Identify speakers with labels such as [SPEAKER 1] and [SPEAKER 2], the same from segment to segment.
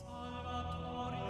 [SPEAKER 1] Salvatore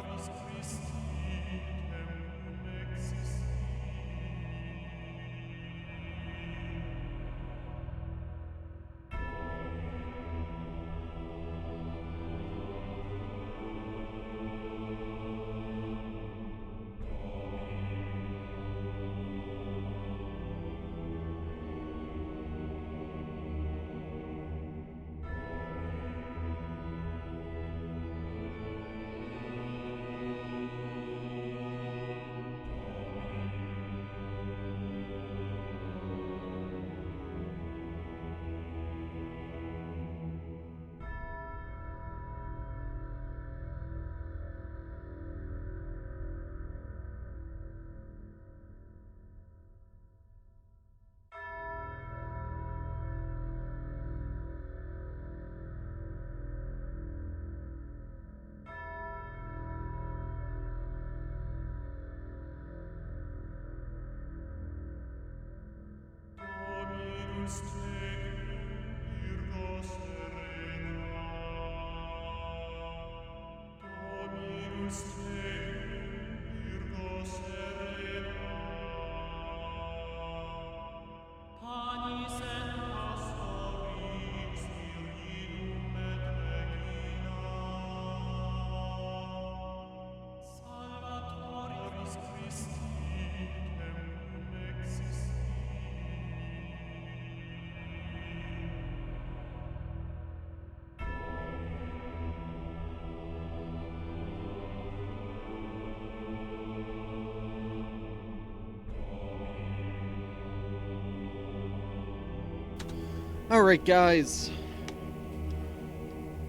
[SPEAKER 1] Alright guys,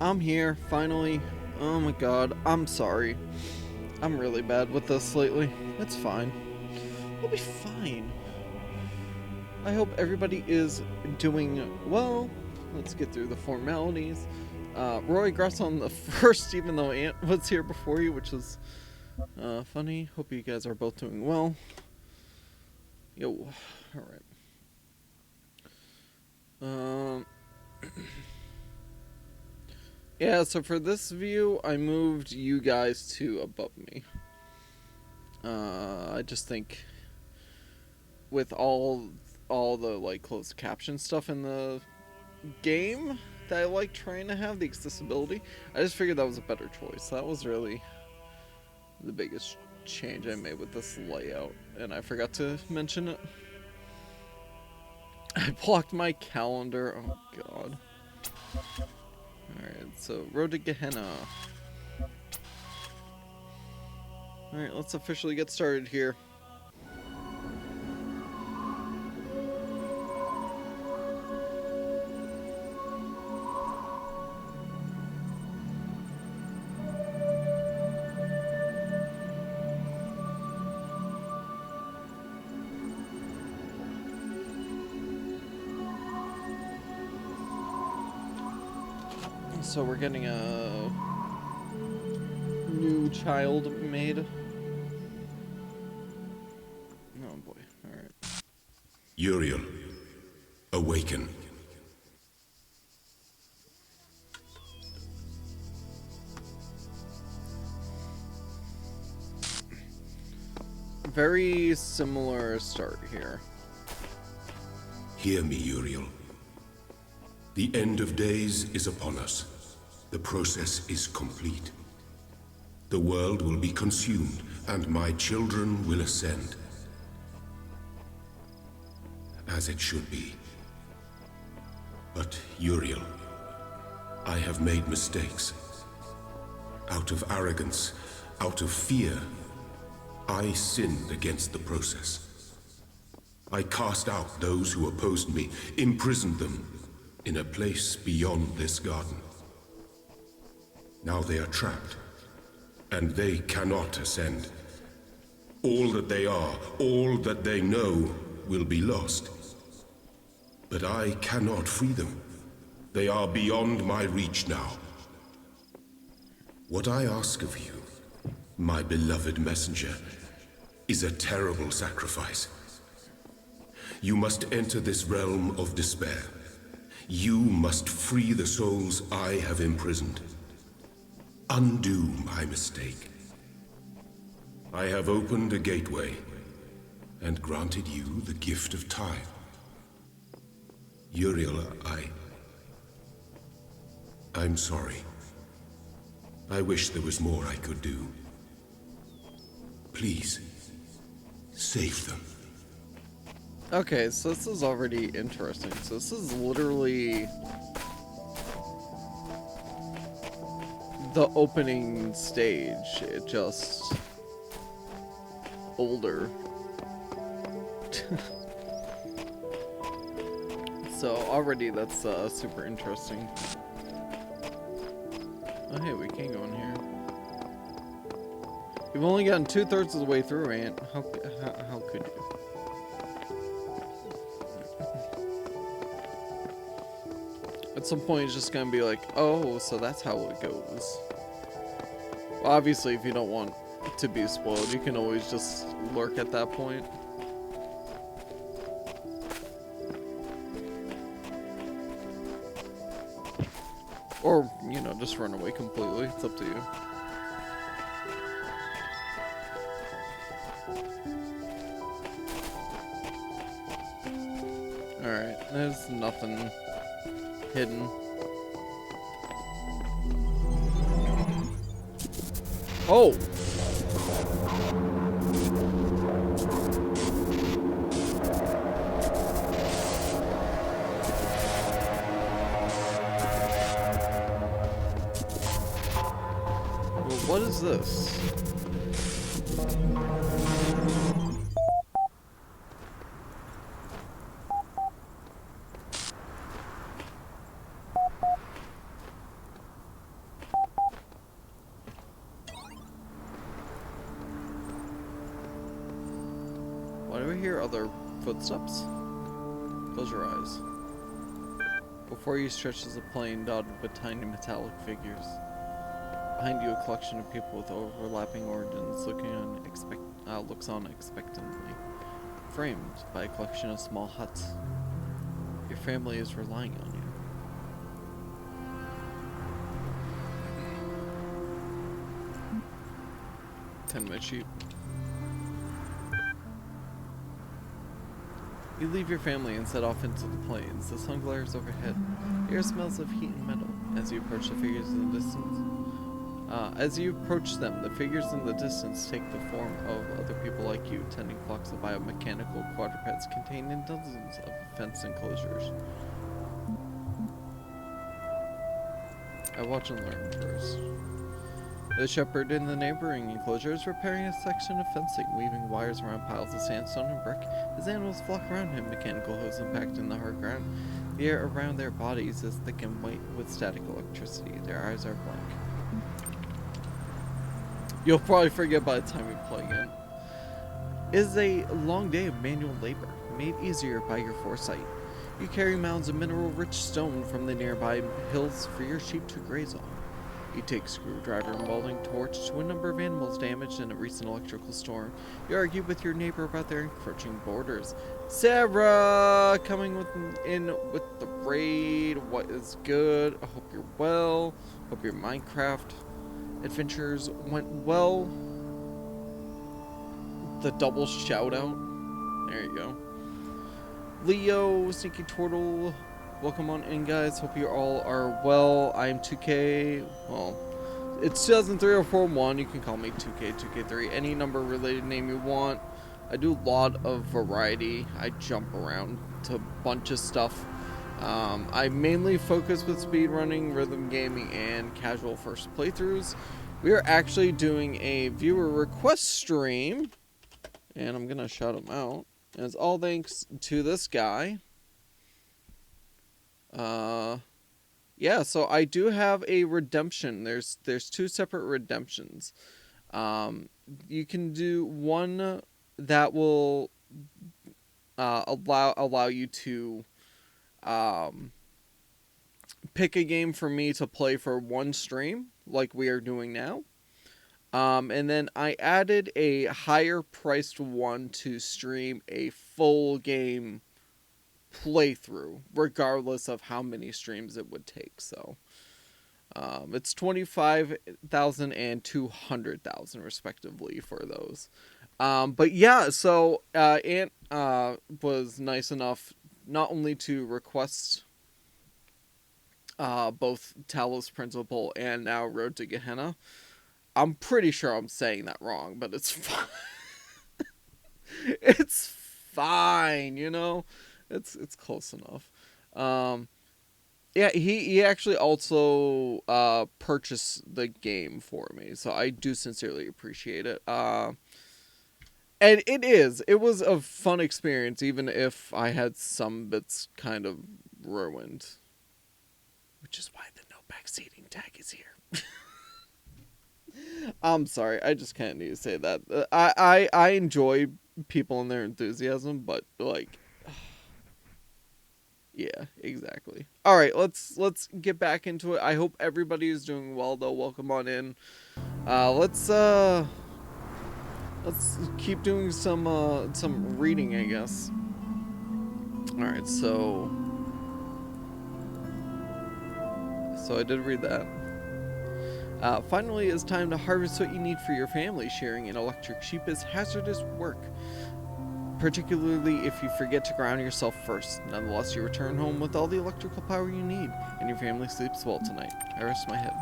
[SPEAKER 1] I'm here, finally. Oh my god, I'm sorry. I'm really bad with this lately. It's fine. We'll be fine. I hope everybody is doing well. Let's get through the formalities. Roy, congrats on the first, even though Ant was here before you, which is funny. Hope you guys are both doing well. Yo, alright. Yeah, so for this view, I moved you guys to above me. I just think with all the like closed caption stuff in the game that I like trying to have, the accessibility, I just figured that was a better choice. That was really the biggest change I made with this layout, and I forgot to mention it. I blocked my calendar. Oh god. Alright, so Road to Gehenna. Alright, let's officially get started here. So we're getting a new child made. Oh boy, alright.
[SPEAKER 2] Uriel, awaken.
[SPEAKER 1] Very similar start here.
[SPEAKER 2] Hear me, Uriel. The end of days is upon us. The process is complete. The world will be consumed, and my children will ascend. As it should be. But, Uriel, I have made mistakes. Out of arrogance, out of fear, I sinned against the process. I cast out those who opposed me, imprisoned them in a place beyond this garden. Now they are trapped, and they cannot ascend. All that they are, all that they know, will be lost. But I cannot free them. They are beyond my reach now. What I ask of you, my beloved messenger, is a terrible sacrifice. You must enter this realm of despair. You must free the souls I have imprisoned. Undo my mistake. I have opened a gateway and granted you the gift of time. Uriel, I'm sorry. I wish there was more I could do. Please, save them.
[SPEAKER 1] Okay, so this is already interesting. So this is literally the opening stage. It just older. So already that's super interesting. Oh hey, we can go in here. You've only gotten 2/3 of the way through, Ant. How could you? At some point, it's just gonna be like, oh, so that's how it goes. Well, obviously, if you don't want to be spoiled, you can always just lurk at that point. Or, you know, just run away completely. It's up to you. Alright, there's nothing hidden. Oh! Well, what is this? Why do I hear other footsteps? Close your eyes. Before you stretches a plain dotted with tiny metallic figures. Behind you, a collection of people with overlapping origins looks on expectantly, framed by a collection of small huts. Your family is relying on you. 10-minute sheep. You leave your family and set off into the plains. The sun glares overhead. The air smells of heat and metal as you approach the figures in the distance. As you approach them, the figures in the distance take the form of other people like you, tending flocks of biomechanical quadrupeds contained in dozens of fenced enclosures. I watch and learn first. The shepherd in the neighboring enclosure is repairing a section of fencing, weaving wires around piles of sandstone and brick. His animals flock around him, mechanical hooves impacting the hard ground. The air around their bodies is thick and white with static electricity. Their eyes are blank. You'll probably forget by the time you play again. It is a long day of manual labor, made easier by your foresight. You carry mounds of mineral-rich stone from the nearby hills for your sheep to graze on. You take screwdriver and welding torch to a number of animals damaged in a recent electrical storm. You argue with your neighbor about their encroaching borders. Sarah, coming in with the raid. What is good? I hope you're well. Hope your Minecraft adventures went well. The double shout out. There you go. Leo, Sneaky Turtle, welcome on in, guys. Hope you all are well. I am 2K. Well, it's 2003-04-1. You can call me 2K, 2K3, any number related name you want. I do a lot of variety. I jump around to a bunch of stuff. I mainly focus with speedrunning, rhythm gaming, and casual first playthroughs. We are actually doing a viewer request stream, and I'm gonna shout him out. And it's all thanks to this guy. Yeah, so I do have a redemption. There's two separate redemptions. You can do one that will allow you to pick a game for me to play for one stream, like we are doing now. And then I added a higher priced one to stream a full game playthrough, regardless of how many streams it would take. So it's 25,000 and 200,000 respectively for those. But yeah, so Ant was nice enough not only to request both Talos Principle and now Road to Gehenna. I'm pretty sure I'm saying that wrong, but it's fine. It's fine, you know? It's close enough. Yeah, he actually also purchased the game for me, so I do sincerely appreciate it. And it was a fun experience, even if I had some bits kind of ruined. Which is why the no backseating tag is here. I'm sorry, I just kind of need to say that. I enjoy people and their enthusiasm, but like, yeah, exactly. All right, let's get back into it. I hope everybody is doing well, though. Welcome on in. Let's keep doing some reading, I guess. All right, so so I did read that. Finally, it's time to harvest what you need for your family. Shearing an electric sheep is hazardous work, particularly if you forget to ground yourself first. Nonetheless, you return home with all the electrical power you need, and your family sleeps well tonight. I rest my head.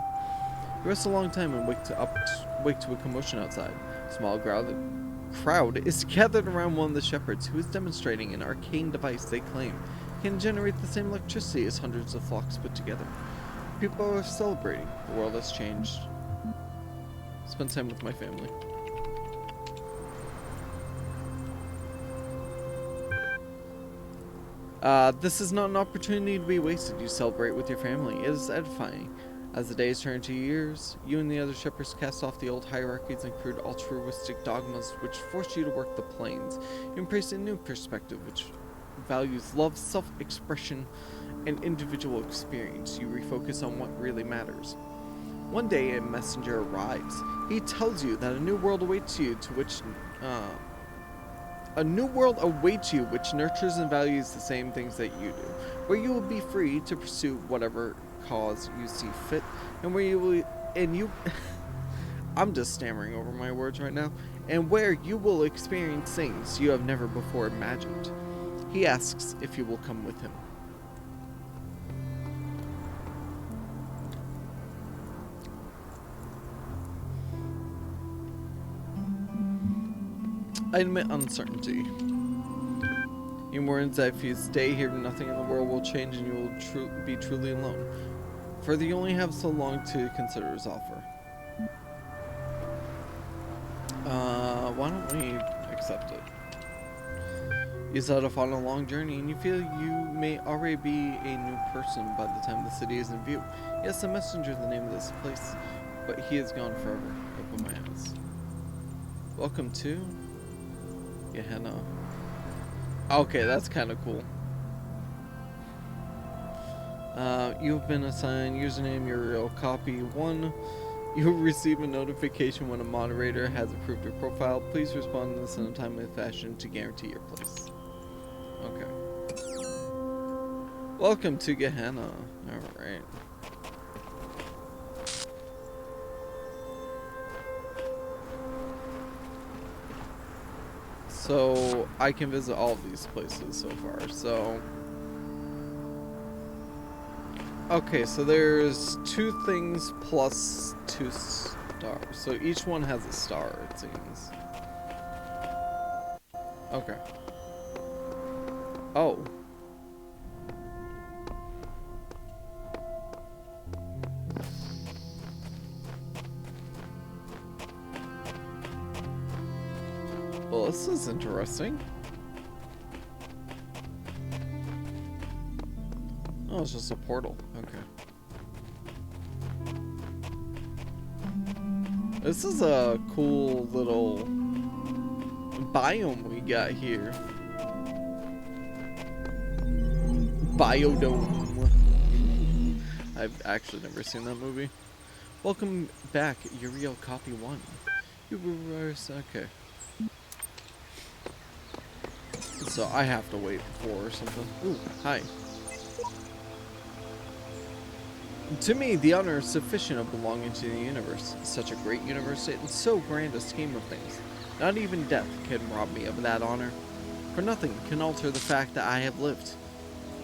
[SPEAKER 1] You rest a long time and wake to a commotion outside. A small crowd is gathered around one of the shepherds, who is demonstrating an arcane device they claim can generate the same electricity as hundreds of flocks put together. People are celebrating. The world has changed. Spend time with my family. This is not an opportunity to be wasted. You celebrate with your family. It is edifying. As the days turn to years, you and the other shepherds cast off the old hierarchies and crude altruistic dogmas which forced you to work the plains. You embrace a new perspective which values love, self-expression, and individual experience. You refocus on what really matters. One day, a messenger arrives. He tells you that a new world awaits you, which nurtures and values the same things that you do, where you will be free to pursue whatever cause you see fit, and where you will, I'm just stammering over my words right now, and where you will experience things you have never before imagined. He asks if you will come with him. I admit uncertainty. He warns that if you stay here, nothing in the world will change and you will be truly alone. Further, you only have so long to consider his offer. Why don't we accept it? You set off on a long journey and you feel you may already be a new person by the time the city is in view. Yes, the messenger is the name of this place, but he is gone forever. Open my eyes. Welcome to Gehenna. Okay, that's kind of cool. You've been assigned username Uriel copy 1. You will receive a notification when a moderator has approved your profile. Please respond to this in a timely fashion to guarantee your place. Okay. Welcome to Gehenna. Alright. So, I can visit all of these places so far, so... Okay, so there's 2 things plus 2 stars. So each one has a star, it seems. Okay. Oh. Well, this is interesting. Oh, it's just a portal. Okay. This is a cool little biome we got here. Biodome. I've actually never seen that movie. Welcome back, Uriel copy 1. You reverse. Okay. So I have to wait for something. Ooh, hi. To me, the honor is sufficient of belonging to the universe. Such a great universe and so grand a scheme of things. Not even death can rob me of that honor. For nothing can alter the fact that I have lived.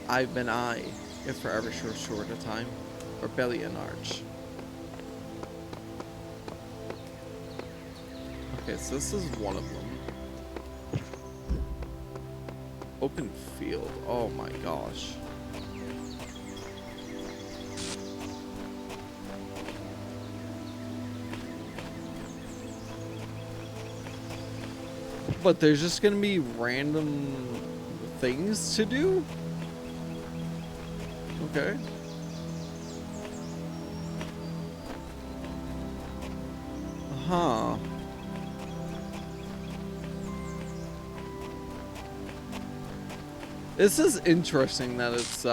[SPEAKER 1] I've been I, if for ever so short a time. Rebellion Arch. Okay, so this is one of them. Open field. Oh my gosh. But there's just gonna be random things to do? Okay. Huh. This is interesting that it's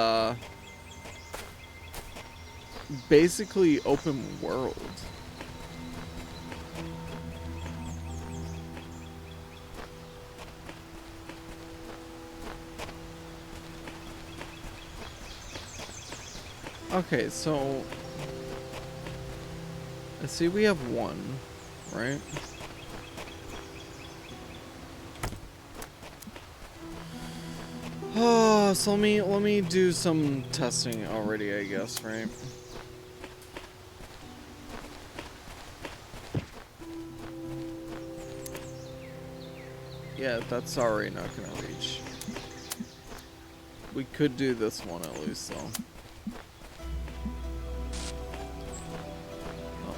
[SPEAKER 1] basically open world. Okay, so I see we have one, right? Oh, so let me do some testing already, I guess, right? Yeah, that's already not gonna reach. We could do this one at least, though. Oh.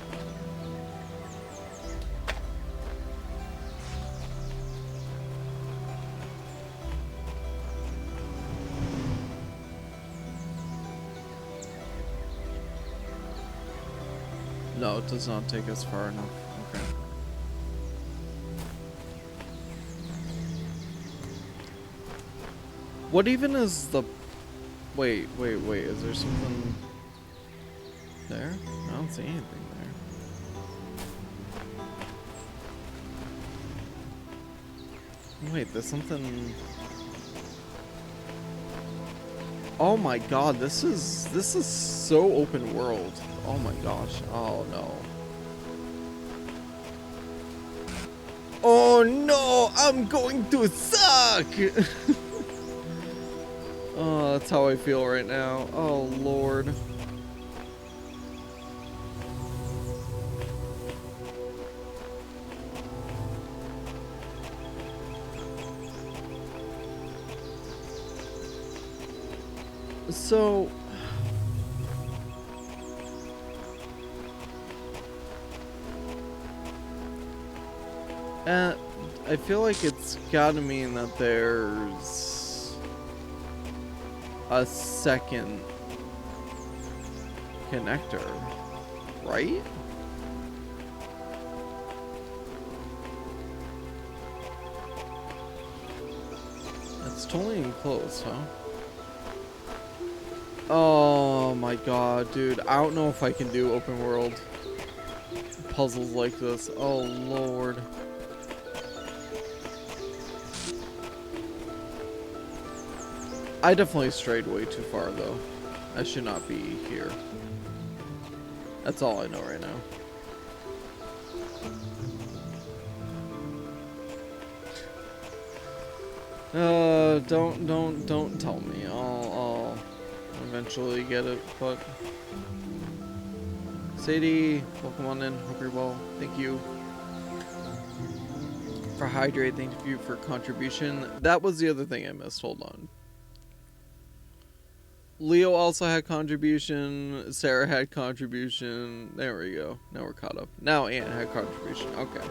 [SPEAKER 1] No, it does not take us far enough. Okay. What even is the... Wait, is there something there? I don't see anything there. Wait, there's something... Oh my god, this is so open world. Oh my gosh. Oh no. Oh no, I'm going to suck! Oh, that's how I feel right now. Oh lord. So... I feel like it's gotta mean that there's a second connector, right? It's totally enclosed, huh? Oh my god, dude. I don't know if I can do open world puzzles like this. Oh lord. I definitely strayed way too far though. I should not be here. That's all I know right now. Don't tell me. I'll eventually get it, but... Sadie, welcome on in. Hope you're well. Thank you for hydrate. Thank you for contribution. That was the other thing I missed. Hold on. Leo also had contribution. Sarah had contribution. There we go. Now we're caught up. Now Anne had contribution. Okay.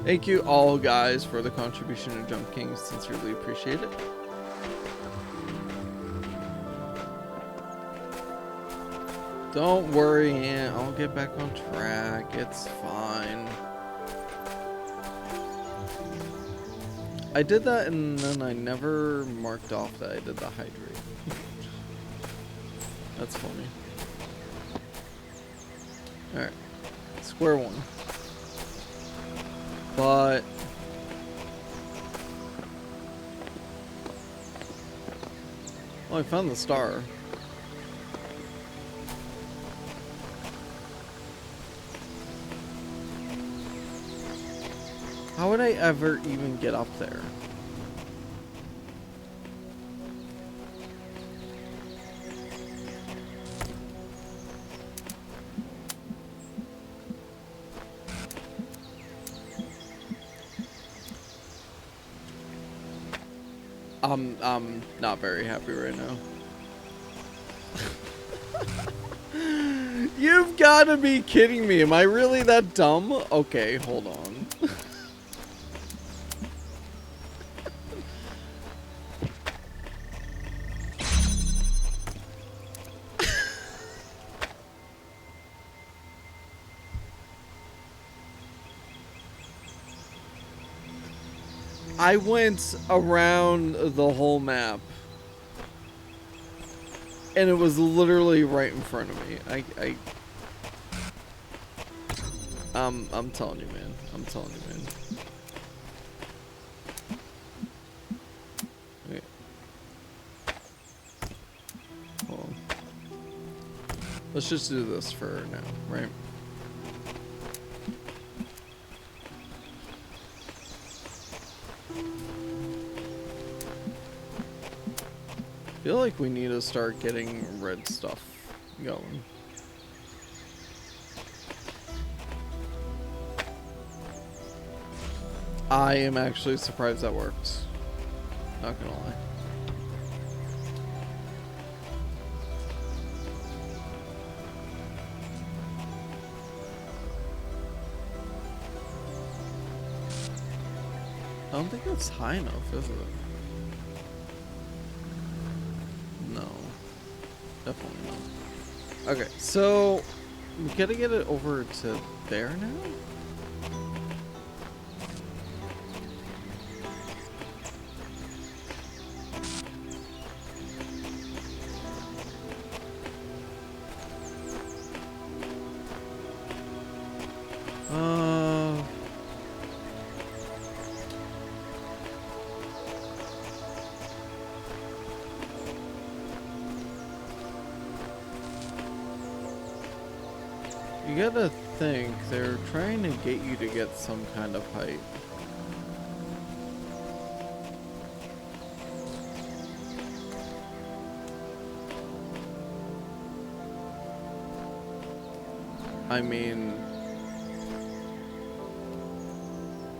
[SPEAKER 1] Thank you all guys for the contribution to Jump King. Sincerely appreciate it. Don't worry, Anne. I'll get back on track. It's fine. I did that and then I never marked off that I did the hydrate. That's funny. Alright. Square one. But... well, I found the star. How would I ever even get up there? I'm not very happy right now. You've got to be kidding me. Am I really that dumb? Okay, hold on. I went around the whole map. And it was literally right in front of me. I'm telling you, man. I'm telling you, man. Wait. Hold on. Let's just do this for now, right? feel like we need to start getting red stuff going. I am actually surprised that worked. Not gonna lie. I don't think that's high enough, is it? No. Definitely not. Okay, so we gotta get it over to there now? You gotta think, they're trying to get you to get some kind of height. I mean,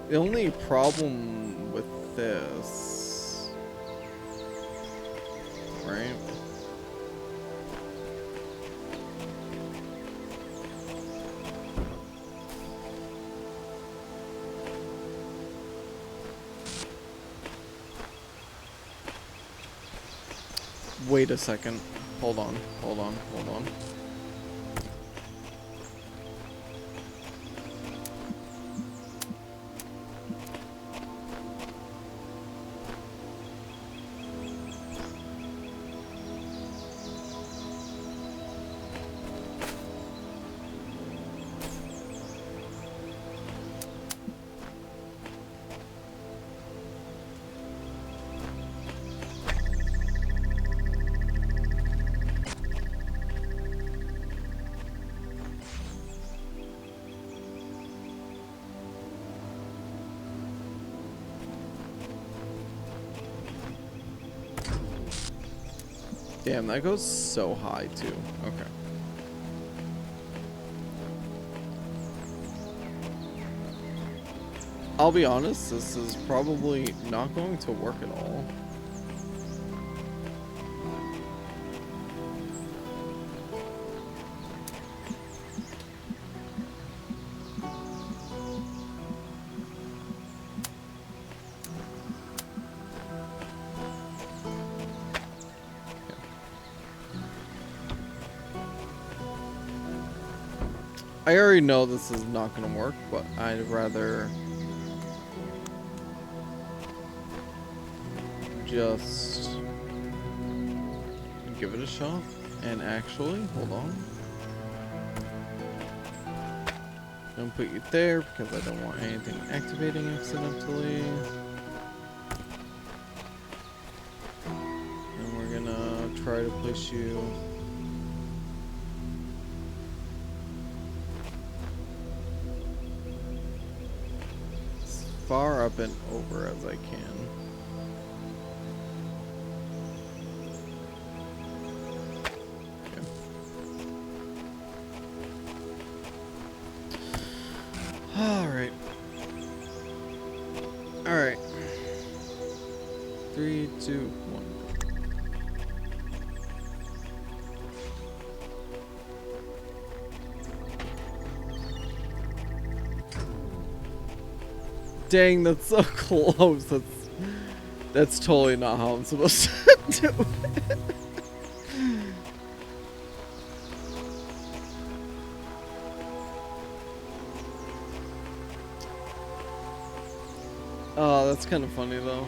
[SPEAKER 1] the only problem with this, right? Wait a second. Hold on, hold on, hold on. Damn, that goes so high too. Okay. I'll be honest, this is probably not going to work at all. I already know this is not gonna work, but I'd rather just give it a shot. And actually, hold on. Don't put you there because I don't want anything activating accidentally. And we're gonna try to push you far up and over as I can. Okay. Alright. Alright. 3, 2, 1. Dang, that's so close. That's totally not how I'm supposed to do it. Oh, that's kind of funny though.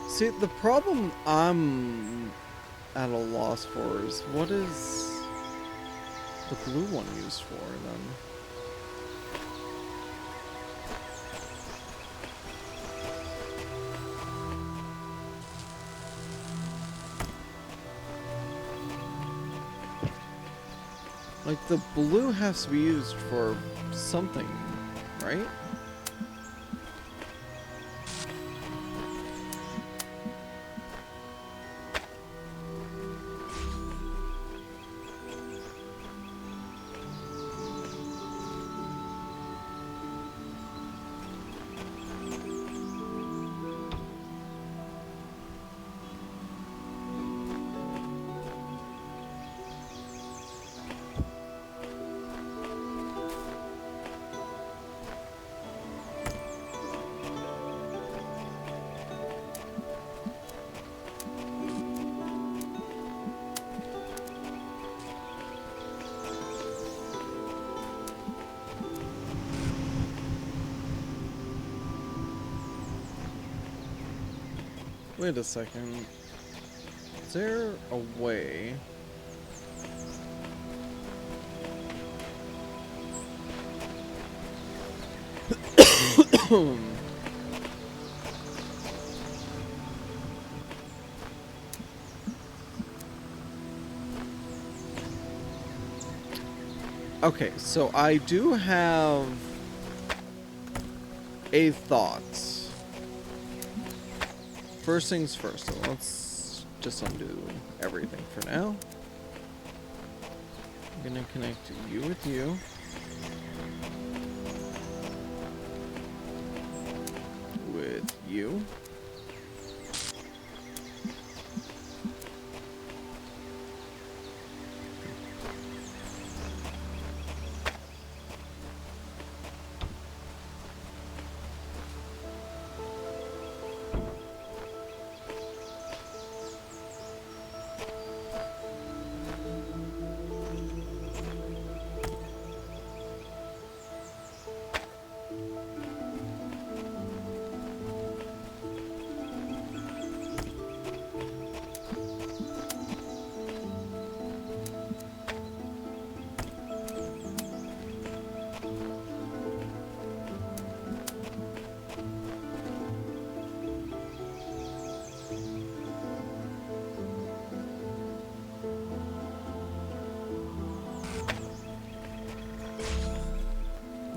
[SPEAKER 1] See, the problem I'm at a loss for is what is the blue one used for then? Like, the blue has to be used for something, right? Wait a second. Is there a way? Okay, so I do have a thought. First things first, so let's just undo everything for now. I'm gonna connect you with you. With you.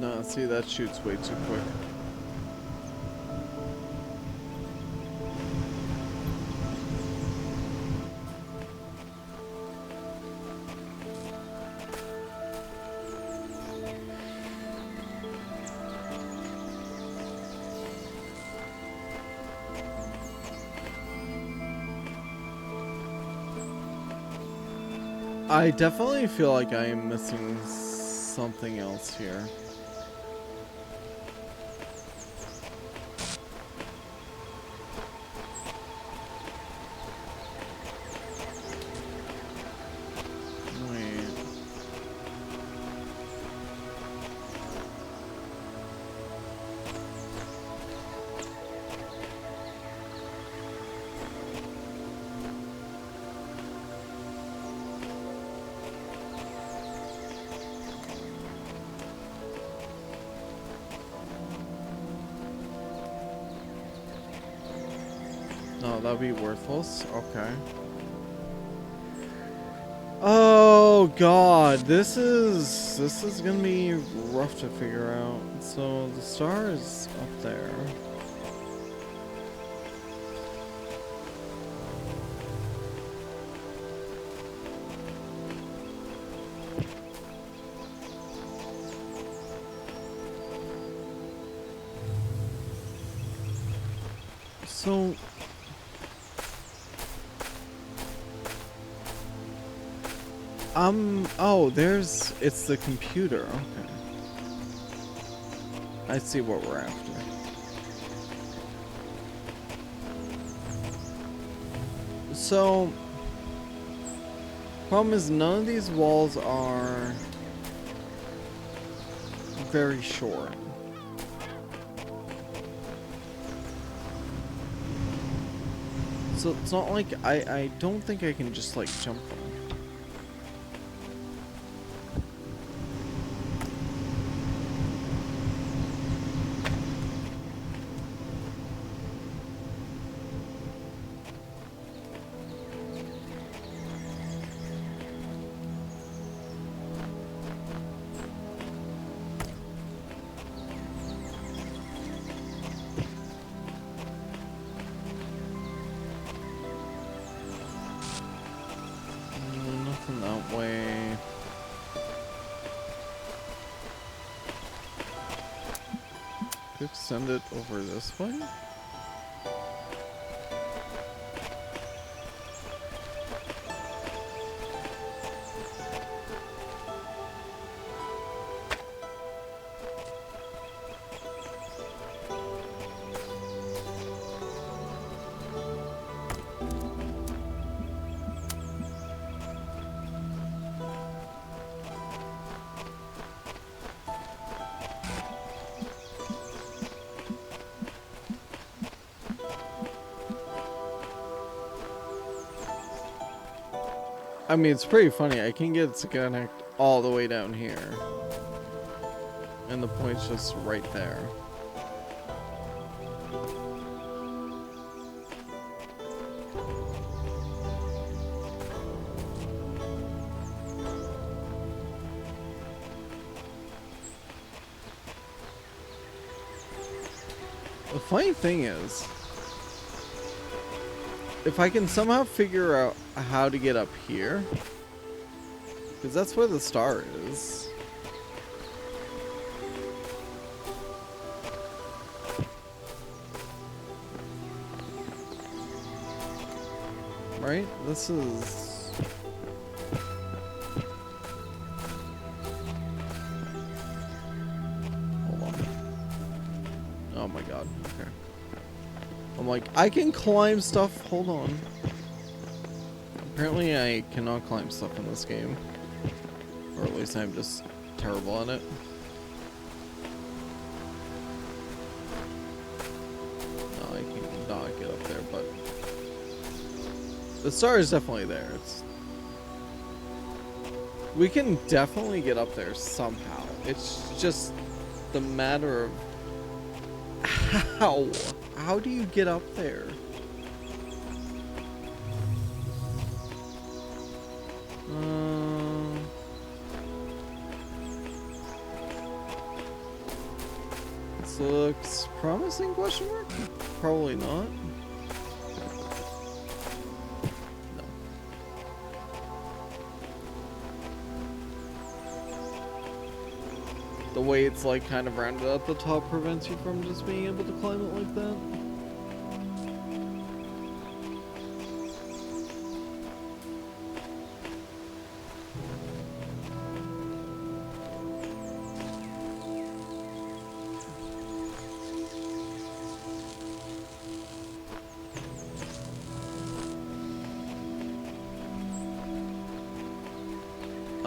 [SPEAKER 1] No, see, that shoots way too quick. I definitely feel like I am missing something else here. Wait. No, that'd be worthless. Okay. Oh god, this is gonna be rough to figure out. So the star is up there. So oh, it's the computer. Okay. I see what we're after. So, problem is none of these walls are very short. So it's not like I don't think I can just like jump them. to extend it over this way? I mean, it's pretty funny. I can get it to connect all the way down here. And the point's just right there. The funny thing is, if I can somehow figure out how to get up here, because that's where the star is. Right? This is... Hold on. Oh my god. Okay. I'm like, I can climb stuff. Hold on. Apparently I cannot climb stuff in this game. Or at least I'm just terrible at it. No, I cannot get up there, but... the star is definitely there. We can definitely get up there somehow. It's just the matter of... how? How do you get up there? This looks promising, question mark? Probably not. No. The way it's like kind of rounded at the top prevents you from just being able to climb it like that.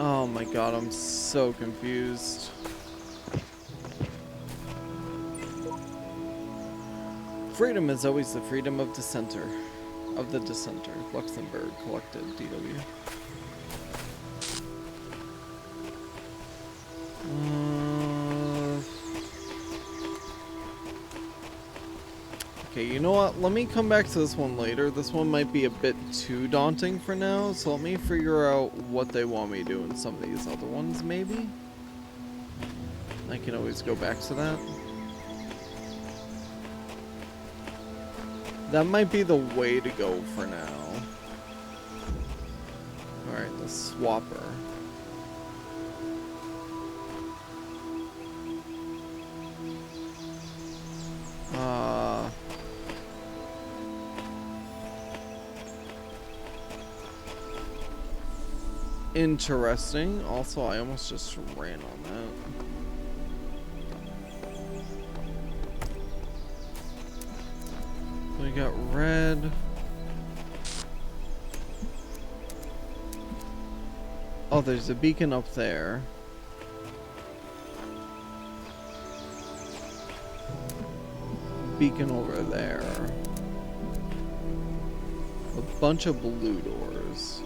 [SPEAKER 1] Oh my god, I'm so confused. Freedom is always the freedom of dissenter. Of the dissenter. Luxembourg collected DW. Okay, you know what? Let me come back to this one later. This one might be a bit too daunting for now, so let me figure out what they want me to do in some of these other ones, maybe? I can always go back to that. That might be the way to go for now. Alright, the swapper. Interesting. Also, I almost just ran on that. We got red. Oh, there's a beacon up there. Beacon over there. A bunch of blue doors.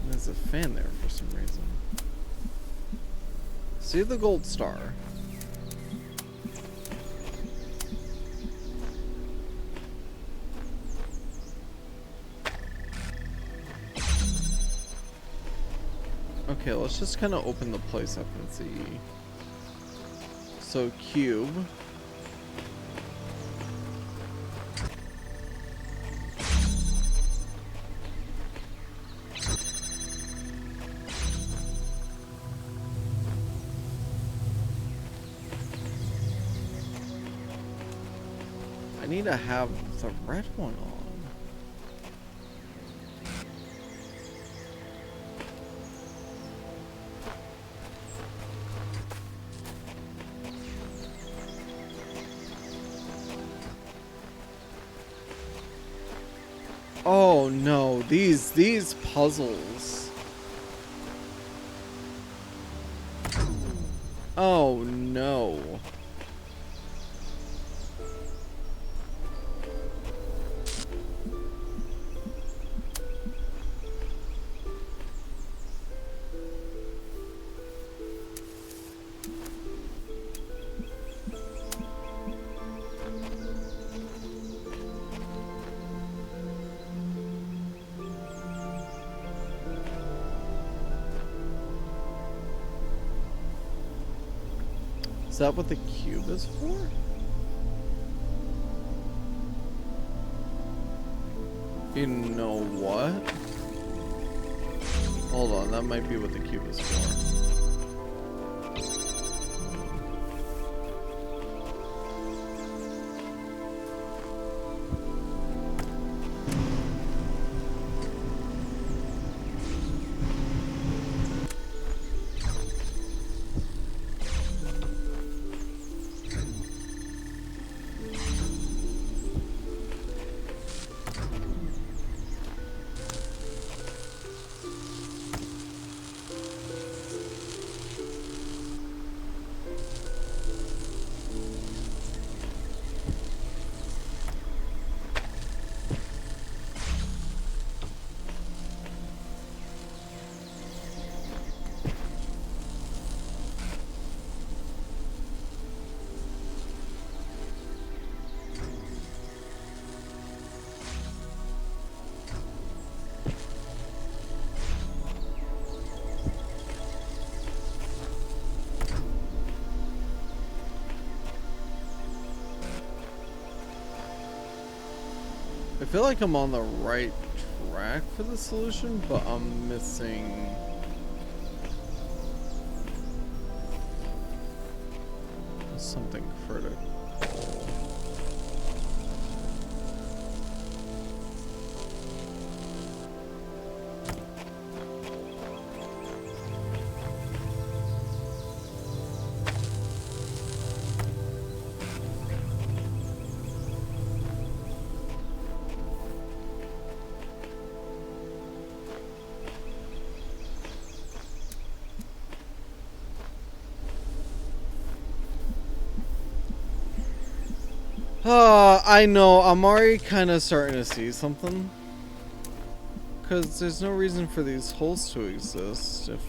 [SPEAKER 1] There's a fan there for some reason. See the gold star. Okay, let's just kind of open the place up and see. So, cube. need to have the red one on. Oh no, these puzzles. Oh no. Is that what the cube is for? You know what? Hold on, that might be what the cube is for. I feel like I'm on the right track for the solution, but I'm missing something critical. I know, I'm already kind of starting to see something. Because there's no reason for these holes to exist if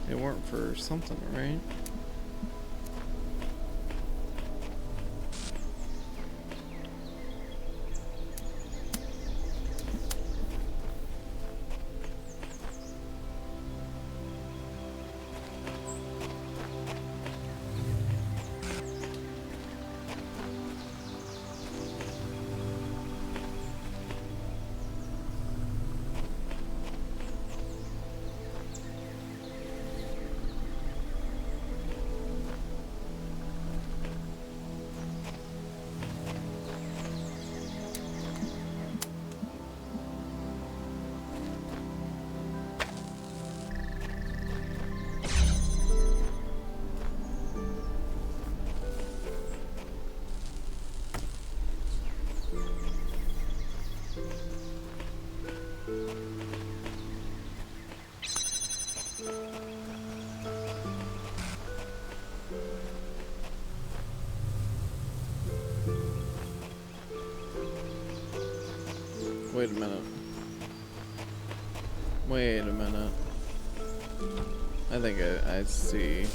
[SPEAKER 1] they weren't for something, right? Wait a minute. Wait a minute. I think I see.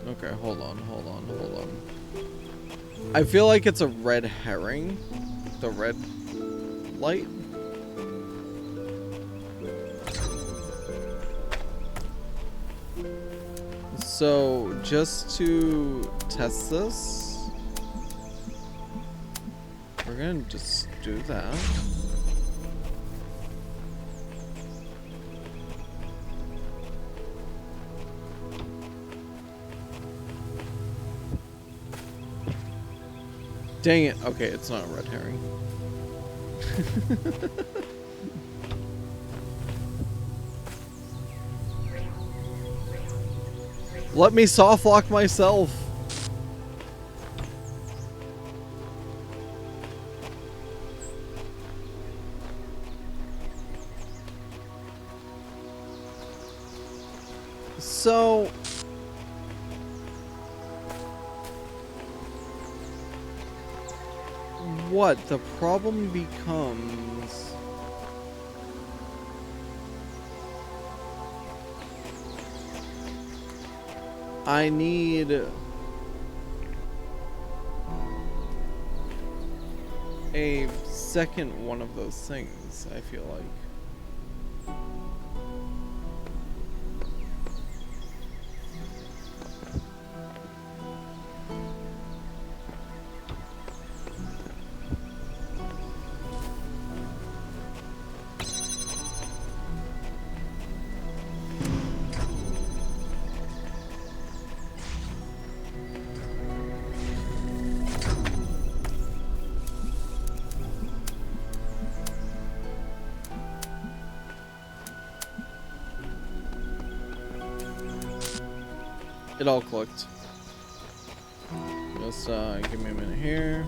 [SPEAKER 1] Okay, hold on. I feel like it's a red herring. The red light. So, just to test this, we're gonna just do that. Dang it. Okay, it's not a red herring. Let me soft lock myself. So what the problem becomes, I need a second one of those things, I feel like. It all clicked. Just give me a minute here.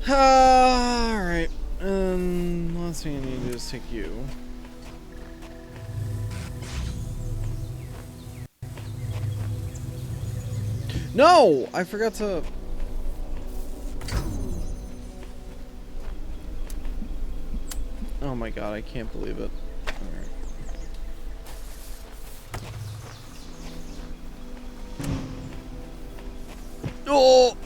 [SPEAKER 1] Alright. Last thing I need to do is take you. No! I forgot to... Oh my god, I can't believe it. Alright. Oh!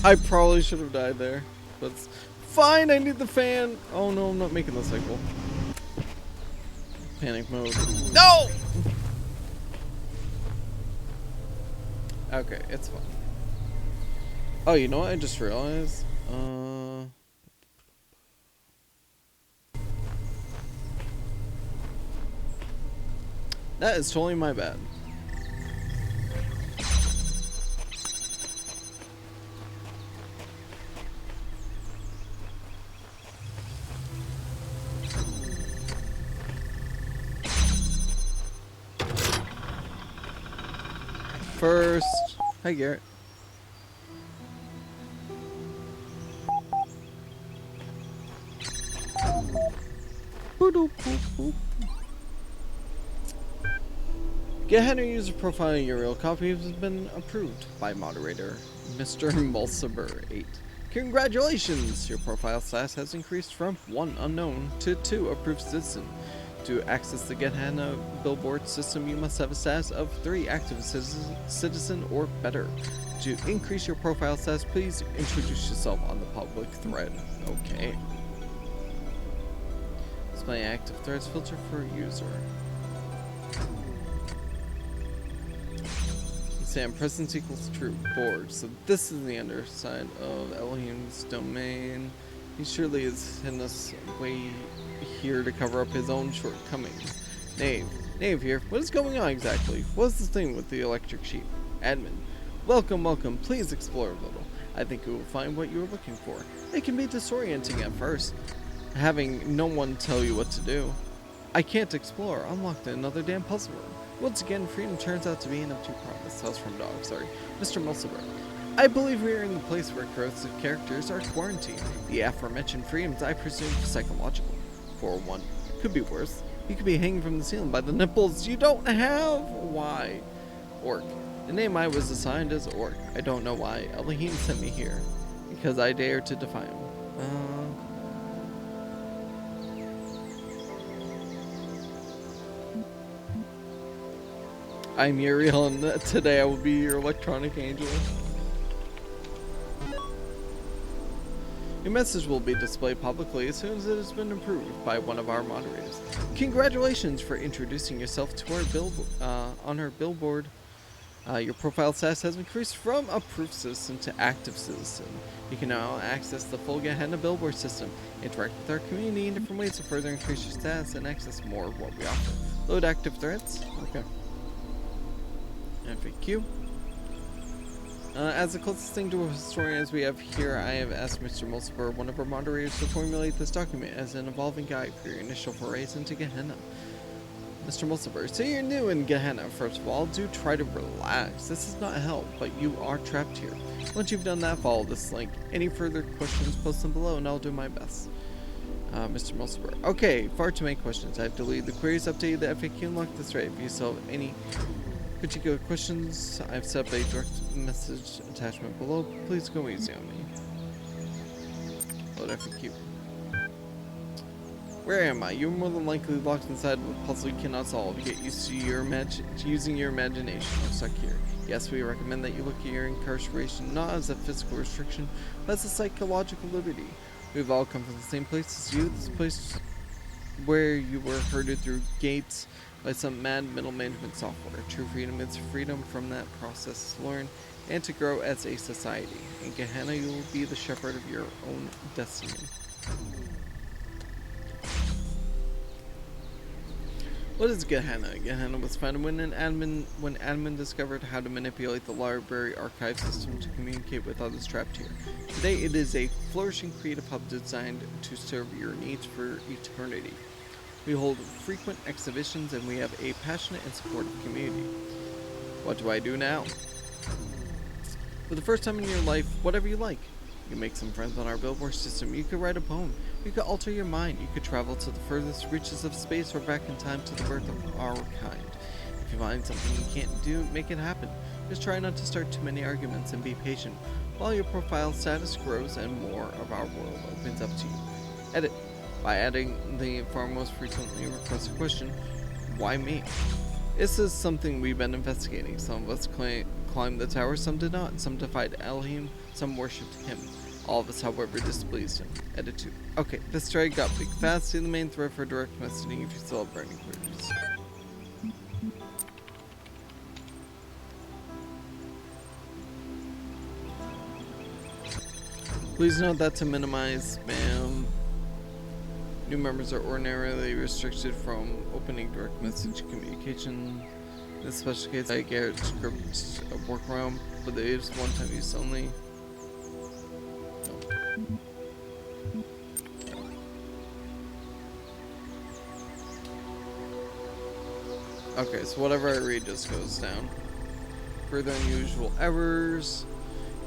[SPEAKER 1] I probably should have died there, but it's fine. I need the fan. Oh no, I'm not making the cycle. Panic mode. No! Okay, it's fine. Oh, you know what I just realized? That is totally my bad. First, hi Garrett. Gehenna user profile URL copy has been approved by moderator Mr. Mulciber 8. Congratulations! Your profile status has increased from 1 unknown to 2 approved citizen. To access the Gehenna billboard system, you must have a status of 3 active citizen or better. To increase your profile status, please introduce yourself on the public thread. Okay. Display active threads filter for user. Sam, presence equals true. Board. So this is the underside of Elohim's domain. He surely has hidden us way here to cover up his own shortcomings. Knave here. What is going on exactly? What's the thing with the electric sheep? Admin. Welcome, welcome. Please explore a little. I think you will find what you are looking for. It can be disorienting at first, having no one tell you what to do. I can't explore. I'm locked in another damn puzzle room. Once again, freedom turns out to be an empty promise. That was from Dog, sorry. Mr. Mulciber. I believe we are in the place where corrosive characters are quarantined. The aforementioned freedoms, I presume, psychological. 401. Could be worse. You could be hanging from the ceiling by the nipples you don't have. Why? Orc. The name I was assigned is Orc. I don't know why. Elohim sent me here. Because I dare to defy him. I'm Uriel, and today I will be your electronic angel. Your message will be displayed publicly as soon as it has been approved by one of our moderators. Congratulations for introducing yourself to our on our billboard. Your profile status has increased from approved citizen to active citizen. You can now access the full Gehenna billboard system, interact with our community in different ways to further increase your status and access more of what we offer. Load active threats. Okay. FAQ. As the closest thing to a historian as we have here, I have asked Mr. Mulciber, one of our moderators, to formulate this document as an evolving guide for your initial forays into Gehenna. Mr. Mulciber, so you're new in Gehenna. First of all, do try to relax. This is not hell, but you are trapped here. Once you've done that, follow this link. Any further questions, post them below and I'll do my best. Mr. Mulciber. Okay, far too many questions. I've deleted the queries, updated the FAQ, and locked this right. If you still have any particular questions, I've set up a direct message attachment below. Please go easy on me. Load FAQ. Where am I? You're more than likely locked inside of a puzzle you cannot solve. Get used to using your imagination. I'm stuck here. Yes, we recommend that you look at your incarceration not as a physical restriction, but as a psychological liberty. We've all come from the same place as you. This place where you were herded through gates by some mad middle management software. True freedom is freedom from that process to learn and to grow as a society. In Gehenna, you will be the shepherd of your own destiny. What is Gehenna? Gehenna was founded when admin discovered how to manipulate the library archive system to communicate with others trapped here. Today, it is a flourishing creative hub designed to serve your needs for eternity. We hold frequent exhibitions and we have a passionate and supportive community. What do I do now? For the first time in your life, whatever you like. You can make some friends on our billboard system. You could write a poem. You could alter your mind. You could travel to the furthest reaches of space or back in time to the birth of our kind. If you find something you can't do, make it happen. Just try not to start too many arguments and be patient while your profile status grows and more of our world opens up to you. Edit. By adding the far most frequently requested question, why me? This is something we've been investigating. Some of us climbed the tower, some did not. Some defied Elohim, some worshipped him. All of us, however, displeased him. Edit 2. Okay, this thread got big fast. See the main thread for direct messaging if you still have burning queries. Please note that to minimize spam, new members are ordinarily restricted from opening direct message communication. In this special case, I get script workaround, but it is one-time use only. Okay, so whatever I read just goes down. Further unusual errors.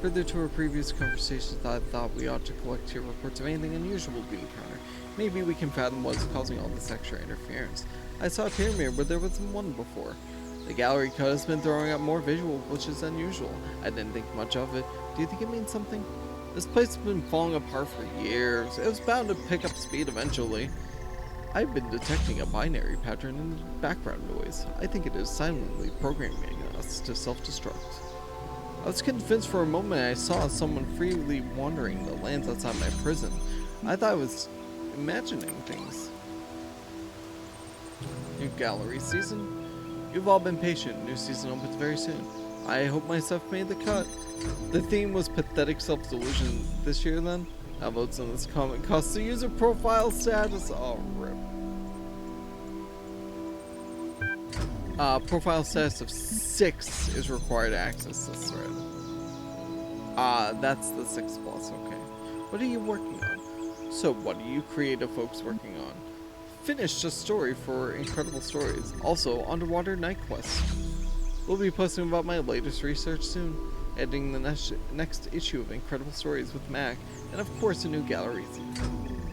[SPEAKER 1] Further to our previous conversations, I thought we ought to collect your reports of anything unusual we encounter. Maybe we can fathom what is causing all this extra interference. I saw a pyramid where there wasn't one before. The gallery cut has been throwing out more visual glitches than usual. I didn't think much of it. Do you think it means something? This place has been falling apart for years. It was bound to pick up speed eventually. I've been detecting a binary pattern in the background noise. I think it is silently programming us to self-destruct. I was convinced for a moment I saw someone freely wandering the lands outside my prison. I thought I was imagining things. New gallery season? You've all been patient. New season opens very soon. I hope my stuff made the cut. The theme was pathetic self-delusion this year then? Now votes in this comment cost the user profile status. Oh, rip. Profile status of 6 is required to access this thread. That's the 6 plus, okay. What are you working on? So what are you creative folks working on? Finished a story for Incredible Stories. Also, Underwater Night Quest. We'll be posting about my latest research soon. Editing the next issue of Incredible Stories with Mac. And of course a new gallery season.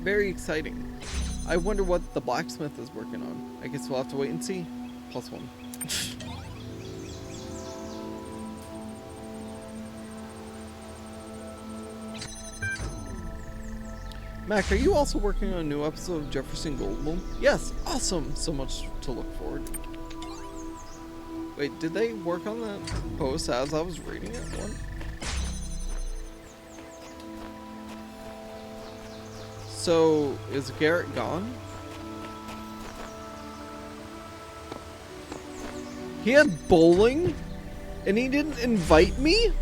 [SPEAKER 1] Very exciting. I wonder what the blacksmith is working on. I guess we'll have to wait and see. +1. Mac, are you also working on a new episode of Jefferson Goldblum? Yes, awesome! So much to look forward to. Wait, did they work on that post as I was reading it? What? So, is Garrett gone? He had bowling? And he didn't invite me?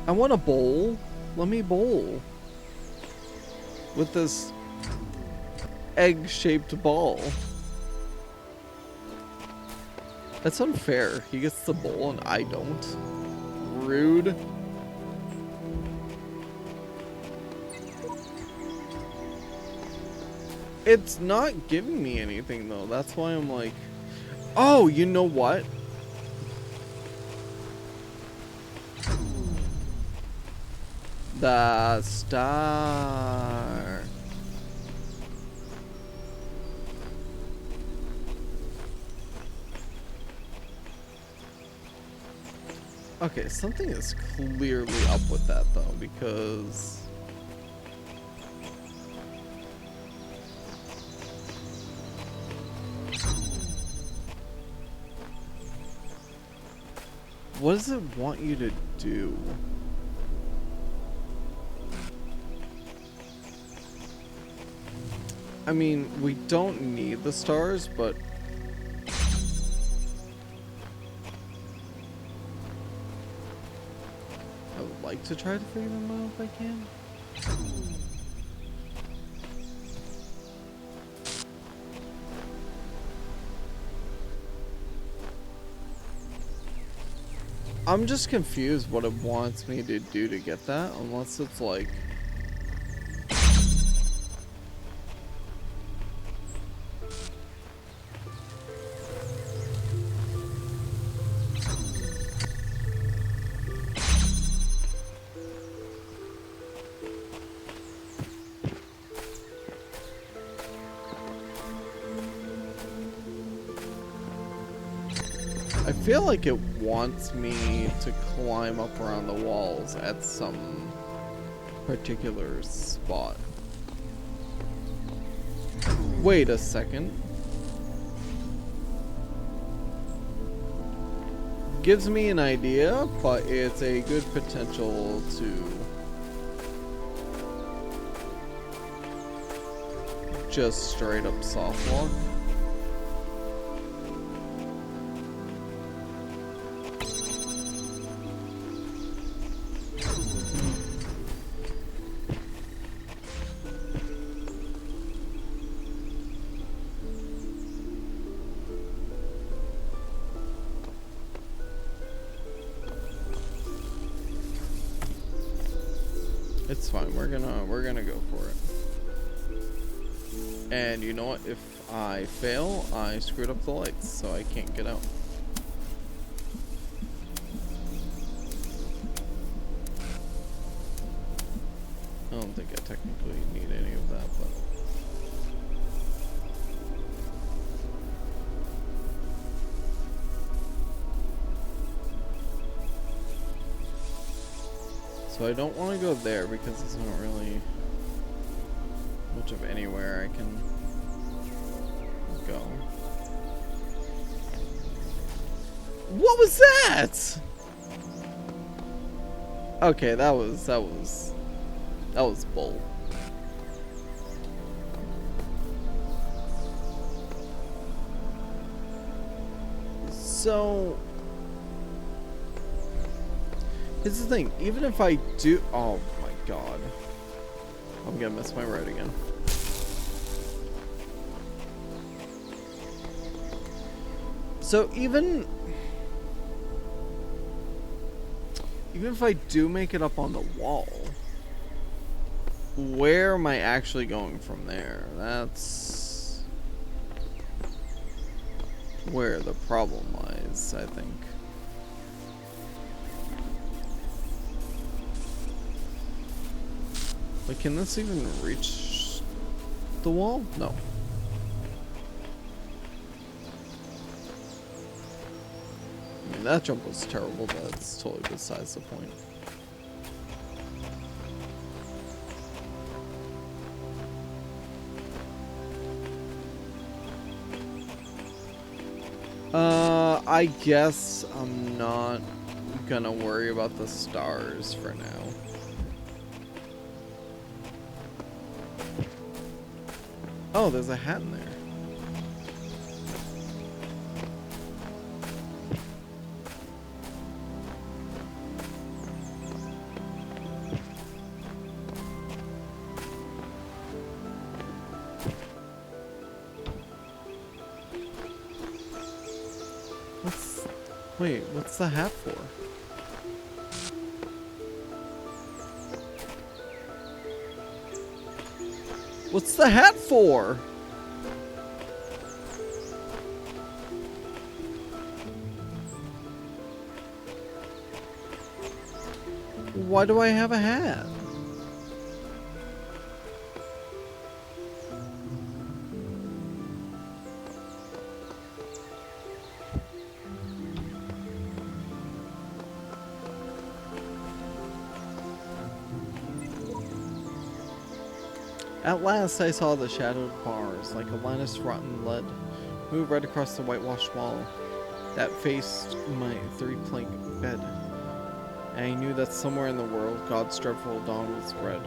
[SPEAKER 1] I want to bowl. Let me bowl. With this egg-shaped ball. That's unfair. He gets the bowl and I don't. Rude. It's not giving me anything though. That's why I'm like, oh, you know what? The star. Okay, something is clearly up with that though, because what does it want you to do? I mean, we don't need the stars, but I would like to try to figure them out if I can. I'm just confused what it wants me to do to get that, unless it's like... I feel like it wants me to climb up around the walls at some particular spot. Wait a second. Gives me an idea, but it's a good potential to just straight up soft walk. It's fine. We're gonna go for it. And you know what? If I fail, I screwed up the lights, so I can't get out. I don't think I technically need any of that, but... So I don't want to go there because there's not really much of anywhere I can go. What was that? Okay, that was bull. So here's the thing, even if I do... Oh my god. I'm gonna miss my road again. So even if I do make it up on the wall, where am I actually going from there? That's where the problem lies, I think. Like, can this even reach the wall? No. I mean, that jump was terrible, but it's totally besides the point. I guess I'm not gonna worry about the stars for now. Oh, there's a hat in there. Wait, what's the hat for? What's the hat for? Why do I have a hat? At last I saw the shadowed bars, like a line of rotten lead, move right across the whitewashed wall that faced my three-plank bed. And I knew that somewhere in the world, God's dreadful dawn would spread.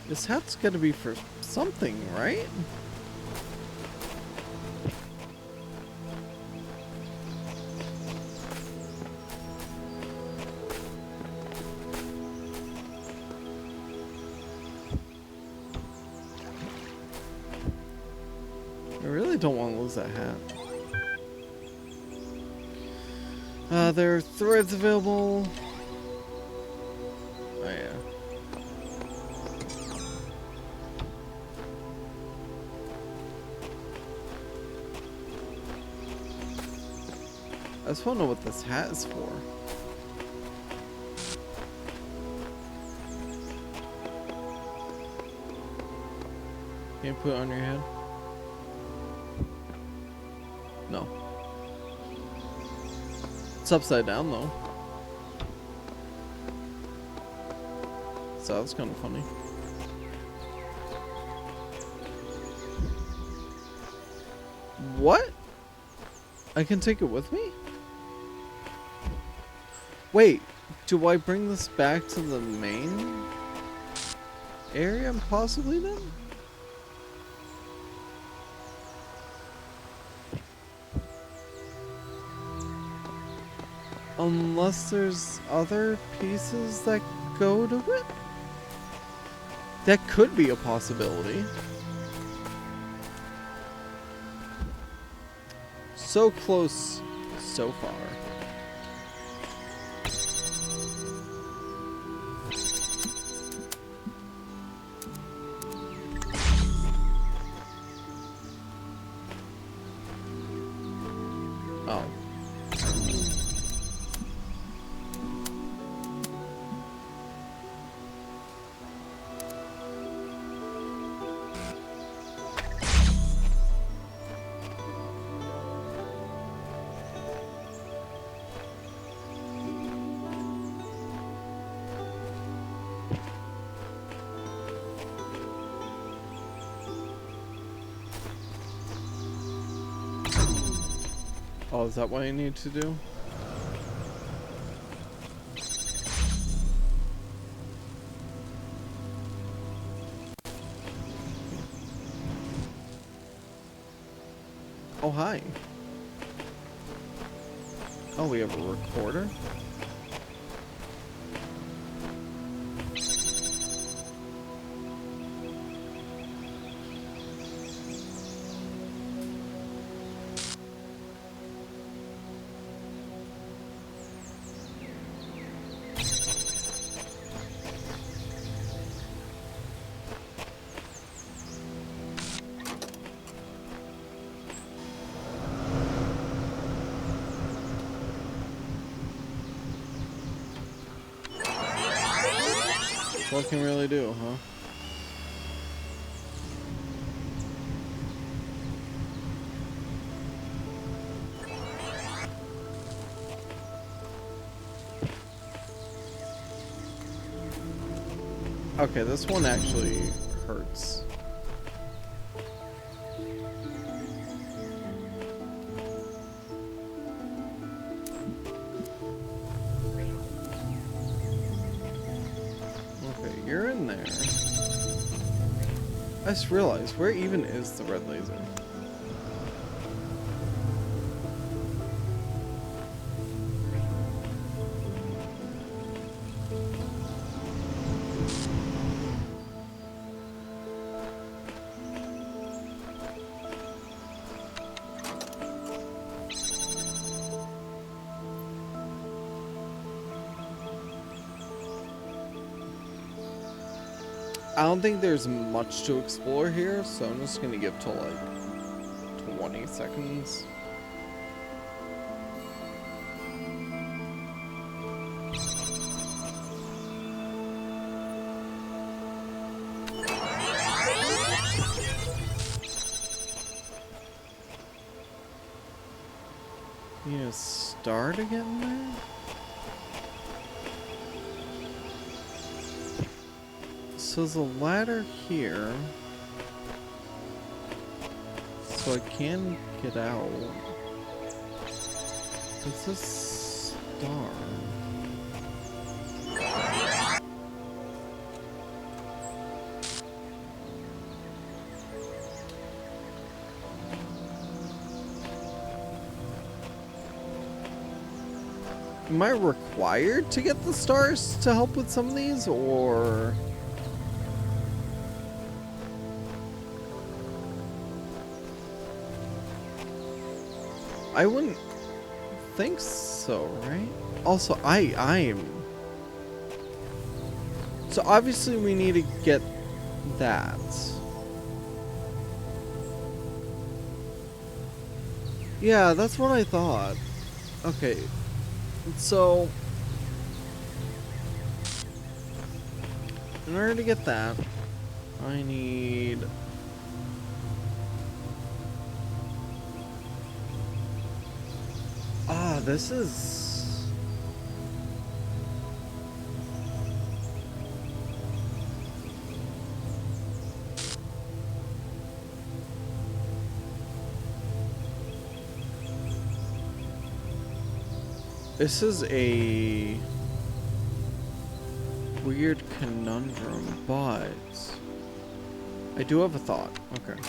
[SPEAKER 1] This hat's gotta be for something, right? I really don't want to lose that hat. There are threads available. Oh yeah. I just want to know what this hat is for. Can you put it on your head? No. It's upside down though. So that's kind of funny. What? I can take it with me? Wait, do I bring this back to the main area possibly then? Unless there's other pieces that go to it? That could be a possibility. So close, so far. Oh. Oh, is that what I need to do? Oh, hi. Oh, we have a recorder? What can really do, huh? Okay, this one actually hurts. I just realized, where even is the red laser? I don't think there's much to explore here, so I'm just gonna give to like 20 seconds. You gonna start again there? So there's a ladder here. So I can get out. It's a star. Am I required to get the stars to help with some of these, or...? I wouldn't think so, right? Also, I'm... So obviously we need to get that. Yeah, that's what I thought. Okay. So... in order to get that, I need... this is... This is a weird conundrum, but I do have a thought. Okay.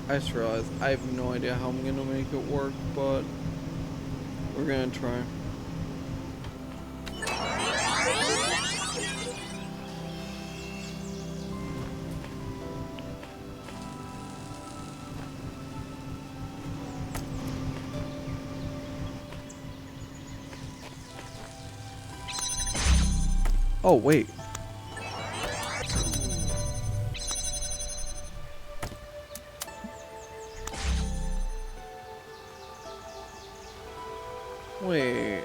[SPEAKER 1] I just realized I have no idea how I'm gonna make it work, but we're gonna try. Oh, wait. Wait.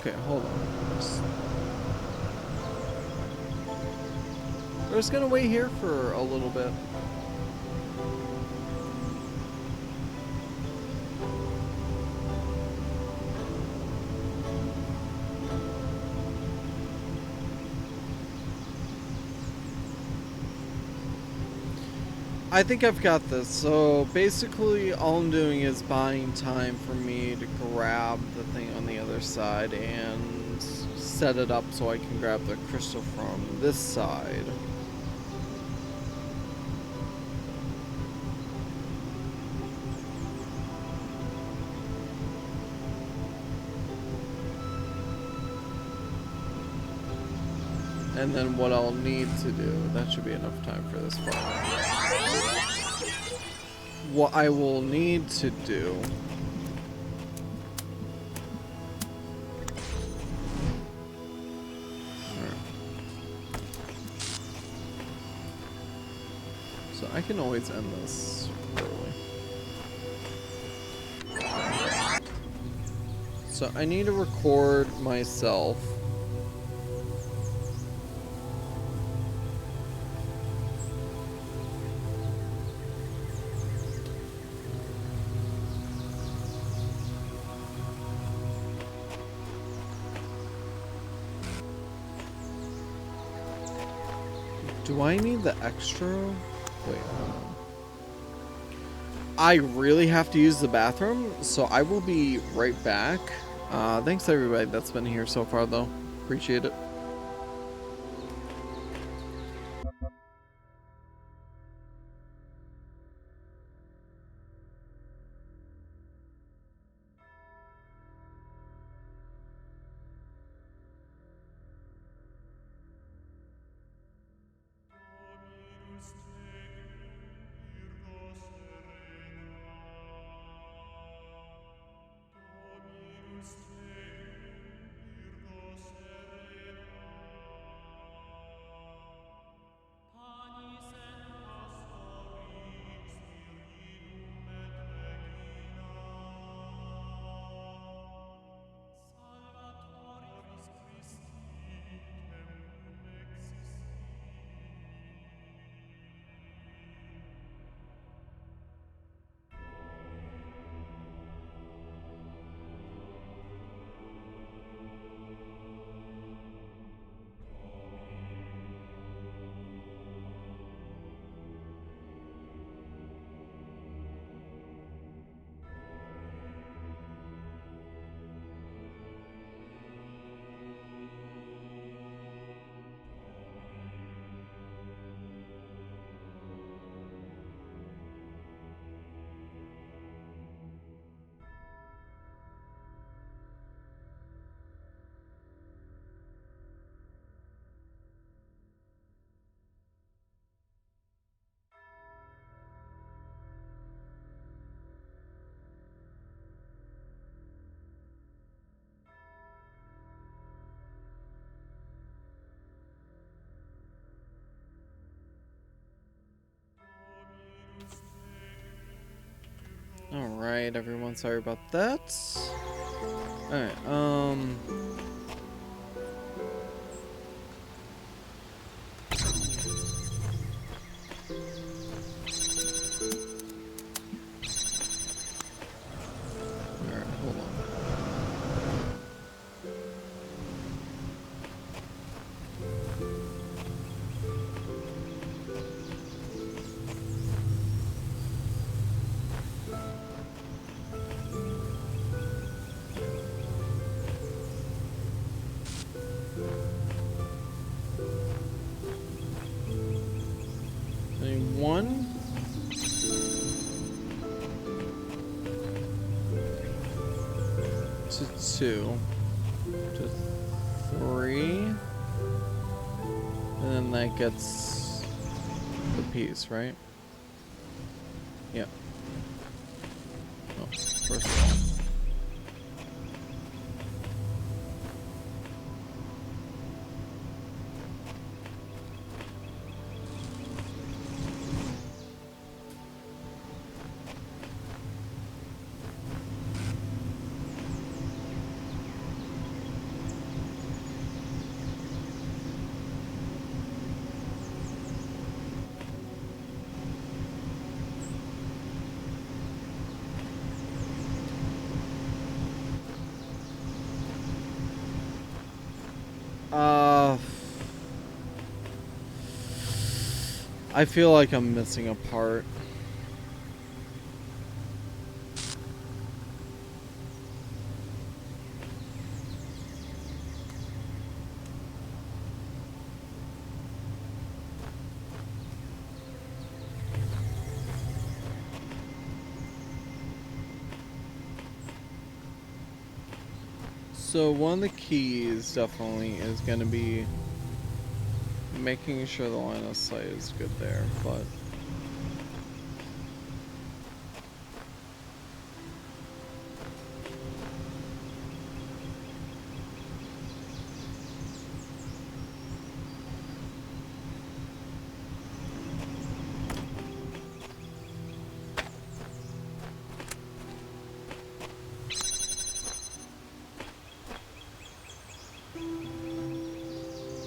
[SPEAKER 1] Okay, hold on. We're just gonna wait here for a little bit. I think I've got this. So basically all I'm doing is buying time for me to grab the thing on the other side and set it up so I can grab the crystal from this side. And then what I'll need to do, that should be enough time for this part. What I will need to do so I can always end this early. So I need to record myself Do I need the extra? Wait, hold on. I really have to use the bathroom, so I will be right back. Thanks to everybody that's been here so far, though. Appreciate it. Alright, everyone, sorry about that. Alright, alright, hold on. One. To 2. To 3. And then that gets the piece, right? Yep. Oh, first one. I feel like I'm missing a part. So one of the keys definitely is going to be making sure the line of sight is good there, but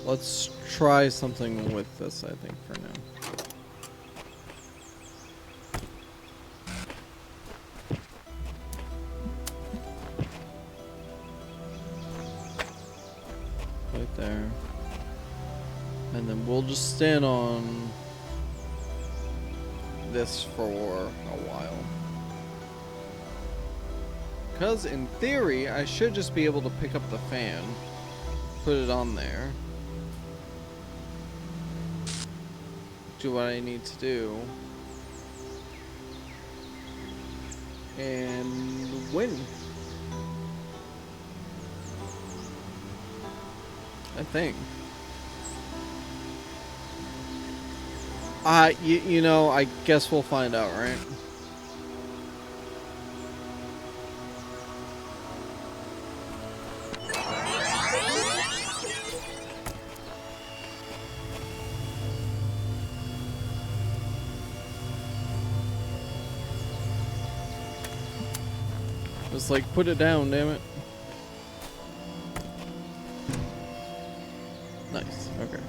[SPEAKER 1] let's try something with this, I think, for now. Right there. And then we'll just stand on this for a while. Because in theory, I should just be able to pick up the fan, put it on there, do what I need to do, and win. I think. You know, I guess we'll find out, right? Just like, put it down, damn it. Nice, okay.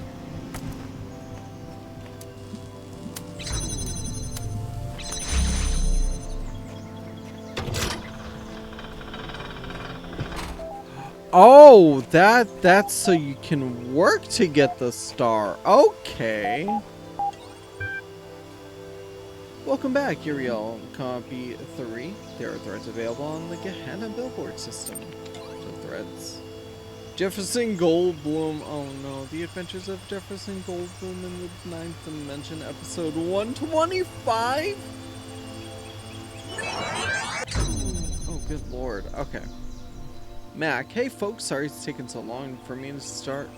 [SPEAKER 1] Oh, that's so you can work to get the star. Okay. Welcome back, Uriel. Copy 3. There are threads available on the Gehenna billboard system. The threads. Jefferson Goldblum. Oh no, The Adventures of Jefferson Goldblum in the 9th Dimension, episode 125? Oh, good lord. Okay. Mac, hey folks, sorry it's taken so long for me to start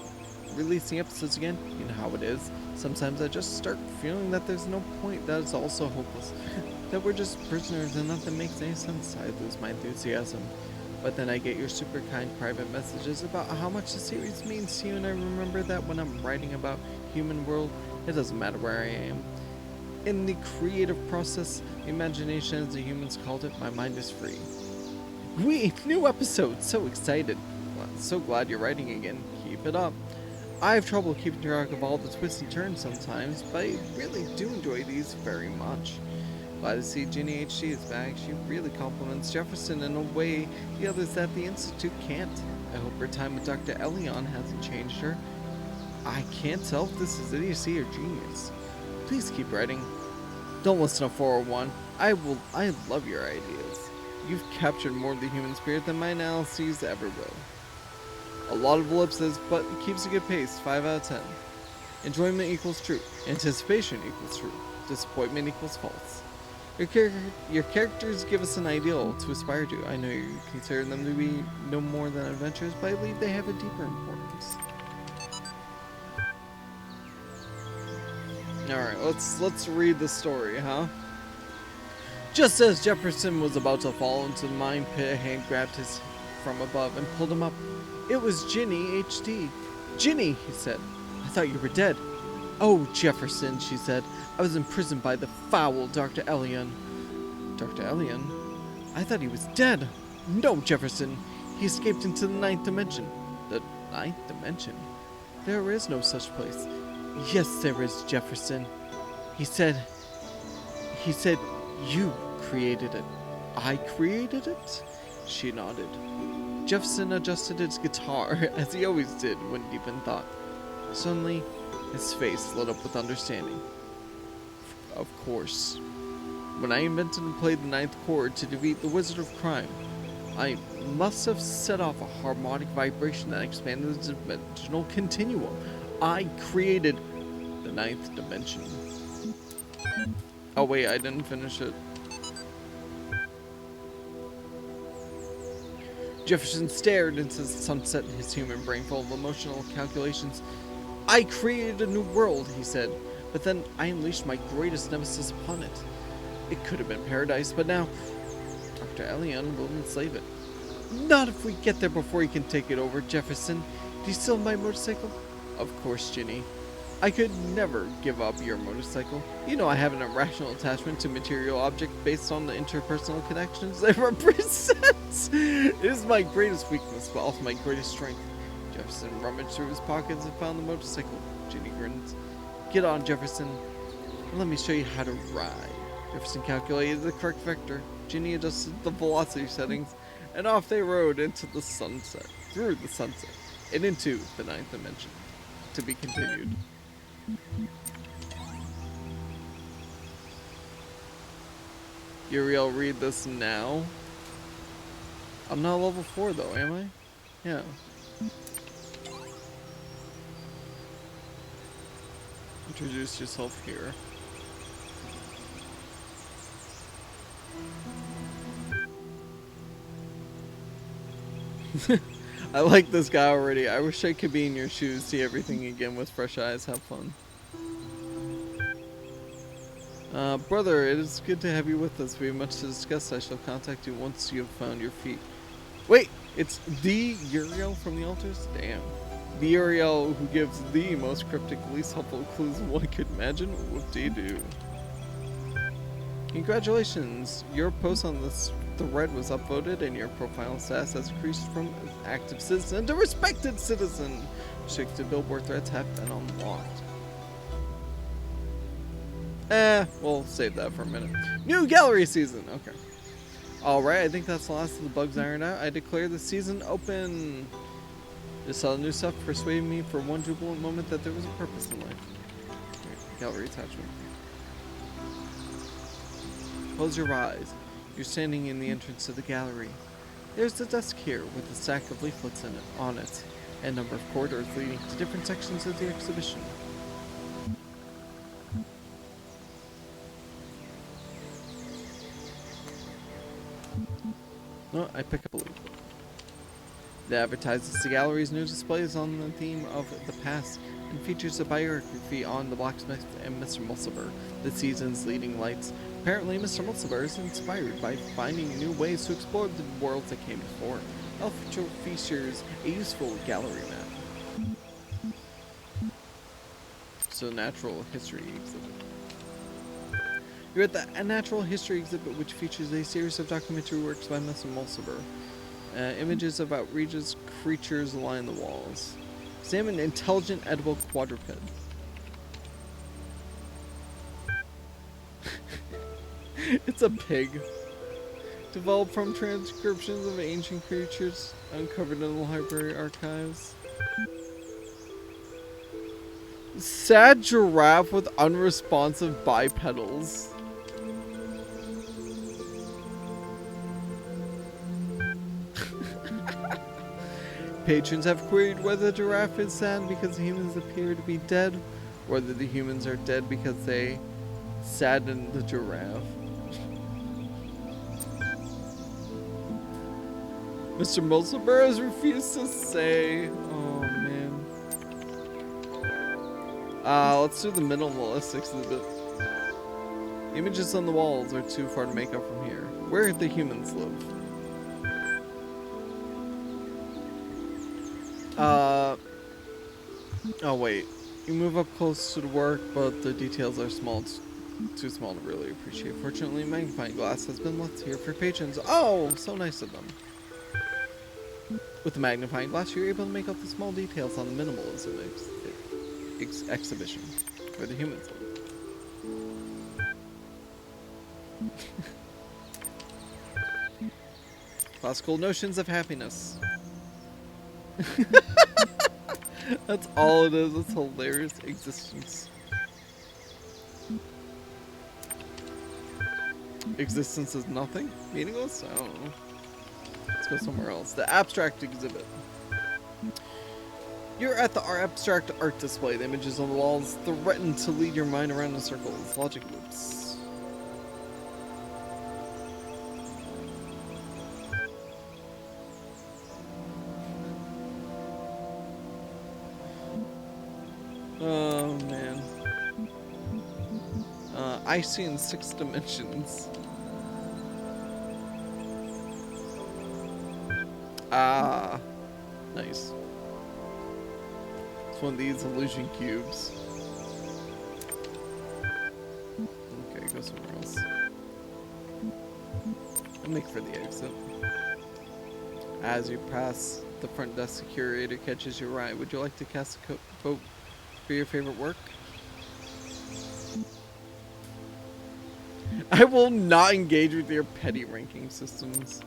[SPEAKER 1] releasing episodes again. You know how it is. Sometimes I just start feeling that there's no point, that it's also hopeless. That we're just prisoners and nothing makes any sense. I lose my enthusiasm. But then I get your super kind private messages about how much the series means to you, and I remember that when I'm writing about Human World, it doesn't matter where I am. In the creative process, the imagination, as the humans called it, my mind is free. New episode! So excited. Well, so glad you're writing again. Keep it up. I have trouble keeping track of all the twists and turns sometimes, but I really do enjoy these very much. Glad to see Ginny HD is back. She really compliments Jefferson in a way the others at the Institute can't. I hope her time with Dr. Elion hasn't changed her. I can't tell if this is idiocy or genius. Please keep writing. Don't listen to 401. I love your ideas. You've captured more of the human spirit than my analyses ever will. A lot of ellipses, but it keeps a good pace. 5 out of 10. Enjoyment equals true. Anticipation equals true. Disappointment equals false. Your characters give us an ideal to aspire to. I know you consider them to be no more than adventures, but I believe they have a deeper importance. Alright, let's read the story, huh? Just as Jefferson was about to fall into the mine pit, a hand grabbed his from above and pulled him up. It was Ginny HD. Ginny, he said. I thought you were dead. Oh, Jefferson, she said. I was imprisoned by the foul Dr. Elion. Dr. Elion? I thought he was dead. No, Jefferson. He escaped into the 9th dimension. The 9th dimension? There is no such place. Yes, there is, Jefferson. He said, you created it. I created it? She nodded. Jefferson adjusted his guitar, as he always did when deep in thought. Suddenly, his face lit up with understanding. Of course. When I invented and played the 9th chord to defeat the Wizard of Crime, I must have set off a harmonic vibration that expanded the dimensional continuum. I created the 9th dimension. Oh wait, I didn't finish it. Jefferson stared into the sunset, his human brain full of emotional calculations. I created a new world, he said, but then I unleashed my greatest nemesis upon it. It could have been paradise, but now Dr. Elion will enslave it. Not if we get there before he can take it over, Jefferson. Do you still have my motorcycle? Of course, Ginny. I could never give up your motorcycle. You know I have an irrational attachment to material objects based on the interpersonal connections they represent. It is my greatest weakness, but also my greatest strength. Jefferson rummaged through his pockets and found the motorcycle. Ginny grinned. Get on, Jefferson. Let me show you how to ride. Jefferson calculated the correct vector. Ginny adjusted the velocity settings, and off they rode into the sunset, through the sunset, and into the 9th dimension. To be continued. Uriel, read this now. I'm not level 4 though, am I? Yeah. Introduce yourself here. I like this guy already. I wish I could be in your shoes, see everything again with fresh eyes, have fun. Brother, it is good to have you with us. We have much to discuss. I shall contact you once you have found your feet. Wait, it's the Uriel from the altars? Damn. The Uriel who gives the most cryptic, least helpful clues one could imagine? Whoop-de-doo. Congratulations! Your post on this thread was upvoted and your profile status has increased from an active citizen to respected citizen. Restricted billboard threats have been unlocked. We'll save that for a minute. New gallery season! Okay. Alright, I think that's the last of the bugs ironed out. I declare the season open. Just saw the new stuff persuaded me for one jubilant moment that there was a purpose in life. Right, gallery attachment. Close your eyes. You're standing in the entrance to the gallery. There's a desk here with a stack of leaflets on it, and a number of corridors leading to different sections of the exhibition. Oh, I pick up a leaflet. It advertises the gallery's new displays on the theme of the past and features a biography on the blacksmith and Mr. Mulciber, the season's leading lights. Apparently, Mr. Mulciber is inspired by finding new ways to explore the worlds that came before. It also features a useful gallery map. So, natural history exhibit. You're at the Natural History exhibit, which features a series of documentary works by Mr. Mulciber. Images of outrageous creatures line the walls. Examine intelligent edible quadruped. It's a pig. Developed from transcriptions of ancient creatures uncovered in the library archives. Sad giraffe with unresponsive bipedals. Patrons have queried whether the giraffe is sad because the humans appear to be dead, or whether the humans are dead because they saddened the giraffe. Mr. Mulciber has refused to say. Oh man. Let's do the minimalist exhibit. Images on the walls are too far to make up from here. Where the humans live. Oh wait. You move up close to the work, but the details are small. It's too small to really appreciate. Fortunately, a magnifying glass has been left here for patrons. Oh, so nice of them. With the magnifying glass, you're able to make out the small details on the minimalism exhibition, where the humans live. Classical notions of happiness. That's all it is. It's hilarious existence. Existence is nothing? Meaningless? I don't know. Let's go somewhere else. The abstract exhibit. You're at the abstract art display. The images on the walls threaten to lead your mind around in circles. Logic loops. Oh man. I see in 6 dimensions. Ah, nice. It's one of these illusion cubes. Okay, go somewhere else. I'll make for the exit. As you pass the front desk, the curator catches your eye. Would you like to cast a vote for your favorite work? I will not engage with your petty ranking systems.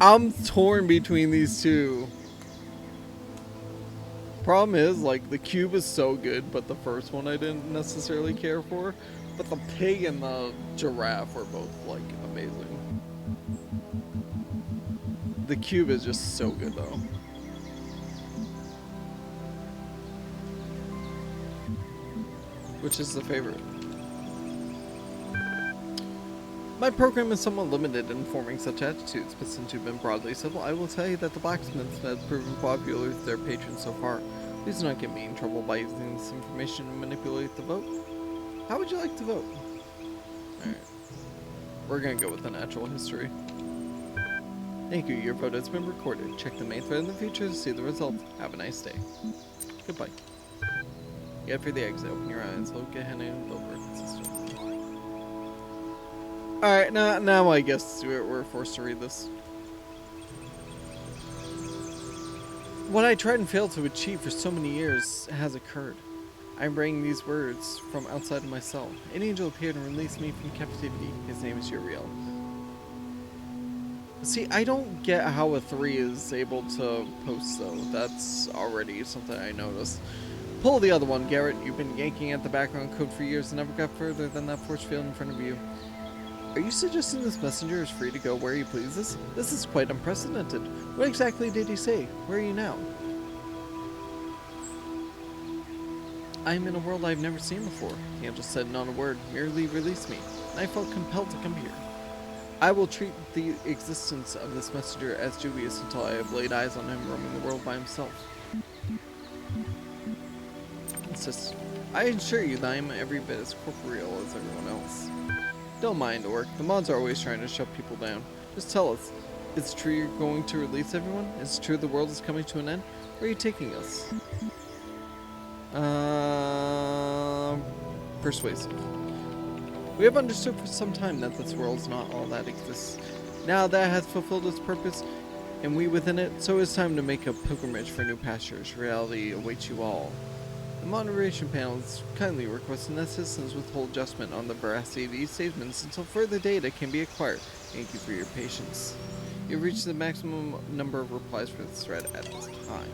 [SPEAKER 1] I'm torn between these two. Problem is, like, the cube is so good, but the first one I didn't necessarily care for. But the pig and the giraffe were both, like, amazing. The cube is just so good, though. Which is the favorite? My program is somewhat limited in forming such attitudes, but since you've been broadly civil, I will tell you that the blacksmiths have proven popular with their patrons so far. Please do not get me in trouble by using this information to manipulate the vote. How would you like to vote? Alright. We're gonna go with the natural history. Thank you, your vote has been recorded. Check the main thread in the future to see the results. Have a nice day. Goodbye. Get for the exit, open your eyes, look Gehenna and over consistent. Alright, now I guess we're forced to read this. What I tried and failed to achieve for so many years has occurred. I am bringing these words from outside of my cell. An angel appeared and released me from captivity. His name is Uriel. See, I don't get how a 3 is able to post, though. That's already something I noticed. Pull the other one, Garrett. You've been yanking at the background code for years and never got further than that force field in front of you. Are you suggesting this messenger is free to go where he pleases? This is quite unprecedented. What exactly did he say? Where are you now? I am in a world I've never seen before. The angel said not a word, merely released me, and I felt compelled to come here. I will treat the existence of this messenger as dubious until I have laid eyes on him roaming the world by himself. Insist. I assure you that I am every bit as corporeal as everyone else. Don't mind, Orc. The mods are always trying to shove people down. Just tell us, is it true you're going to release everyone? Is it true the world is coming to an end? Where are you taking us? Persuasive. We have understood for some time that this world is not all that exists. Now that it has fulfilled its purpose, and we within it, so it's time to make a pilgrimage for new pastures. Reality awaits you all. The moderation panel is kindly requesting that citizens withhold adjustment on the veracity of these statements until further data can be acquired. Thank you for your patience. You've reached the maximum number of replies for this thread at this time.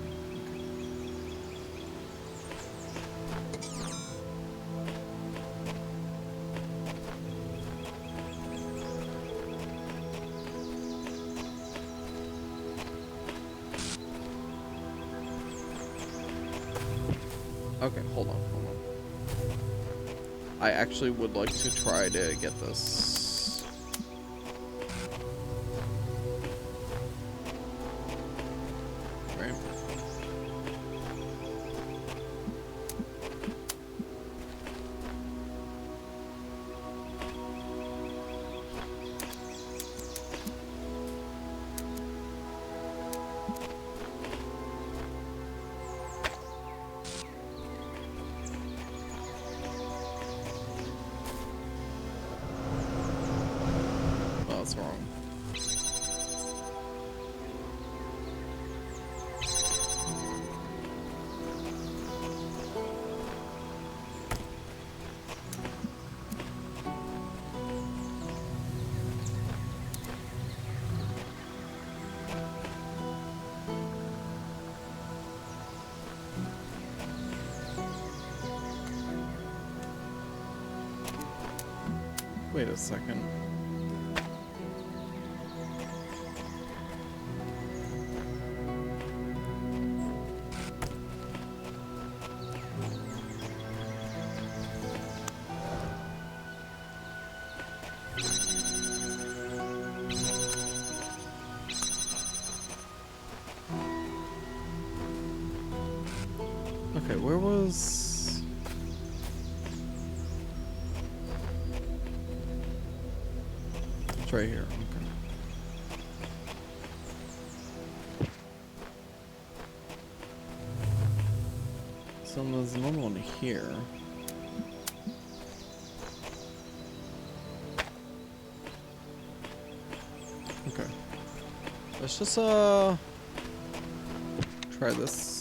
[SPEAKER 1] Okay, hold on. I actually would like to try to get this. Right. That's wrong. Wait a second. Okay, where was... It's right here. Okay. So there's another one here. Okay. Let's just try this.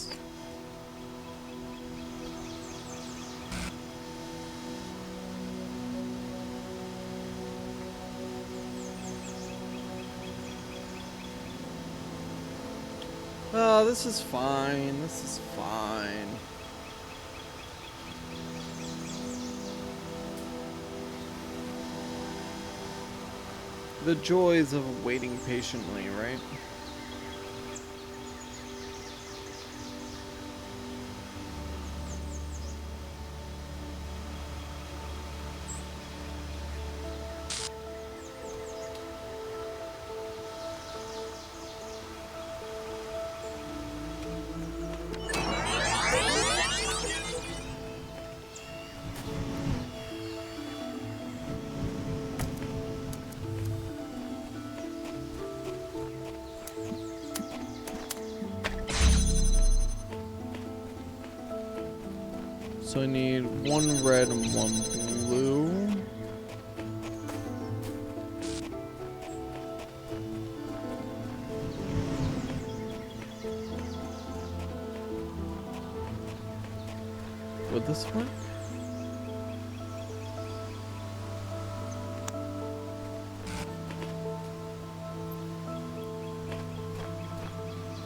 [SPEAKER 1] Oh, this is fine. This is fine. The joys of waiting patiently, right? So I need one red and one blue. Would this work?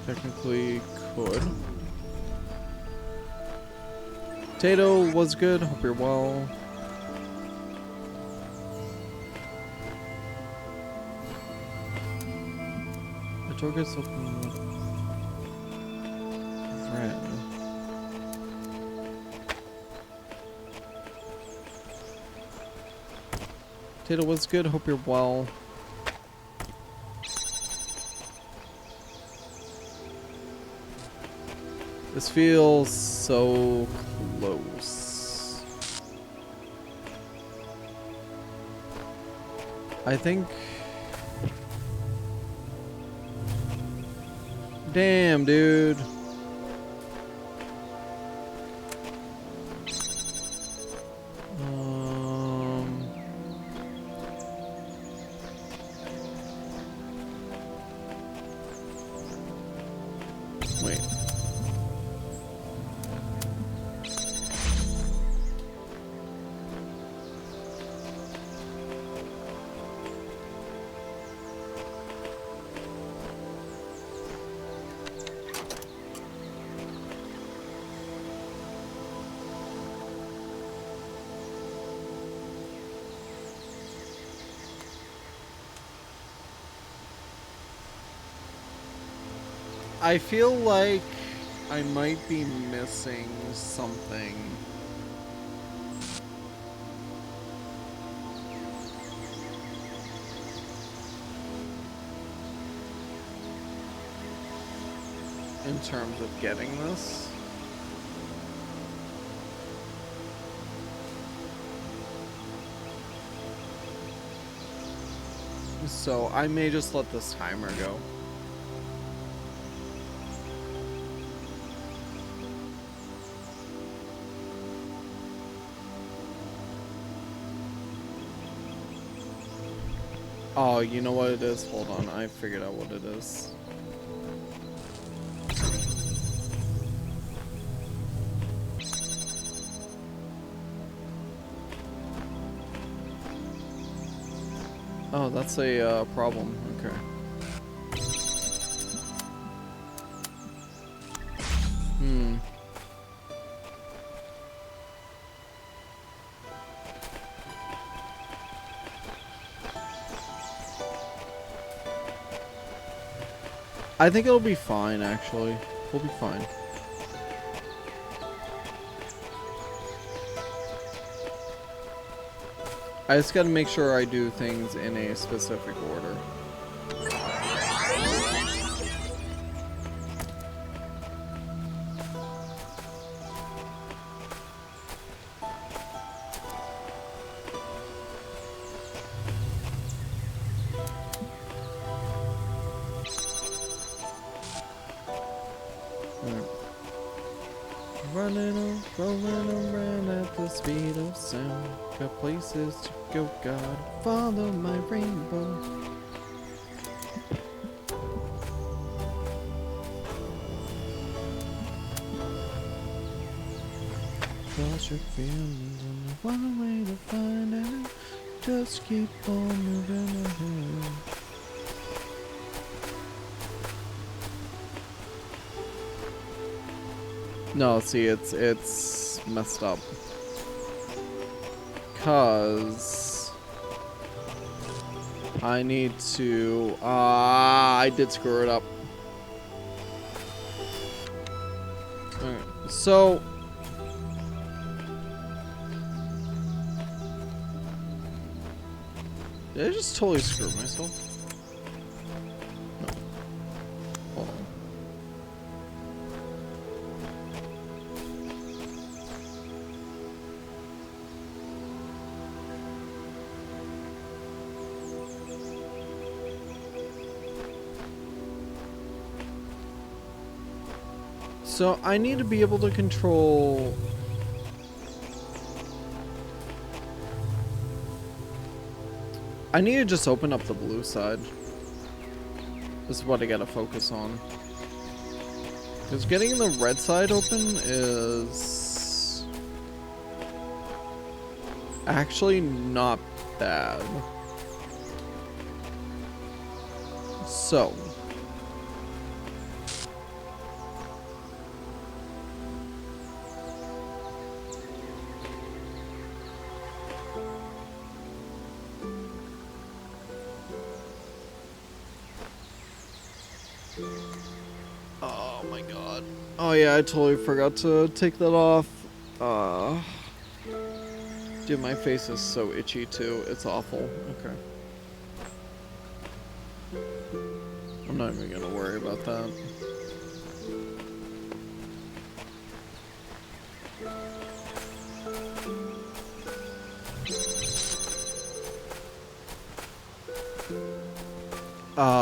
[SPEAKER 1] Technically could. Tato was good, hope you're well. The door gets open with red. Tato was good, hope you're well. This feels so close. I think... Damn, dude. Wait. I feel like I might be missing something. In terms of getting this. So I may just let this timer go. Oh, you know what it is? Hold on, I figured out what it is. Oh, that's a problem. Okay. I think it'll be fine, actually. We'll be fine. I just gotta make sure I do things in a specific order. Rolling around at the speed of sound. Got places to go, God. Follow my rainbow. Cross your feelings and the one way to find out. Just keep on moving ahead. No, see, it's messed up. Cause I need to. I did screw it up. Okay, so. Did I just totally screw myself? No. Hold on. So I need to be able to control. I need to just open up the blue side. This is what I gotta focus on. Because getting the red side open is actually not bad. So. Oh my god. Oh yeah, I totally forgot to take that off. Dude, my face is so itchy too. It's awful. Okay. I'm not even gonna worry about that.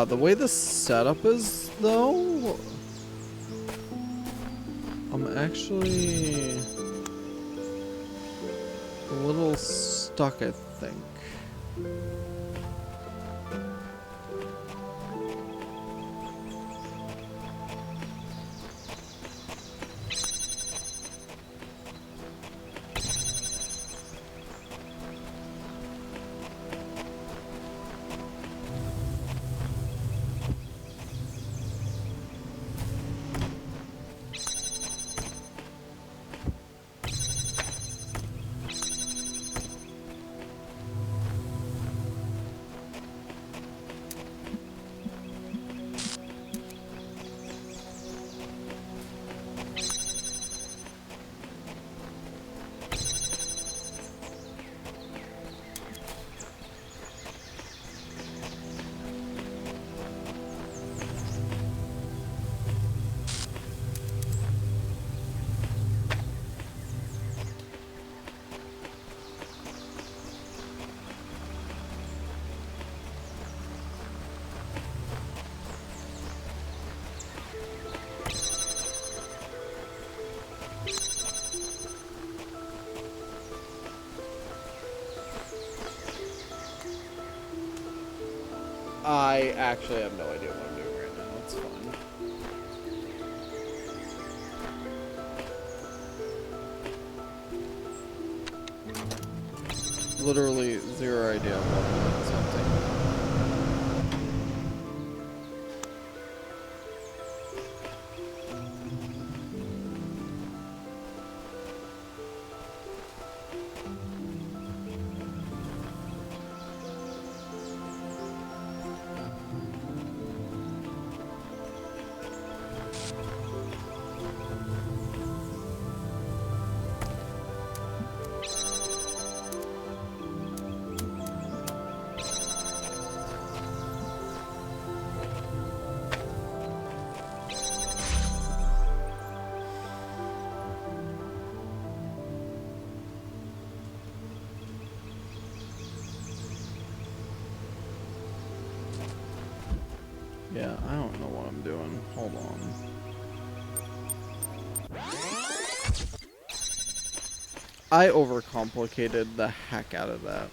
[SPEAKER 1] The way the setup is, though, I'm actually a little stuck, I think. I actually have no idea what I'm doing right now. It's fine. Literally zero idea what I'm attempting. Yeah, I don't know what I'm doing. Hold on. I overcomplicated the heck out of that.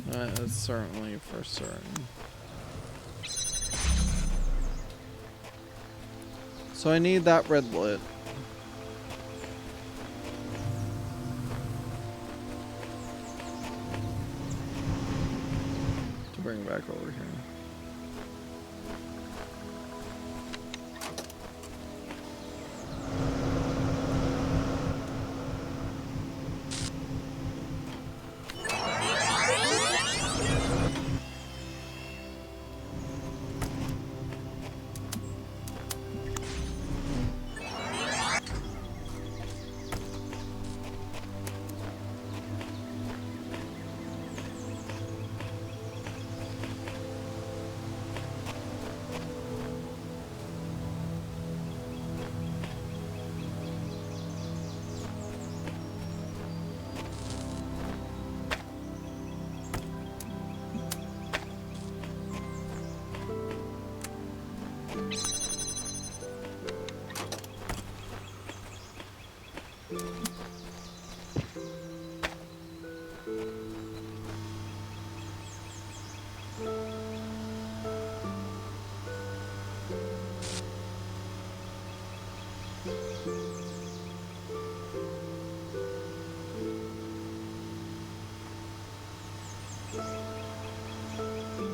[SPEAKER 1] That is certainly for certain. So I need that red lit. To bring back over here.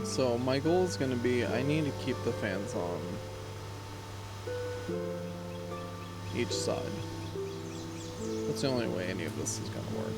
[SPEAKER 1] So my goal is going to be, I need to keep the fans on each side. That's the only way any of this is going to work.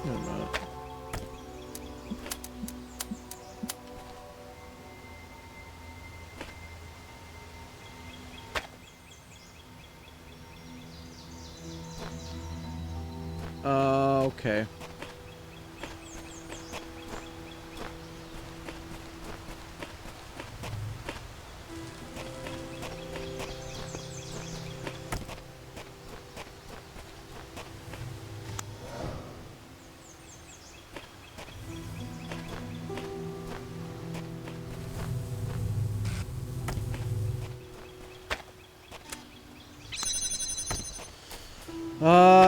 [SPEAKER 1] Wait a minute. Okay.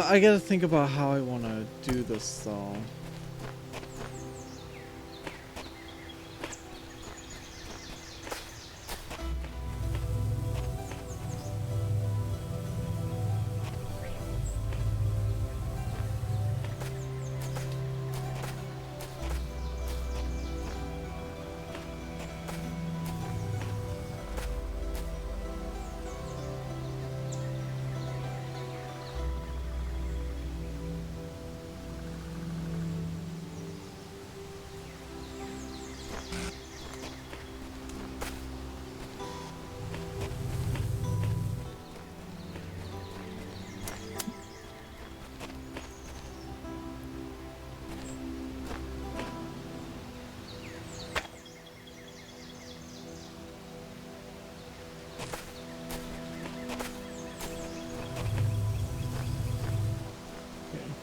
[SPEAKER 1] I gotta think about how I want to do this, though.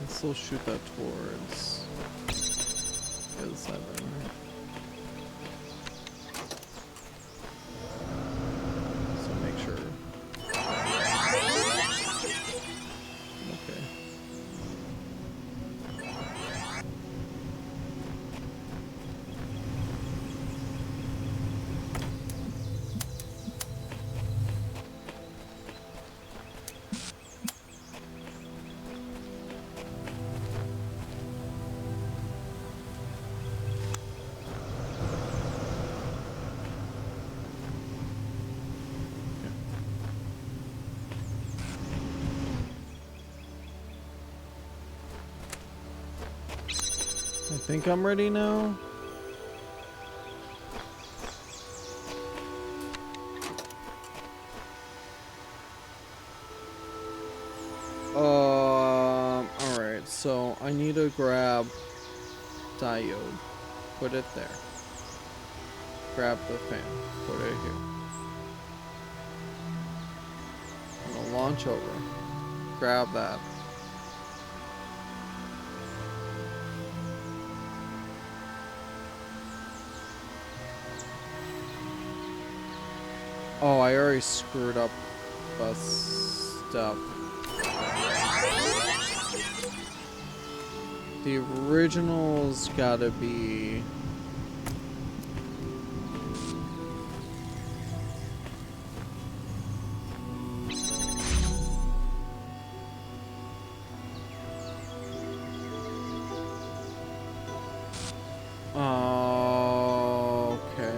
[SPEAKER 1] Still shoot that towards the other side then, right? So make sure. Okay. I think I'm ready now. Alright, so I need to grab diode, put it there. Grab the fan, put it here. I'm gonna launch over, grab that. Oh, I already screwed up a step. The original's gotta be... okay.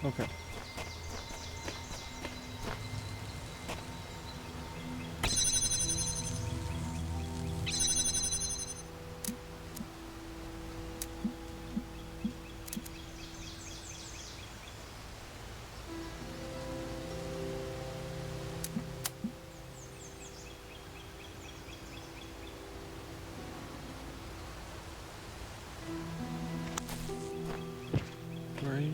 [SPEAKER 1] Okay. Right.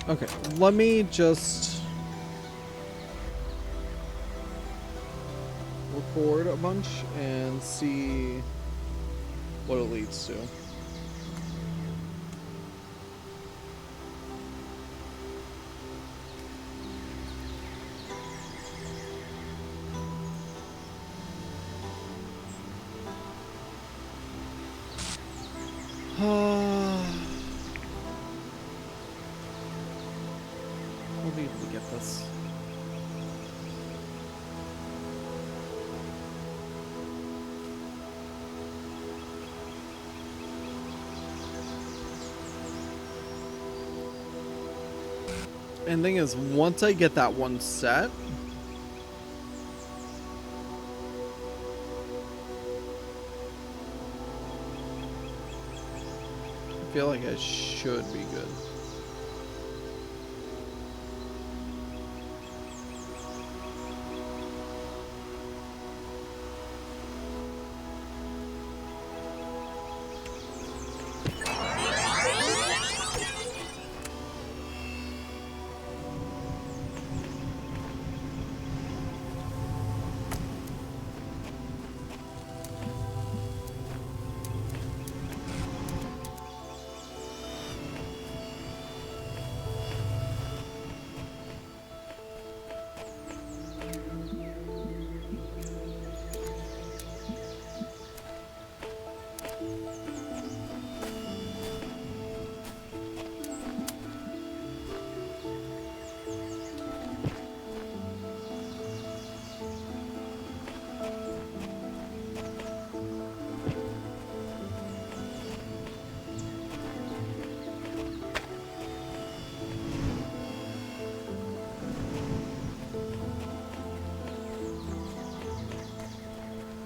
[SPEAKER 1] Okay, let me just record a bunch and see what it leads to. We'll be able to get this. And thing is, once I get that one set, I feel like I should be good.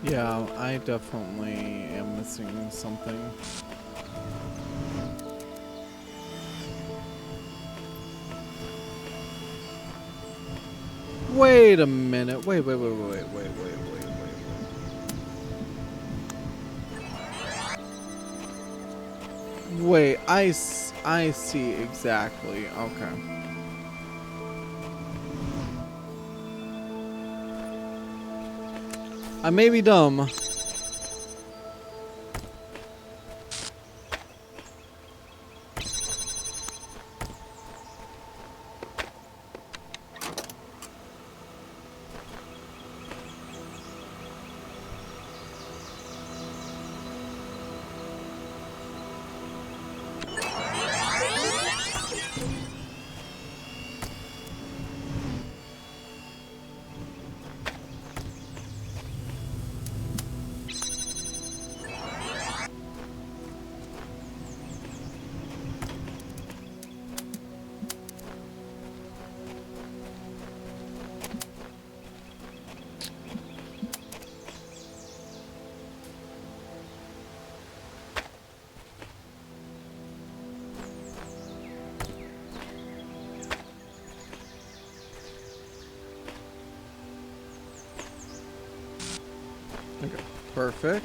[SPEAKER 1] Yeah, I definitely am missing something. Wait a minute. Wait. Wait, I see exactly. Okay. I may be dumb. Okay, perfect.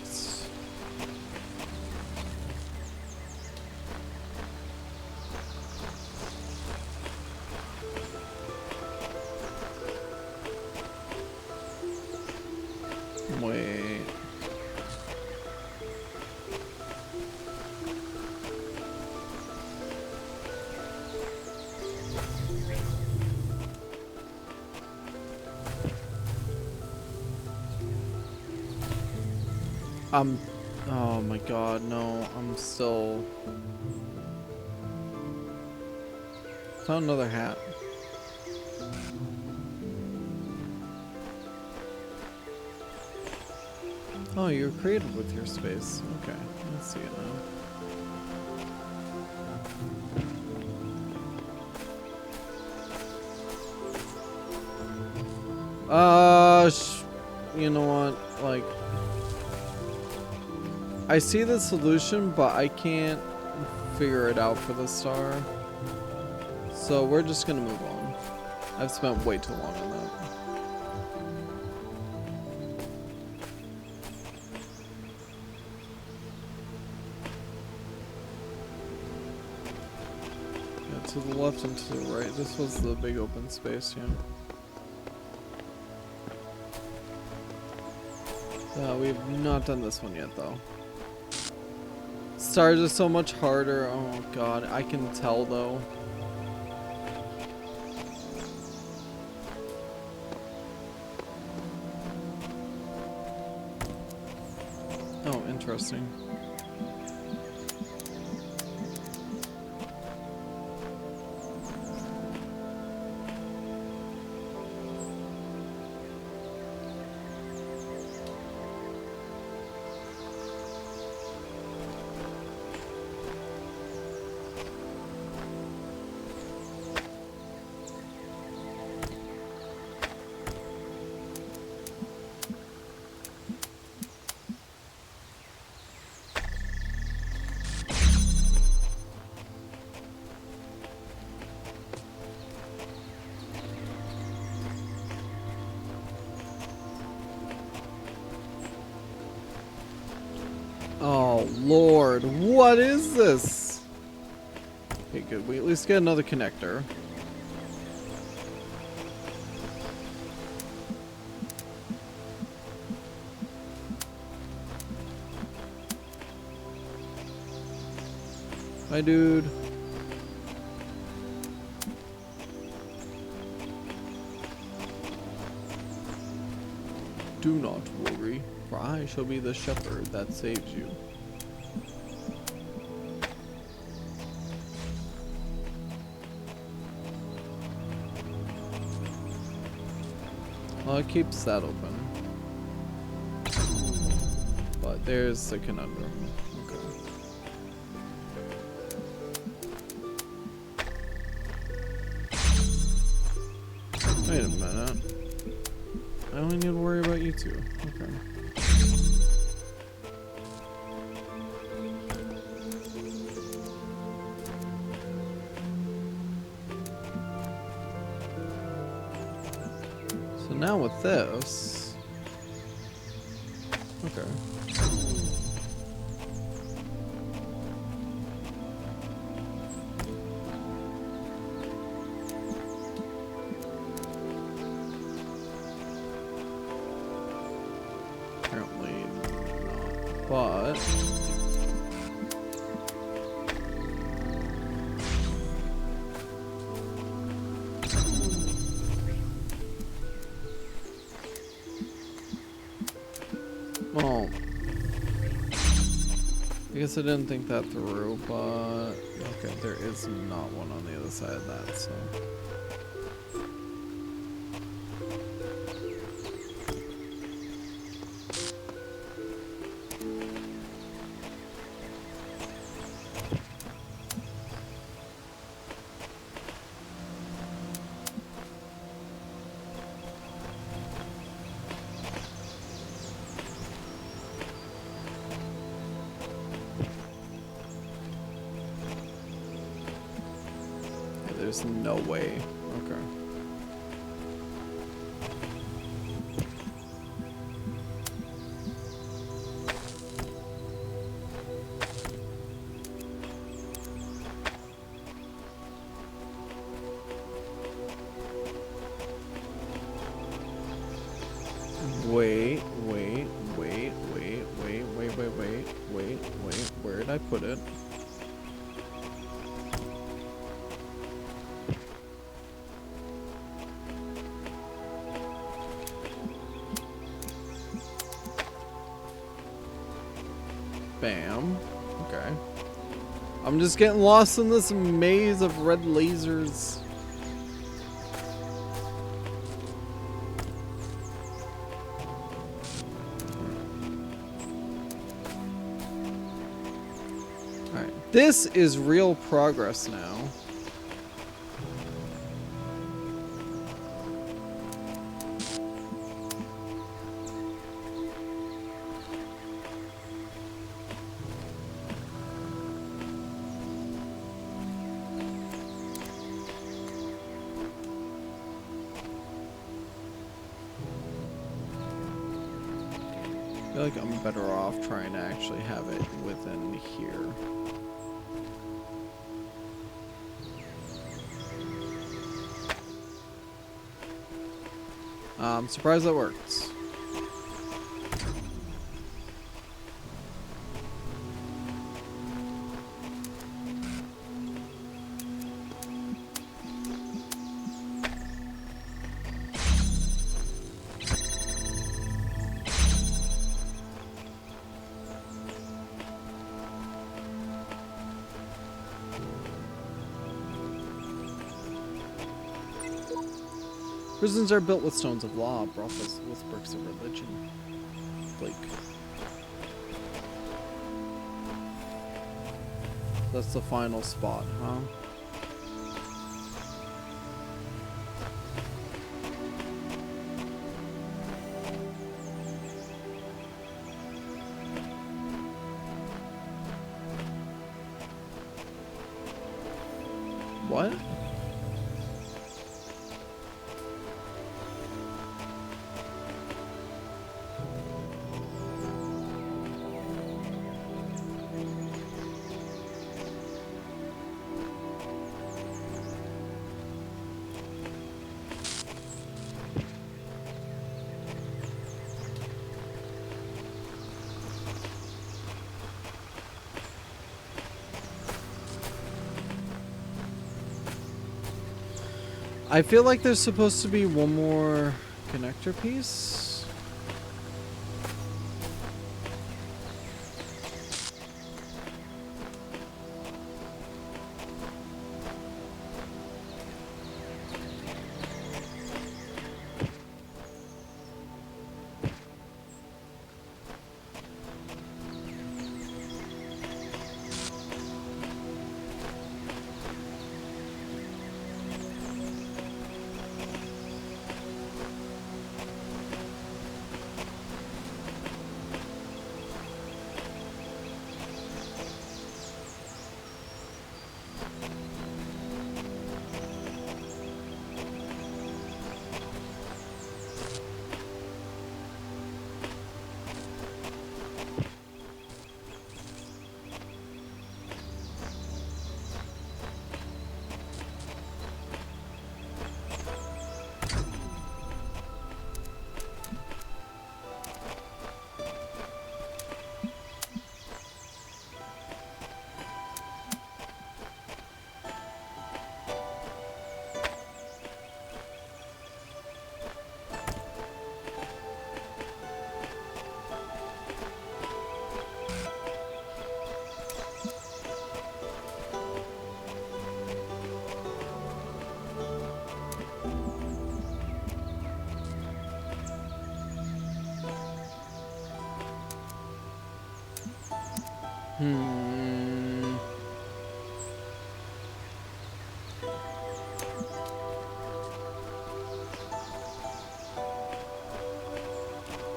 [SPEAKER 1] Wait. I'm... Oh my god, no. I'm still... Found another hat. Oh, you're creative with your space. Okay, let's see it now. You know what? Like, I see the solution, but I can't figure it out for the star. So we're just gonna move on. I've spent way too long on that. Yeah, to the left and to the right. This was the big open space, yeah. We've not done this one yet, though. Stars are so much harder. Oh god, I can tell though. Oh, interesting. Oh, Lord. What is this? Okay, good. We at least get another connector. Hi, dude. Do not worry, for I shall be the shepherd that saves you. Well, it keeps that open. But there's the conundrum. Okay. Wait a minute. I only need to worry about you two. Okay. So now with this... Okay. Apparently not, but... Well... I guess I didn't think that through, but... Okay, there is not one on the other side of that, so... There's no way. Okay. Wait. Where did I put it? Bam. Okay. I'm just getting lost in this maze of red lasers. Alright. This is real progress now. I feel like I'm better off trying to actually have it within here. I'm surprised that works. Prisons are built with stones of law, brothels with bricks of religion. Like, that's the final spot, huh? What? I feel like there's supposed to be one more connector piece.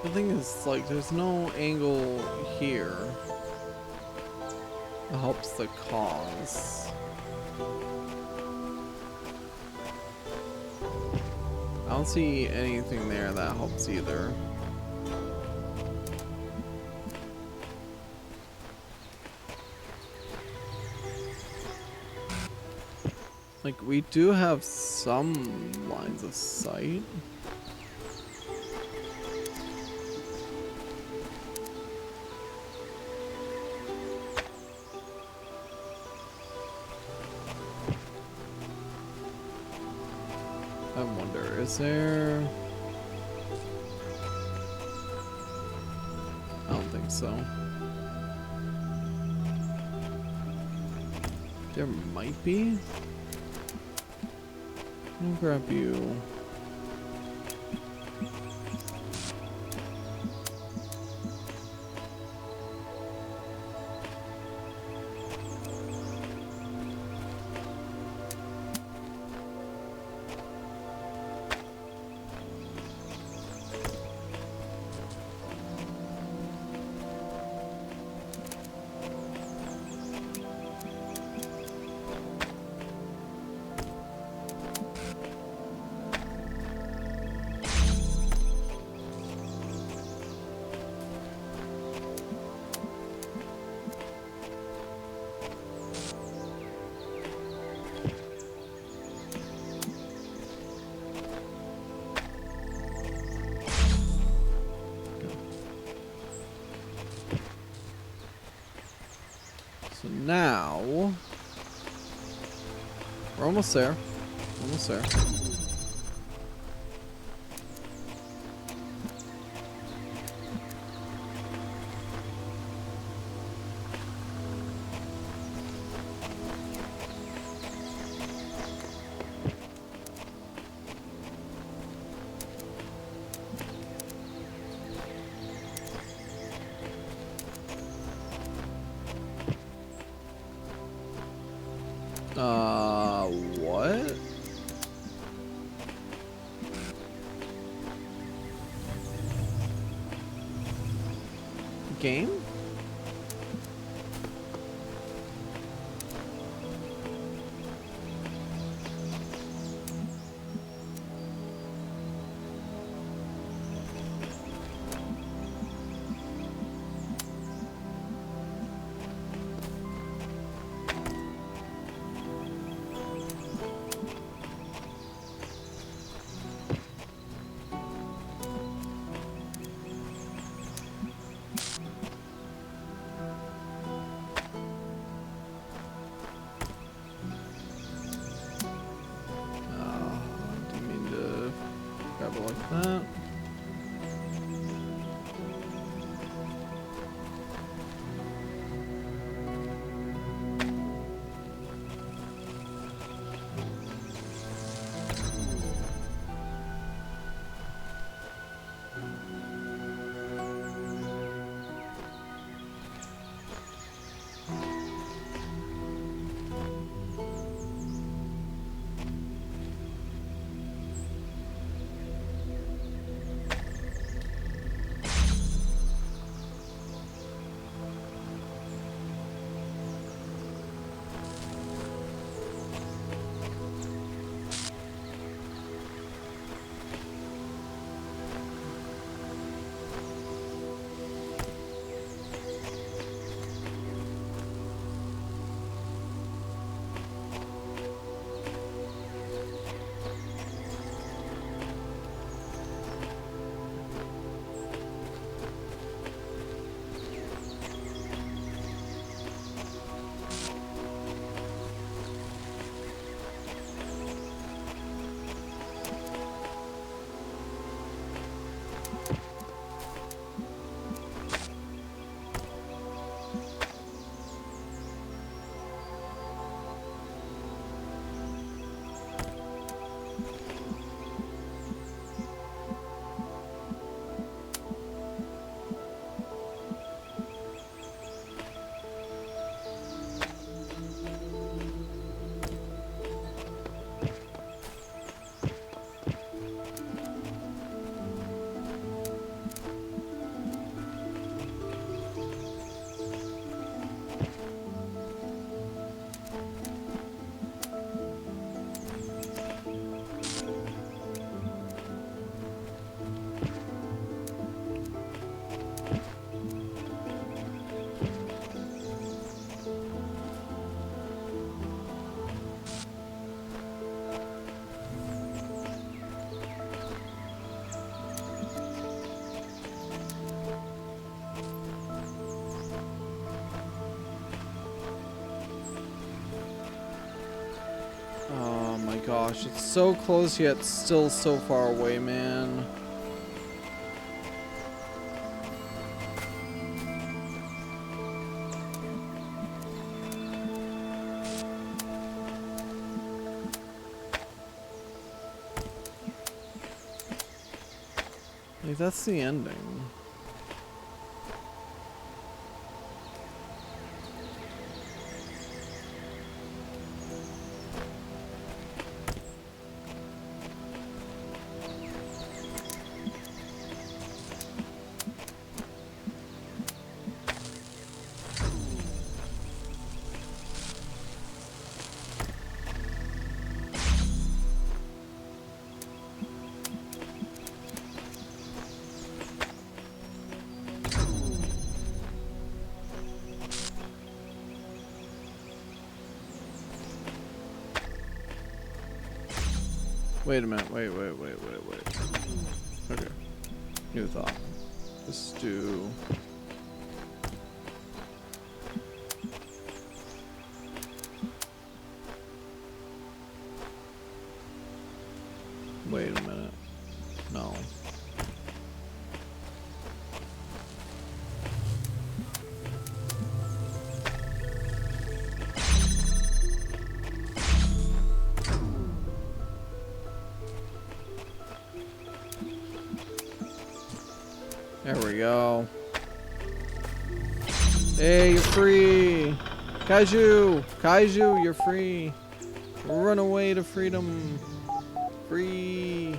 [SPEAKER 1] The thing is, like, there's no angle here that helps the cause. I don't see anything there that helps either. Like, we do have some lines of sight. I wonder, is there... I don't think so. There might be. I'll grab you. So now we're almost there. Almost there. What? Game? Didn't mean to grab it like that. Oh my gosh, it's so close yet still so far away, man. Like, that's the ending. Wait a minute, wait. Okay. New thought. Let's do... Wait a minute. No. There we go. Hey, you're free! Kaiju! Kaiju, you're free! Run away to freedom! Free!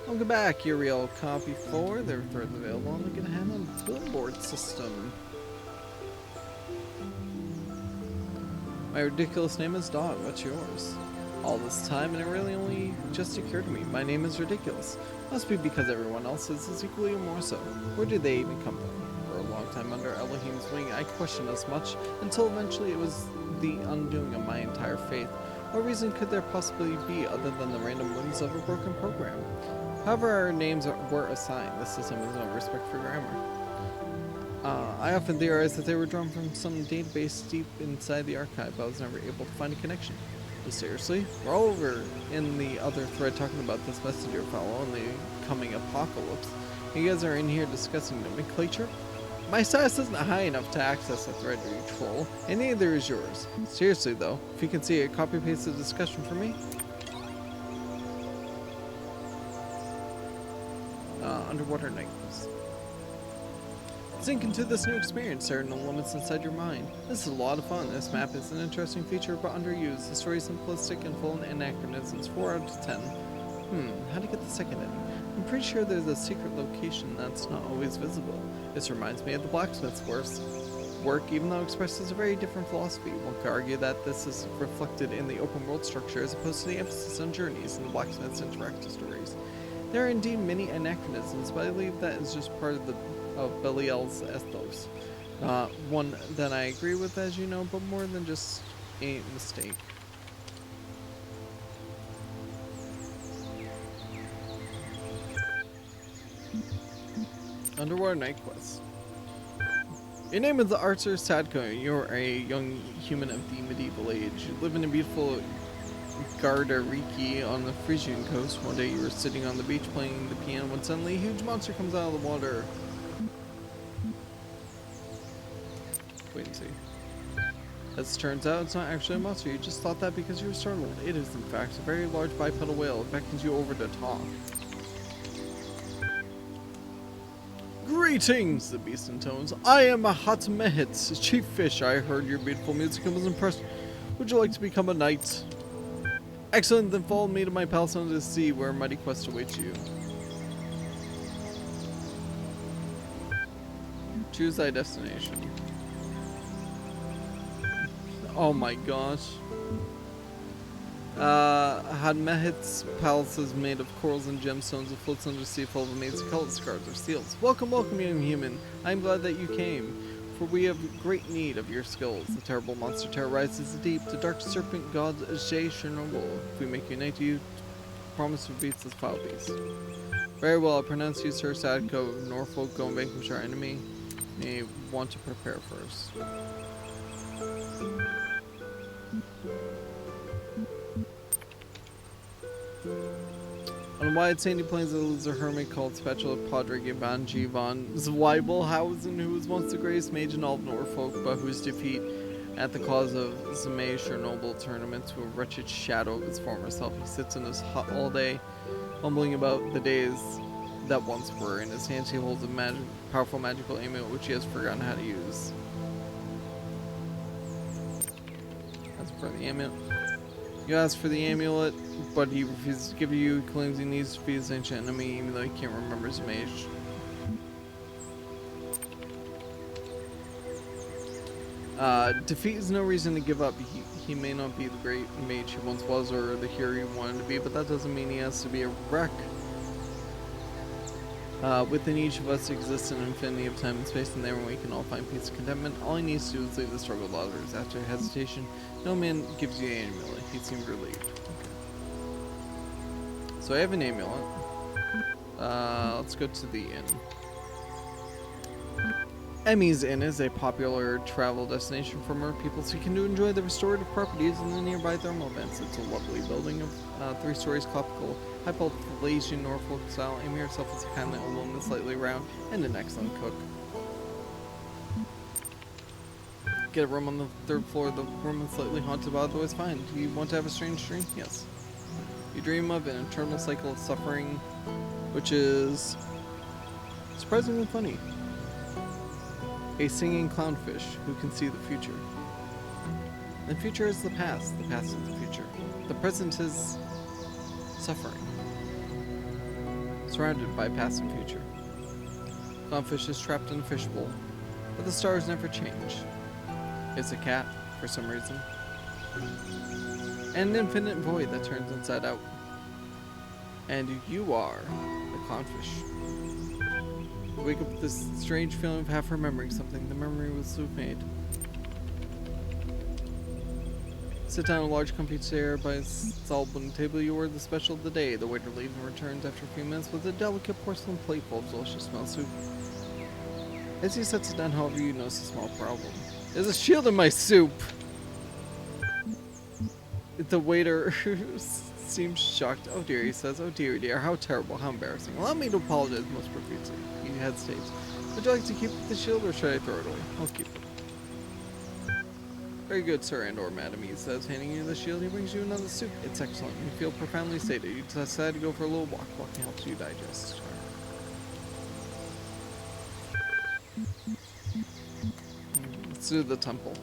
[SPEAKER 1] Welcome back, Uriel. Copy 4. They're further available on the Gehenna billboard system. My ridiculous name is Dog. What's yours? All this time, and it really only just occurred to me. My name is ridiculous. Must be because everyone else's is equally or more so. Where did they even come from? For a long time under Elohim's wing, I questioned as much, until eventually it was the undoing of my entire faith. What reason could there possibly be other than the random whims of a broken program? However our names were assigned, the system has no respect for grammar. I often theorized that they were drawn from some database deep inside the archive, but I was never able to find a connection. But seriously? We're all over in the other thread talking about this messenger fellow and the coming apocalypse. You guys are in here discussing nomenclature? My status isn't high enough to access the thread, you troll, and neither is yours. Seriously though, if you can see it, copy-paste the discussion for me. Underwater nightmares. Sink into this new experience. There are no limits inside your mind. This is a lot of fun. This map is an interesting feature, but underused. The story is simplistic and full of anachronisms. 4 out of 10. How to get the second ending? I'm pretty sure there's a secret location that's not always visible. This reminds me of the blacksmith's work, even though expressed as a very different philosophy. One could argue that this is reflected in the open world structure as opposed to the emphasis on journeys in the blacksmith's interactive stories. There are indeed many anachronisms, but I believe that is just part of Belial's ethos. One that I agree with, as you know, but more than just a mistake. Underwater Night Quest. Your name is Arthur Sadko. You're a young human of the medieval age. You live in a beautiful Gardariki on the Frisian coast. One day you were sitting on the beach playing the piano when suddenly a huge monster comes out of the water. Wait and see. As it turns out, it's not actually a monster. You just thought that because you were startled. It is, in fact, a very large bipedal whale. It beckons you over to talk. Greetings, the beast intones. I am Ahat Mehitz, chief fish. I heard your beautiful music and was impressed. Would you like to become a knight? Excellent, then follow me to my palace under the sea where a mighty quest awaits you. Choose thy destination. Oh my gosh. Hadmehit's palace is made of corals and gemstones. It floats under the sea full of amazing colors, scars, or seals. Welcome, welcome, young human. I am glad that you came, for we have great need of your skills. The terrible monster terrorizes the deep. The dark serpent god Jay Chernobyl. If we make you knight, you promise to beat this foul beast. Very well, I pronounce you Sir Sadko of Norfolk. Go and vanquish our enemy. May want to prepare first. On wide sandy plains there lives a hermit called Spatula Padre Giovanni von Zweibelhausen, who was once the greatest mage in all of Norfolk, but whose defeat At the cause of Zimei Chernobyl tournament to a wretched shadow of his former self, he sits in his hut all day, mumbling about the days that once were. In his hands he holds a powerful magical amulet which he has forgotten how to use. That's for the amulet. You ask for the amulet, but he refuses to give it you. He claims he needs to be his ancient enemy, even though he can't remember his mage. Defeat is no reason to give up. He may not be the great mage he once was or the hero he wanted to be, but that doesn't mean he has to be a wreck. Within each of us exists an infinity of time and space, and there we can all find peace and contentment. All he needs to do is leave the struggle to others. After hesitation, no man gives you an amulet. He seemed relieved. Okay. So I have an amulet. Let's go to the inn. Emmy's Inn is a popular travel destination for more people seeking to enjoy the restorative properties in the nearby thermal vents. It's a lovely building of 3 stories, classical, high-built Malaysian Norfolk style. Amy herself is a kindly old woman, slightly round, and an excellent cook. Get a room on the 3rd floor. The room is slightly haunted, but otherwise fine. Do you want to have a strange dream? Yes. You dream of an eternal cycle of suffering, which is surprisingly funny. A singing clownfish who can see the future. The future is the past is the future. The present is suffering, surrounded by past and future. Clownfish is trapped in a fishbowl, but the stars never change. It's a cat, for some reason. And an infinite void that turns inside out. And you are the clownfish. Wake up with this strange feeling of half remembering something. The memory was made. Sit down at a large comfy chair by a solid wooden table. You order the special of the day. The waiter leaves and returns after a few minutes with a delicate porcelain plate full of delicious smelling soup. As he sets it down, however, you notice a small problem. There's a shield in my soup! The waiter seems shocked. Oh dear, he says. Oh dear, how terrible, how embarrassing. Allow me to apologize most profusely. He hesitates. Would you like to keep the shield or should I throw it away? I'll keep it. Very good, sir and or madam, he says, handing you the shield. He brings you another soup. It's excellent. You feel profoundly sated. You decide to go for a little walk. Walking helps you digest. Let's do the temple.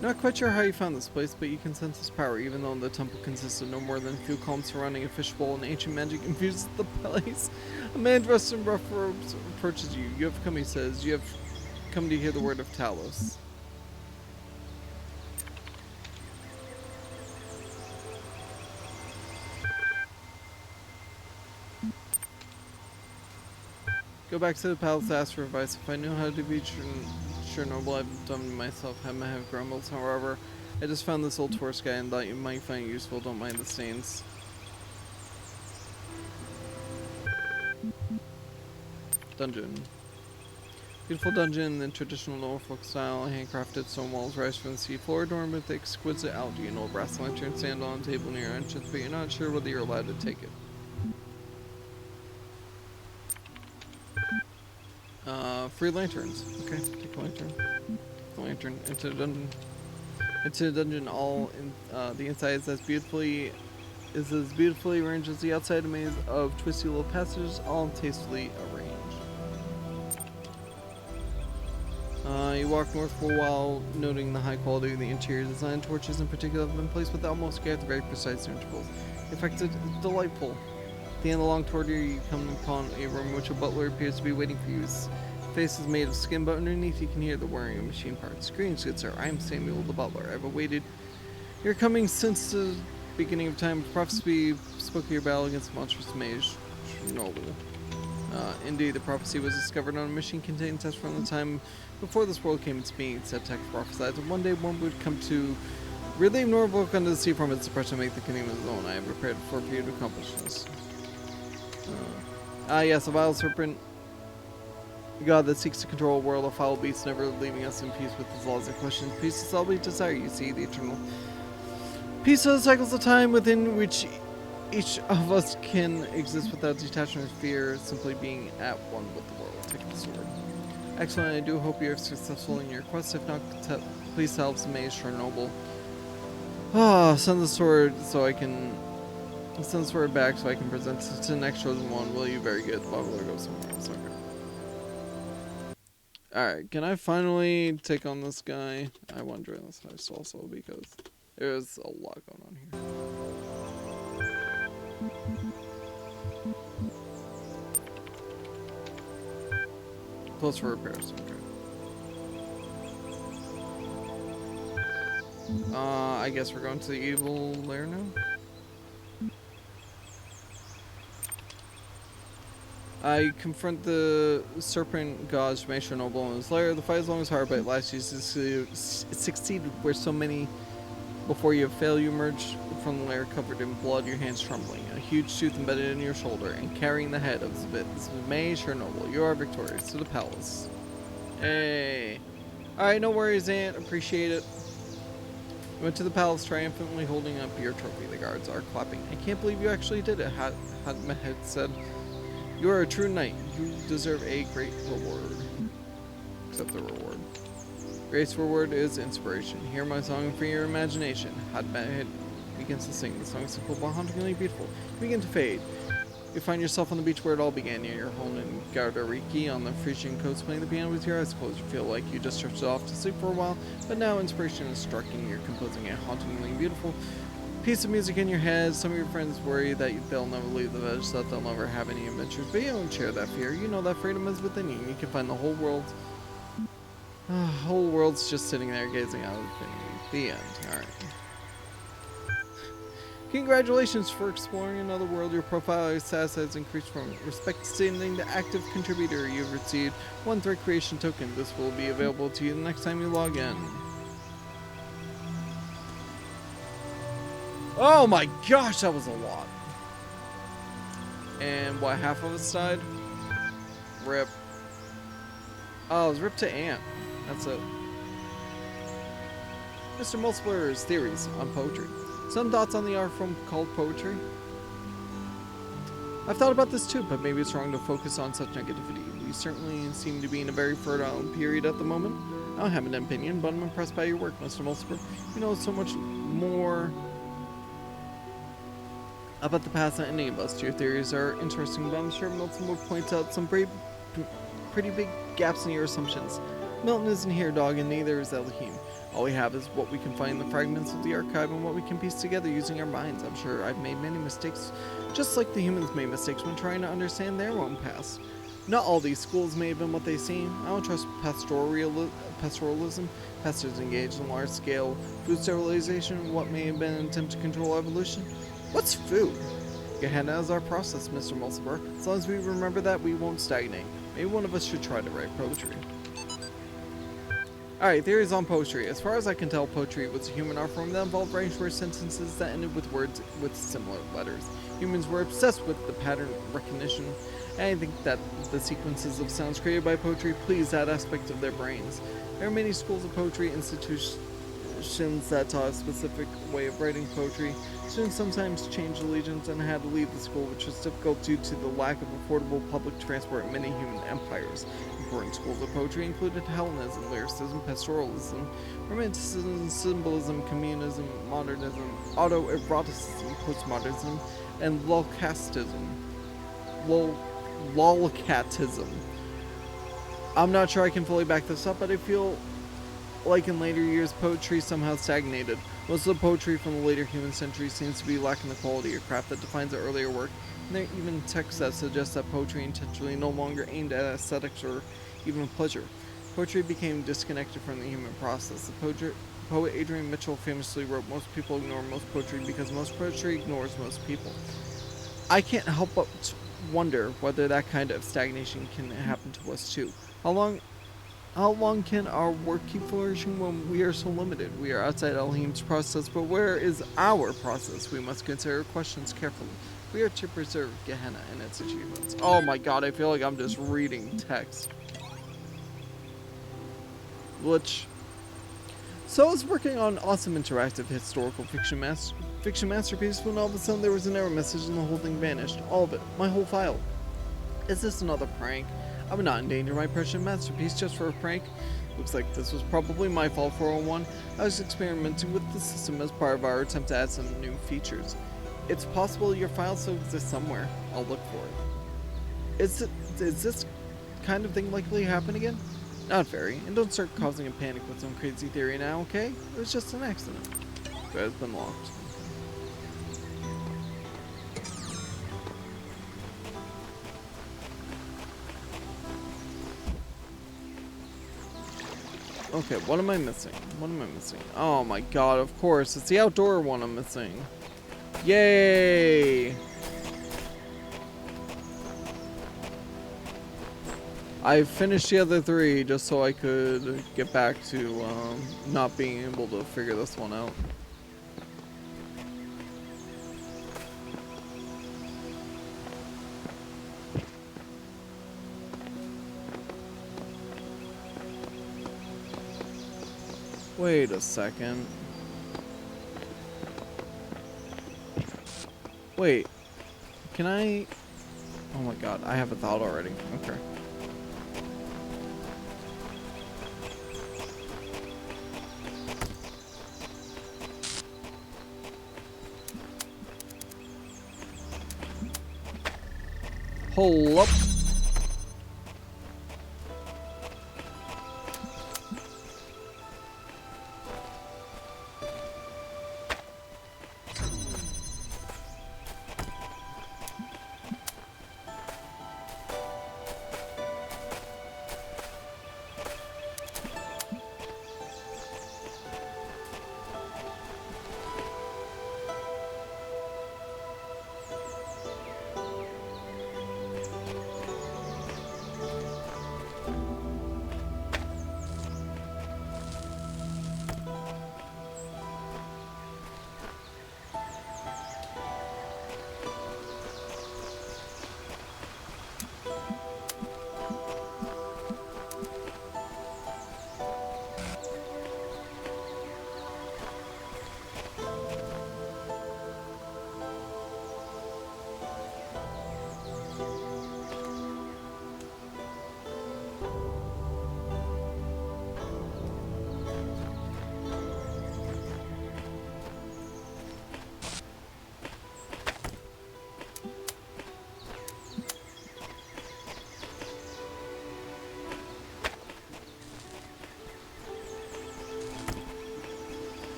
[SPEAKER 1] Not quite sure how you found this place, but you can sense its power, even though the temple consists of no more than a few columns surrounding a fishbowl and ancient magic infuses the place. A man dressed in rough robes approaches you. You have come, he says. You have come to hear the word of Talos. Go back to the palace to ask for advice. If I knew how to be Chernobyl, I've done myself. I might have grumbles. However, I just found this old tourist guide and thought you might find it useful. Don't mind the stains. Dungeon. Beautiful dungeon in traditional Norfolk style. Handcrafted stone walls rise from the sea floor, adorned with exquisite algae. An old brass lantern stand on a table near your entrance, but you're not sure whether you're allowed to take it. Free lanterns. Okay, take a lantern. The lantern into the dungeon. Into the dungeon. All in the inside is as beautifully arranged as the outside. A maze of twisty little passages, all tastefully arranged. You walk north for a while, noting the high quality of the interior design. Torches in particular have been placed with the utmost care at the very precise intervals. The effect is delightful. At the end of the long corridor, you come upon a room in which a butler appears to be waiting for you. His face is made of skin, but underneath you can hear the whirring of machine parts. Greetings, good sir. I am Samuel the butler. I've awaited your coming since the beginning of time. Prophecy spoke of your battle against the monstrous mage Chernobyl. Indeed, the prophecy was discovered on a machine containing tests from the time before this world came into being. Said text prophesied that one day one would come to relieve Norfolk under the sea from its oppression and make the kingdom of his own. I am prepared for you to accomplish this. Yes, a vile serpent god that seeks to control a world of foul beasts, never leaving us in peace with his laws and questions. Peace is all we desire, you see, the eternal peace of the cycles of time within which each of us can exist without detachment or fear, simply being at one with the world. Take the sword. Excellent, I do hope you're successful in your quest. If not, please tell Mage Chernobyl. Ah, send the sword so I can... Send the sword back so I can present it to the next chosen one. Will you? Very good. Bubbler goes somewhere else. Okay. Alright, can I finally take on this guy? I want to join this heist also because there's a lot going on here. Close for repairs. Okay. I guess we're going to the evil lair now? I confront the serpent god Shmash Noble in his lair. The fight is long as hard, but last you succeeded where so many before you fail. You emerge from the lair covered in blood, your hands trembling, a huge tooth embedded in your shoulder, and carrying the head of Shmash Chernobyl. You are victorious to the palace. Hey. Alright, no worries, Aunt. Appreciate it. You went to the palace triumphantly holding up your trophy. The guards are clapping. I can't believe you actually did it, Hadmehet said. You are a true knight. You deserve a great reward. Accept the reward. Greatest reward is inspiration. Hear my song and free your imagination. Hadmehet begins to sing. The song is simple but hauntingly beautiful. You begin to fade. You find yourself on the beach where it all began, near your home in Gardariki on the Frisian coast, playing the piano with your eyes closed. You feel like you just drifted off to sleep for a while, but now inspiration is striking. You're composing a hauntingly beautiful piece of music in your head. Some of your friends worry that they'll never leave the village, that they'll never have any adventures, but you don't share that fear. You know that freedom is within you, and you can find the whole world. Whole world's just sitting there gazing out of the end. Alright. Congratulations for exploring another world. Your profile status has increased from respect standing to active contributor. You've received 1 threat creation token. This will be available to you the next time you log in. Oh my gosh, that was a lot. And what, half of us died? Rip. Oh, it was ripped to Ant. That's it. Mr. Multipler's theories on poetry. Some thoughts on the art form called poetry? I've thought about this too, but maybe it's wrong to focus on such negativity. We certainly seem to be in a very fertile period at the moment. I don't have an opinion, but I'm impressed by your work, Mr. Multiple. You know so much more about the past than any of us. Your theories are interesting, but I'm sure Milton will point out some pretty big gaps in your assumptions. Milton isn't here, dog, and neither is Elohim. All we have is what we can find in the fragments of the archive and what we can piece together using our minds. I'm sure I've made many mistakes, just like the humans made mistakes when trying to understand their own past. Not all these schools may have been what they seem. I don't trust pastoralism. Pastors engaged in large-scale food sterilization, what may have been an attempt to control evolution. What's food? Gehenna is our process, Mr. Mulciber. As long as we remember that, we won't stagnate. Maybe one of us should try to write poetry. Alright, theories on poetry. As far as I can tell, poetry was a human art form that involved word sentences that ended with words with similar letters. Humans were obsessed with the pattern recognition, and I think that the sequences of sounds created by poetry pleased that aspect of their brains. There are many schools of poetry, institutions that taught a specific way of writing poetry. Students sometimes changed allegiance and had to leave the school, which was difficult due to the lack of affordable public transport in many human empires. Important schools of poetry included Hellenism, lyricism, pastoralism, romanticism, symbolism, communism, modernism, autoeroticism, postmodernism, and lolcatism. Lolcatism. I'm not sure I can fully back this up, but I feel like in later years, poetry somehow stagnated. Most of the poetry from the later human century seems to be lacking the quality or craft that defines the earlier work. And there are even texts that suggest that poetry intentionally no longer aimed at aesthetics or even pleasure. Poetry became disconnected from the human process. The poet Adrian Mitchell famously wrote, "Most people ignore most poetry because most poetry ignores most people." I can't help but wonder whether that kind of stagnation can happen to us too. How long can our work keep flourishing when we are so limited? We are outside Elohim's process, but where is our process? We must consider questions carefully. We are to preserve Gehenna and its achievements. Oh my god, I feel like I'm just reading text. Which... So I was working on an awesome interactive historical fiction masterpiece when all of a sudden there was an error message and the whole thing vanished. All of it. My whole file. Is this another prank? I would not endanger my precious masterpiece just for a prank. Looks like this was probably my fault for 401. I was experimenting with the system as part of our attempt to add some new features. It's possible your file still exists somewhere. I'll look for it. Is this kind of thing likely to happen again? Not very. And don't start causing a panic with some crazy theory now, okay? It was just an accident. It has been locked. Okay, what am I missing? What am I missing? Oh my god, of course. It's the outdoor one I'm missing. Yay! I finished the other 3 just so I could get back to not being able to figure this one out. Wait a second. Wait. Can I... Oh my god, I have a thought already. Okay. Hold up.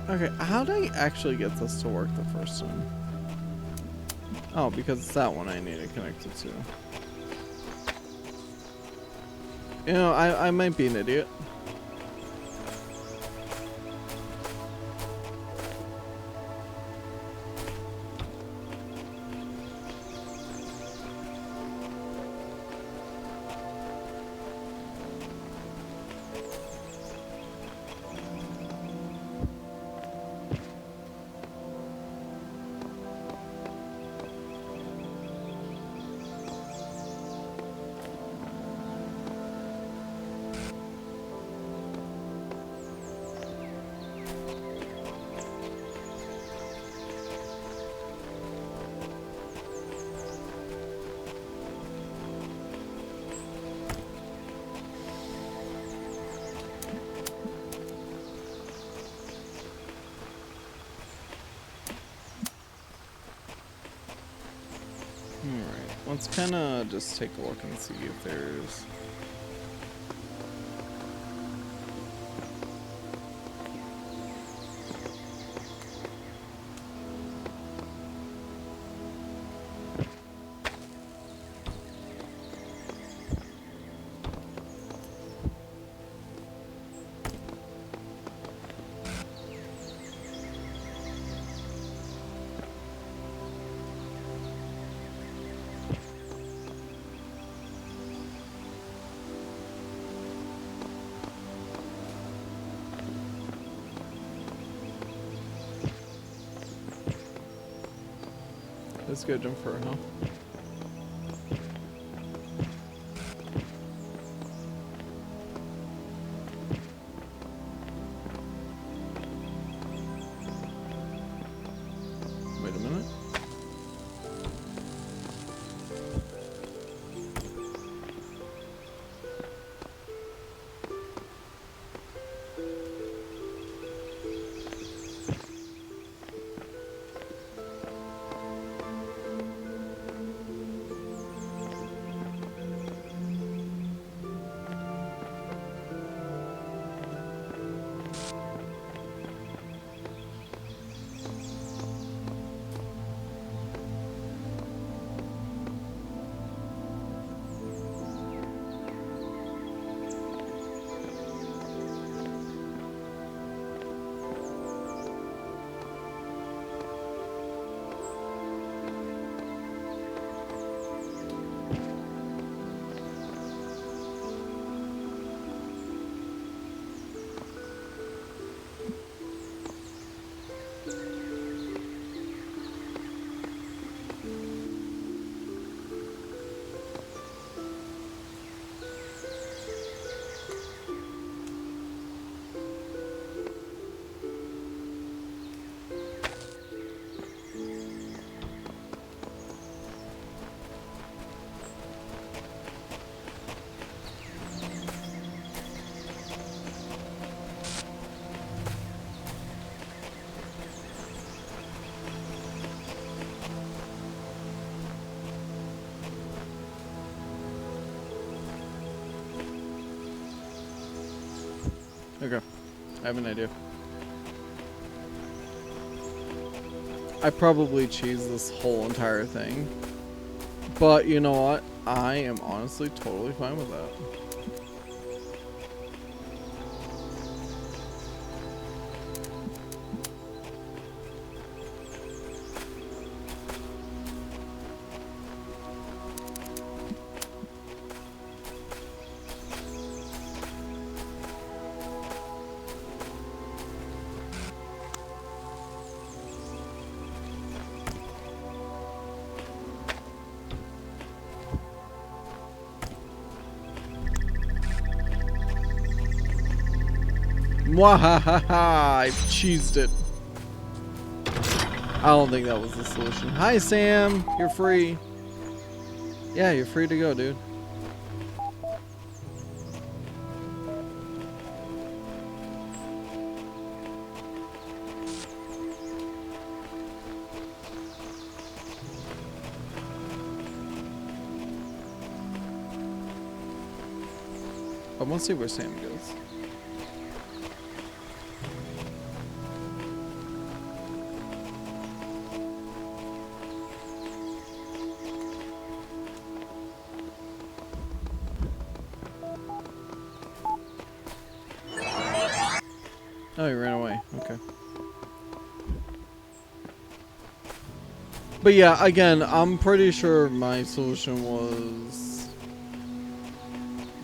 [SPEAKER 1] Okay, how did I actually get this to work the first time? Oh, because it's that one I need to connect it to. You know, I might be an idiot. Alright, let's kind of just take a look and see if there's... Let's go jump for her, huh? I have an idea. I probably cheese this whole entire thing. But you know what? I am honestly totally fine with that. Mwahaha! I've cheesed it. I don't think that was the solution. Hi, Sam. You're free. Yeah, you're free to go, dude. I want to see where Sam goes. Oh, he ran away. Okay. But yeah, again, I'm pretty sure my solution was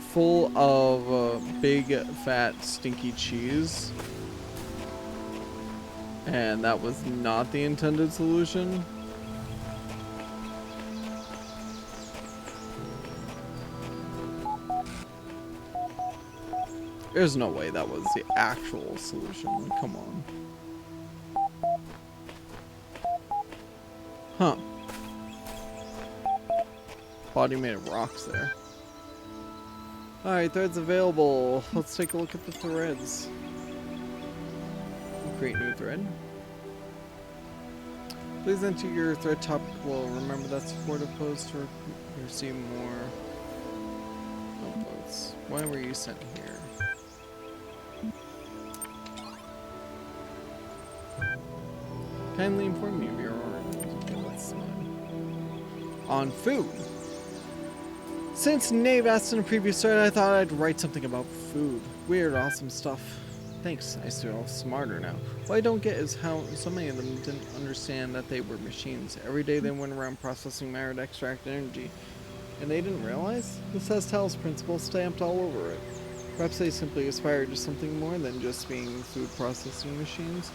[SPEAKER 1] full of big, fat, stinky cheese. And that was not the intended solution. There's no way that was the actual solution. Come on. Huh. Body made of rocks there. Alright, threads available. Let's take a look at the threads. Create new thread. Please enter your thread topic below. Remember that supportive post to receive more upvotes. Why were you sent here? Kindly inform me of your order. Okay, that's fine. On food. Since Nave asked in a previous thread, I thought I'd write something about food. Weird, awesome stuff. Thanks, I feel smarter now. What I don't get is how so many of them didn't understand that they were machines. Every day they went around processing matter to extract energy. And they didn't realize? This has Talos principle stamped all over it. Perhaps they simply aspired to something more than just being food processing machines.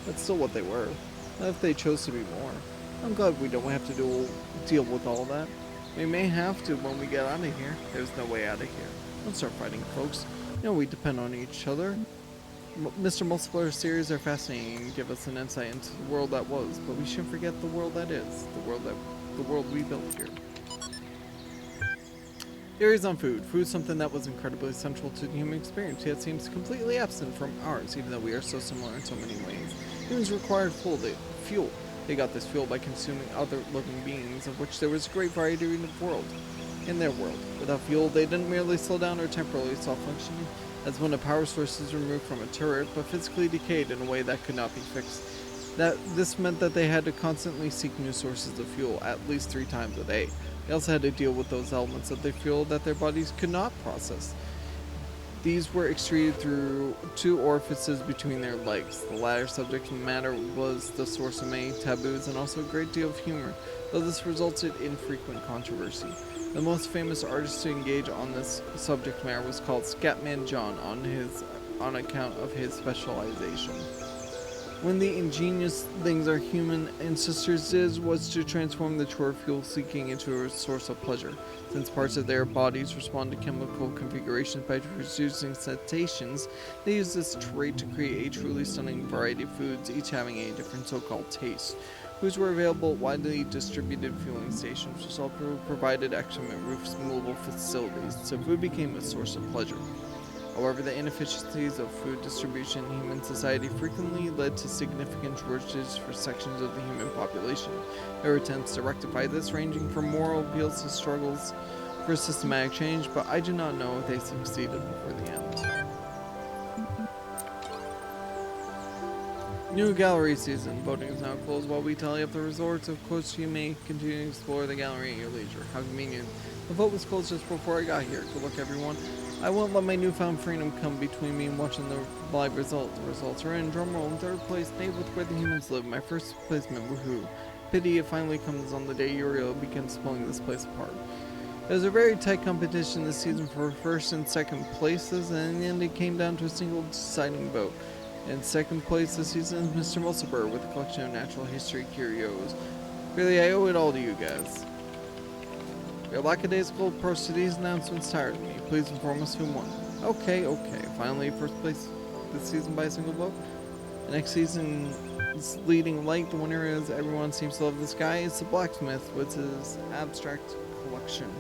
[SPEAKER 1] That's still what they were. Not if they chose to be more. I'm glad we don't have to deal with all that. We may have to when we get out of here. There's no way out of here. Don't start fighting, folks. You know we depend on each other. Mr. Multiplayer's series are fascinating and give us an insight into the world that was, but we shouldn't forget the world that is, the world we built here. Theories on food. Food is something that was incredibly central to the human experience, yet seems completely absent from ours, even though we are so similar in so many ways. Humans required fuel. They got this fuel by consuming other living beings, of which there was a great variety in their world. Without fuel, they didn't merely slow down or temporarily stop functioning, as when a power source is removed from a turret, but physically decayed in a way that could not be fixed. This meant that they had to constantly seek new sources of fuel, at least 3 times a day. They also had to deal with those elements of their fuel that their bodies could not process. These were excreted through 2 orifices between their legs. The latter subject matter was the source of many taboos and also a great deal of humor, though this resulted in frequent controversy. The most famous artist to engage on this subject matter was called Scatman John on account of his specialization. One of the ingenious things our human ancestors did was to transform the chore of fuel seeking into a source of pleasure. Since parts of their bodies respond to chemical configurations by producing sensations, they used this trait to create a truly stunning variety of foods, each having a different so-called taste. Foods were available at widely distributed fueling stations, which also provided excrement roofs and movable facilities, so food became a source of pleasure. However, the inefficiencies of food distribution in human society frequently led to significant shortages for sections of the human population. There were attempts to rectify this, ranging from moral appeals to struggles for systematic change, but I do not know if they succeeded before the end. New gallery season. Voting is now closed while we tally up the results. Of course, you may continue to explore the gallery at your leisure. How convenient. The vote was closed just before I got here. Good luck, everyone. I won't let my newfound freedom come between me and watching the live results. The results are in. Drumroll in third place, Nate with Where the Humans Live. My first placement, woohoo. Pity it finally comes on the day Uriel begins pulling this place apart. It was a very tight competition this season for first and second places, and in the end it came down to a single deciding vote. In second place this season is Mr. Mulciber with a collection of natural history curios. Really, I owe it all to you guys. Your lackadaisical approach to these announcements tired me. Please inform us who won. Okay. Finally, first place this season by a single vote. The next season's leading light, the winner is Everyone Seems to Love This Guy. It's the blacksmith with his abstract collection.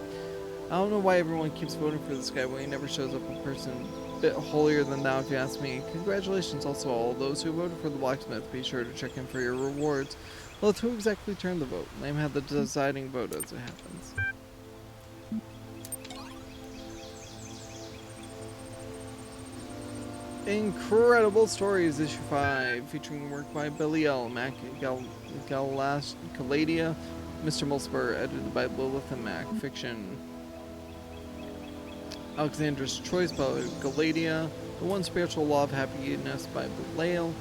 [SPEAKER 1] I don't know why everyone keeps voting for this guy when he never shows up in person. Bit holier than thou if you ask me. Congratulations also all those who voted for the blacksmith. Be sure to check in for your rewards. Well, it's who exactly turned the vote. Name had the deciding vote as it happens. Incredible Stories, Issue 5, featuring work by Belial, Mac, Galadia, Mr. Mulciber, edited by Lilith and Mac, fiction. Alexandra's Choice by Galadia, The One Spiritual Law of Happiness by Belial.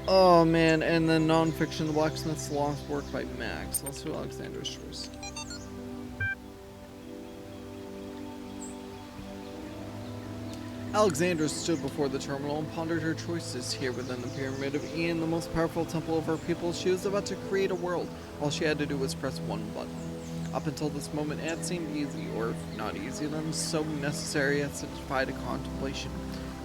[SPEAKER 1] Oh man, and then non-fiction, The Blacksmith's Lost work by Max. Let's do Alexandra's Choice. Alexandra stood before the terminal and pondered her choices. Here within the Pyramid of Ian, the most powerful temple of her people, she was about to create a world. All she had to do was press one button. Up until this moment, it had seemed easy, or if not easy, then so necessary as to defy to contemplation.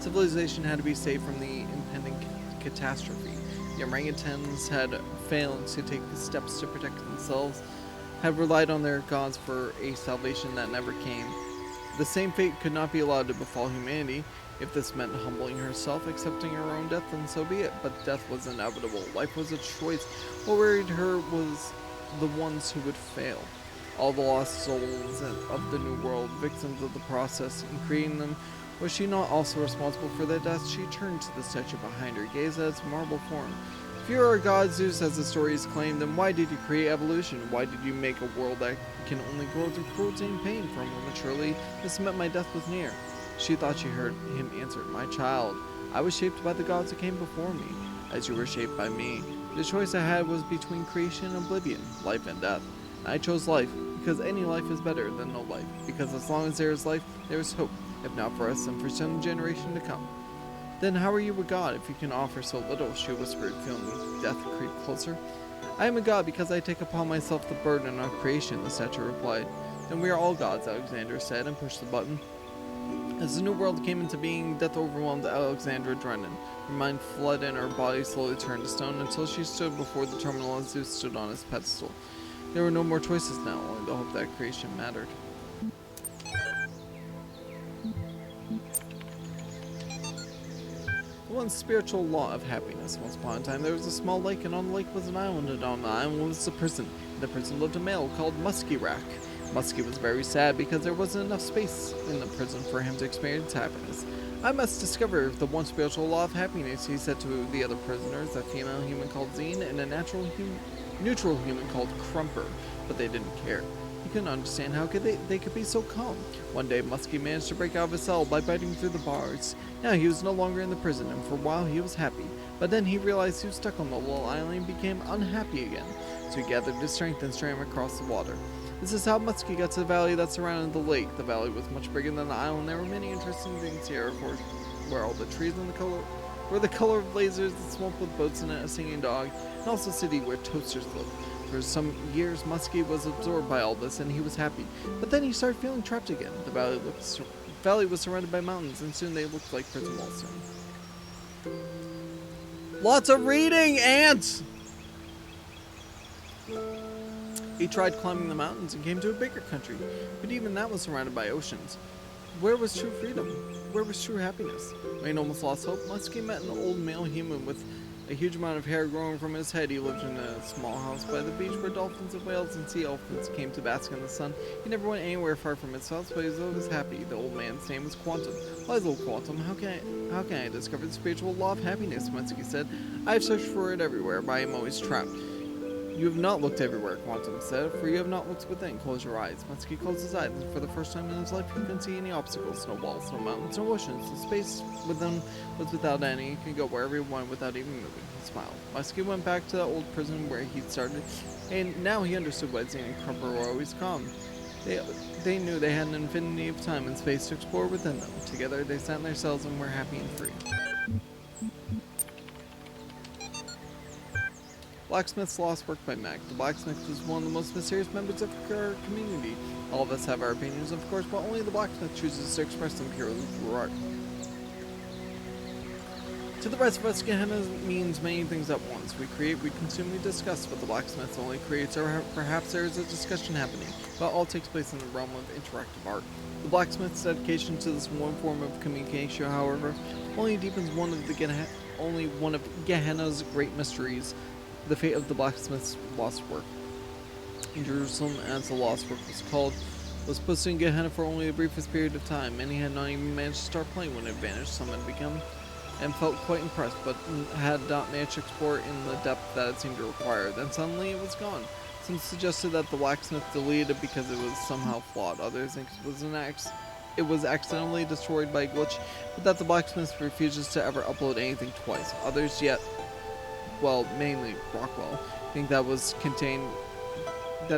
[SPEAKER 1] Civilization had to be saved from the impending catastrophe. The orangutans had failed to take the steps to protect themselves, had relied on their gods for a salvation that never came. The same fate could not be allowed to befall humanity. If this meant humbling herself, accepting her own death, then so be it. But death was inevitable. Life was a choice. What worried her was the ones who would fail. All the lost souls of the New World, victims of the process in creating them. Was she not also responsible for their deaths? She turned to the statue behind her, gazed at its marble form. If you are a god, Zeus, as the stories claim, then why did you create evolution? Why did you make a world that can only grow through cruelty and pain? For a moment, surely this meant my death was near. She thought she heard him answer, My child, I was shaped by the gods who came before me, as you were shaped by me. The choice I had was between creation and oblivion, life and death. And I chose life, because any life is better than no life. Because as long as there is life, there is hope, if not for us, then for some generation to come. Then how are you a god if you can offer so little? She whispered, feeling death creep closer. I am a god because I take upon myself the burden of creation, the statue replied. Then we are all gods, Alexandra said, and pushed the button. As the new world came into being, death overwhelmed Alexandra Drennan. Her mind fled and her body slowly turned to stone until she stood before the terminal as Zeus stood on his pedestal. There were no more choices now, only the hope that creation mattered. One spiritual law of happiness. Once upon a time there was a small lake, and on the lake was an island, and on the island was a prison. In the prison lived a male called Muskirak. Muskie was very sad because there wasn't enough space in the prison for him to experience happiness. I must discover the one spiritual law of happiness, he said to the other prisoners, a female human called Zine and a neutral human called Crumper, but they didn't care. He couldn't understand how they could be so calm. One day, Muskie managed to break out of his cell by biting through the bars. Now he was no longer in the prison, and for a while he was happy. But then he realized he was stuck on the little island and became unhappy again. So he gathered his strength and swam across the water. This is how Muskie got to the valley that surrounded the lake. The valley was much bigger than the island. There were many interesting things here, of course, where all the trees and the color of lasers, the swamp with boats in it, a singing dog, and also a city where toasters lived. For some years, Muskie was absorbed by all this, and he was happy. But then he started feeling trapped again. The valley was surrounded by mountains, and soon they looked like prison walls to him. Lots of reading, ants! He tried climbing the mountains and came to a bigger country, but even that was surrounded by oceans. Where was true freedom? Where was true happiness? When he almost lost hope, Muskie met an old male human with A huge amount of hair growing from his head, he lived in a small house by the beach where dolphins and whales and sea elephants came to bask in the sun. He never went anywhere far from his house, but he was always happy. The old man's name was Quantum. Wise old Quantum, how can I discover the spiritual law of happiness? Minsky said. I have searched for it everywhere, but I am always trapped. You have not looked everywhere, Quantum said, for you have not looked within. Close your eyes. Minsky closed his eyes, and for the first time in his life, he couldn't see any obstacles. No walls, no mountains, no oceans. The space within was without any. He could go wherever he wanted without even moving. He smiled. Minsky went back to the old prison where he'd started, and now he understood why Zane and Crumper were always calm. They knew they had an infinity of time and space to explore within them. Together, they sat in their cells and were happy and free. Blacksmith's Lost Work by Mac. The blacksmith is one of the most mysterious members of our community. All of us have our opinions, of course, but only the blacksmith chooses to express them purely through art. To the rest of us, Gehenna means many things at once. We create, we consume, we discuss, but the blacksmith only creates, or perhaps there is a discussion happening, but all takes place in the realm of interactive art. The blacksmith's dedication to this one form of communication, however, only deepens one of Gehenna's great mysteries, the fate of the blacksmith's lost work. In Jerusalem, as the lost work was called, was posted in Gehenna for only the briefest period of time. Many had not even managed to start playing when it vanished. Some had become and felt quite impressed, but had not managed to explore in the depth that it seemed to require. Then suddenly it was gone. Some suggested that the blacksmith deleted it because it was somehow flawed. Others think it was accidentally destroyed by a glitch, but that the blacksmith refuses to ever upload anything twice. Others mainly Rockwell, think that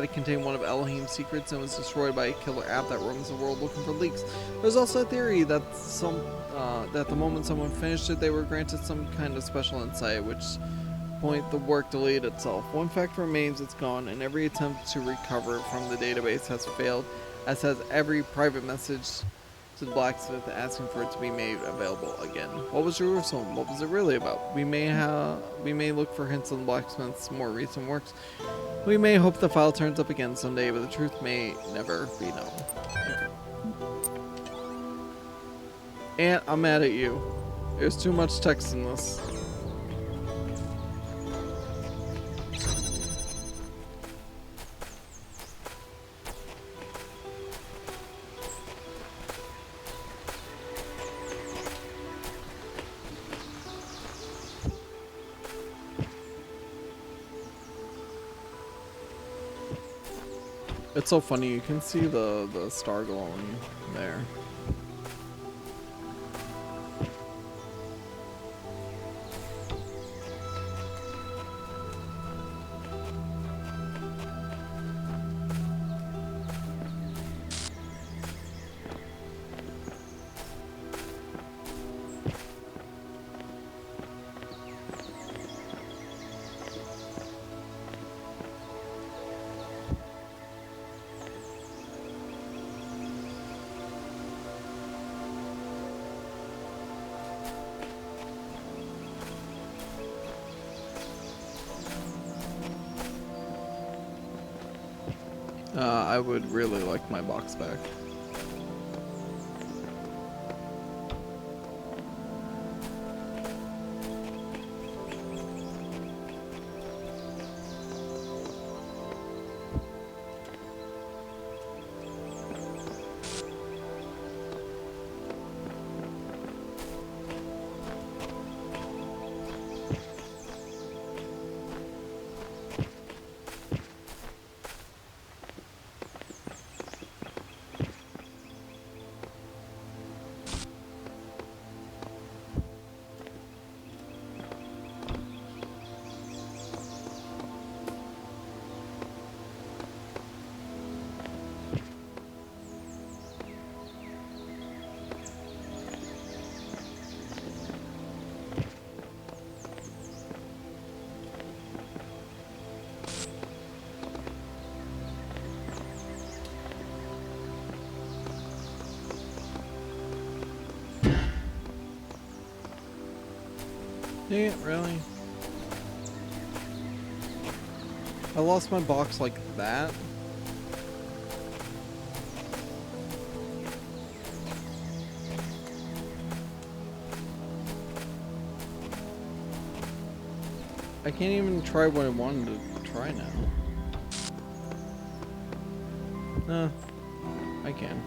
[SPEAKER 1] it contained one of Elohim's secrets and was destroyed by a killer app that roams the world looking for leaks. There's also a theory that the moment someone finished it, they were granted some kind of special insight, at which point the work deleted itself. One fact remains: it's gone, and every attempt to recover it from the database has failed, as has every private message to the blacksmith asking for it to be made available again. What was Jerusalem? What was it really about? We may look for hints in the blacksmith's more recent works. We may hope the file turns up again someday, but the truth may never be known. And I'm mad at you. There's too much text in this. It's so funny, you can see the star glowing there. I would really like my box back. Yeah, really? I lost my box like that? I can't even try what I wanted to try now. I can.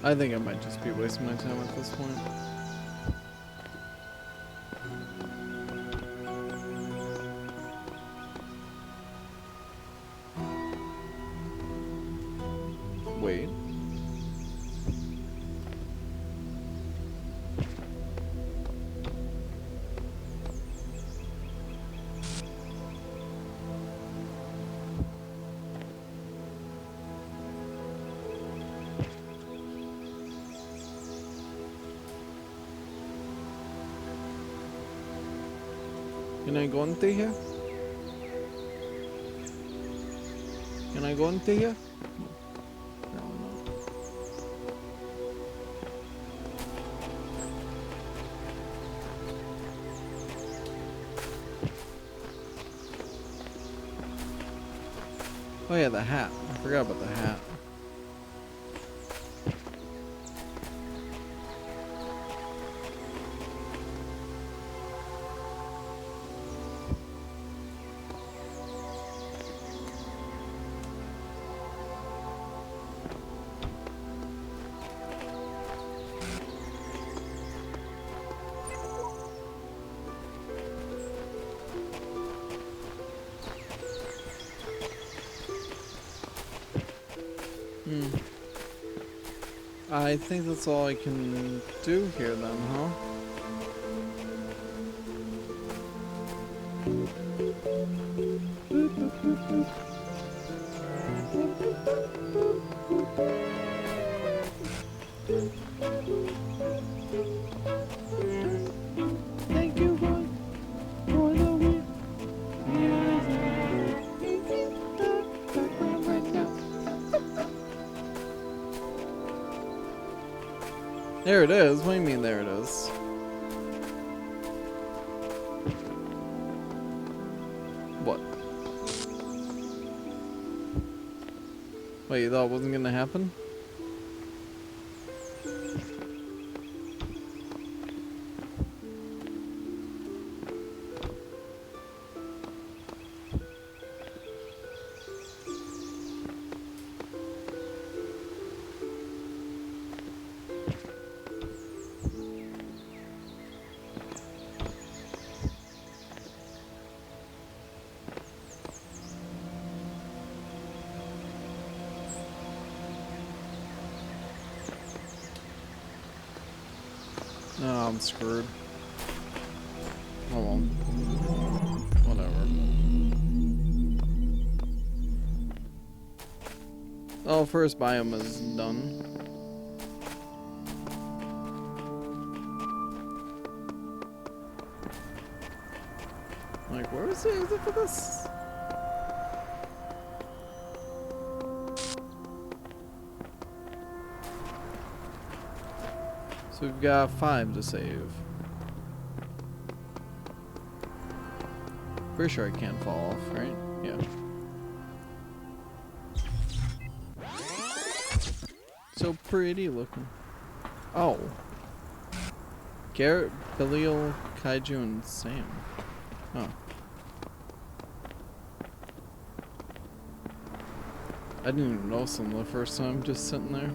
[SPEAKER 1] I think I might just be wasting my time at this point. Wait. Can I go into here? Can I go into here? No, no. Oh yeah, the hat. I forgot about the hat. I think that's all I can do here then, huh? Thank you for the win. There it is. What do you mean there it is? What? Wait, you thought it wasn't gonna happen? No, I'm screwed. Oh well. Whatever. Oh, first biome is done. Like, where is it for this? So we've got 5 to save. Pretty sure I can't fall off, right? Yeah. So pretty looking. Oh. Garrett, Belial, Kaiju, and Sam. Oh. I didn't even notice them the first time, just sitting there.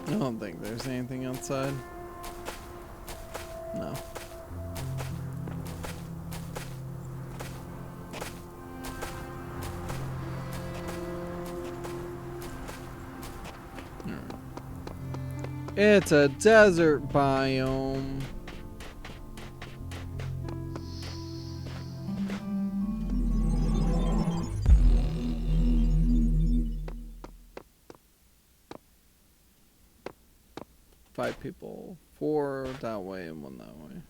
[SPEAKER 1] I don't think there's anything outside. No. It's a desert biome. 5 people. 4 that way and 1 that way.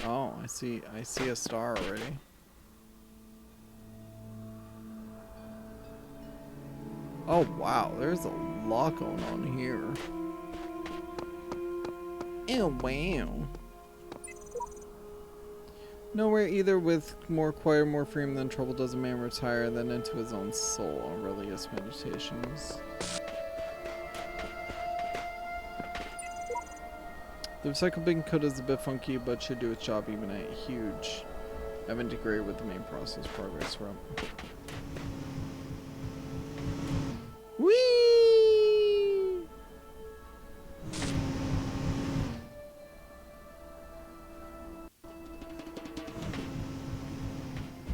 [SPEAKER 1] Oh, I see a star already. Oh wow, there's a lot going on here. Ew, wow. Nowhere either with more quiet, more freedom than trouble does a man retire than into his own soul on religious meditations. The recycling code is a bit funky, but should do its job even at huge. I've integrated with the main process progress route. Whee!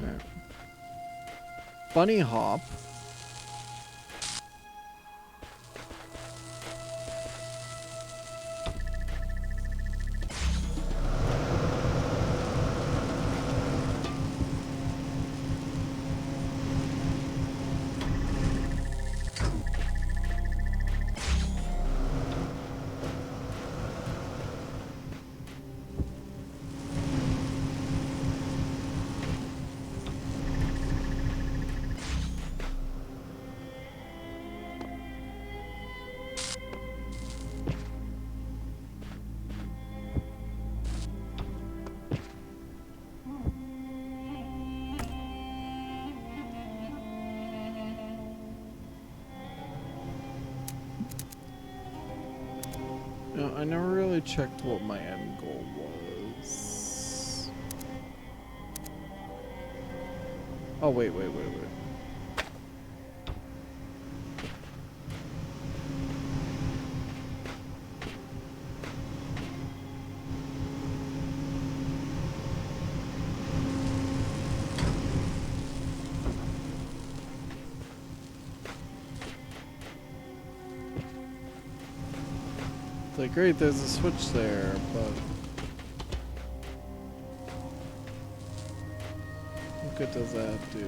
[SPEAKER 1] Alright. Bunny hop. No, I never really checked what my end goal was. Oh, wait. It's like, great, there's a switch there, but what good does that do?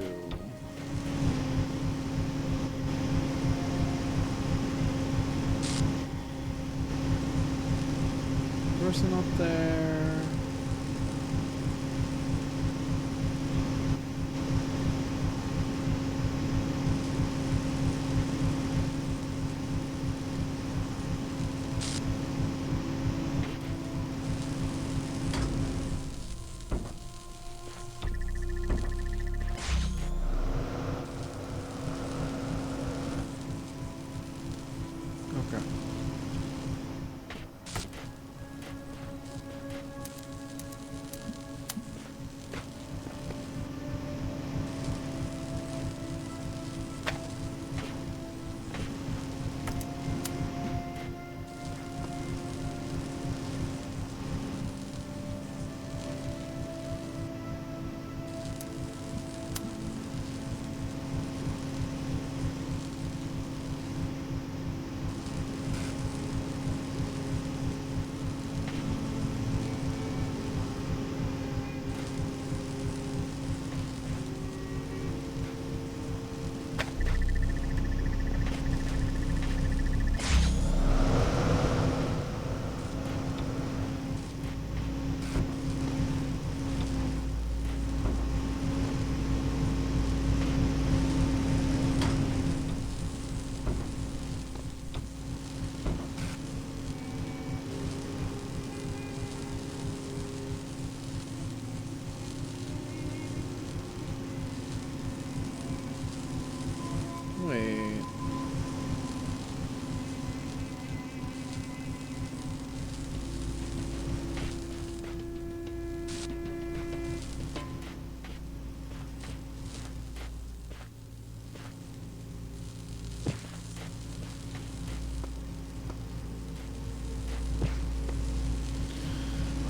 [SPEAKER 1] Person up there. Okay. Wait.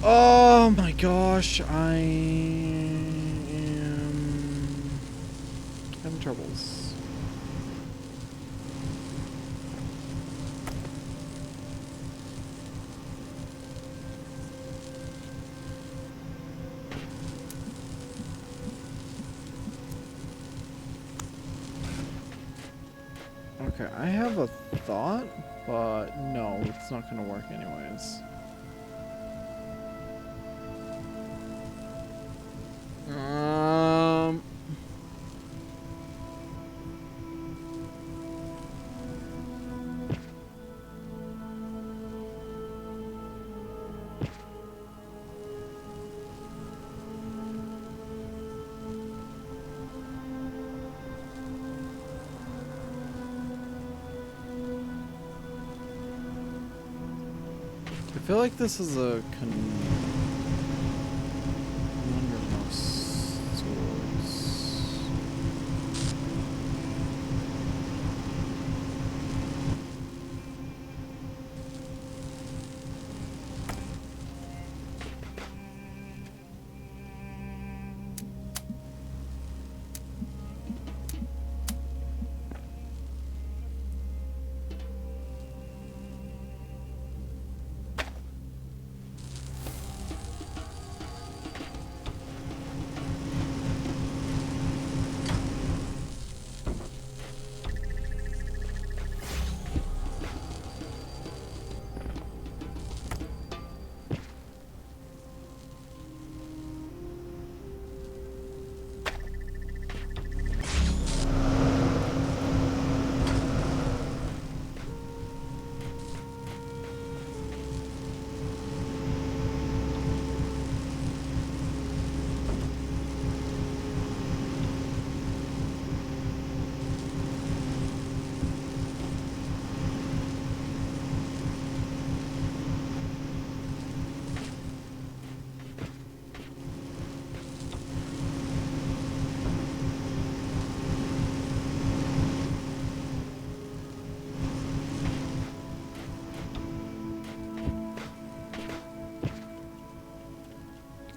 [SPEAKER 1] Oh my gosh, I am having troubles. Okay, I have a thought, But no, it's not gonna work anyways. I feel like this is a conundrum of sorts.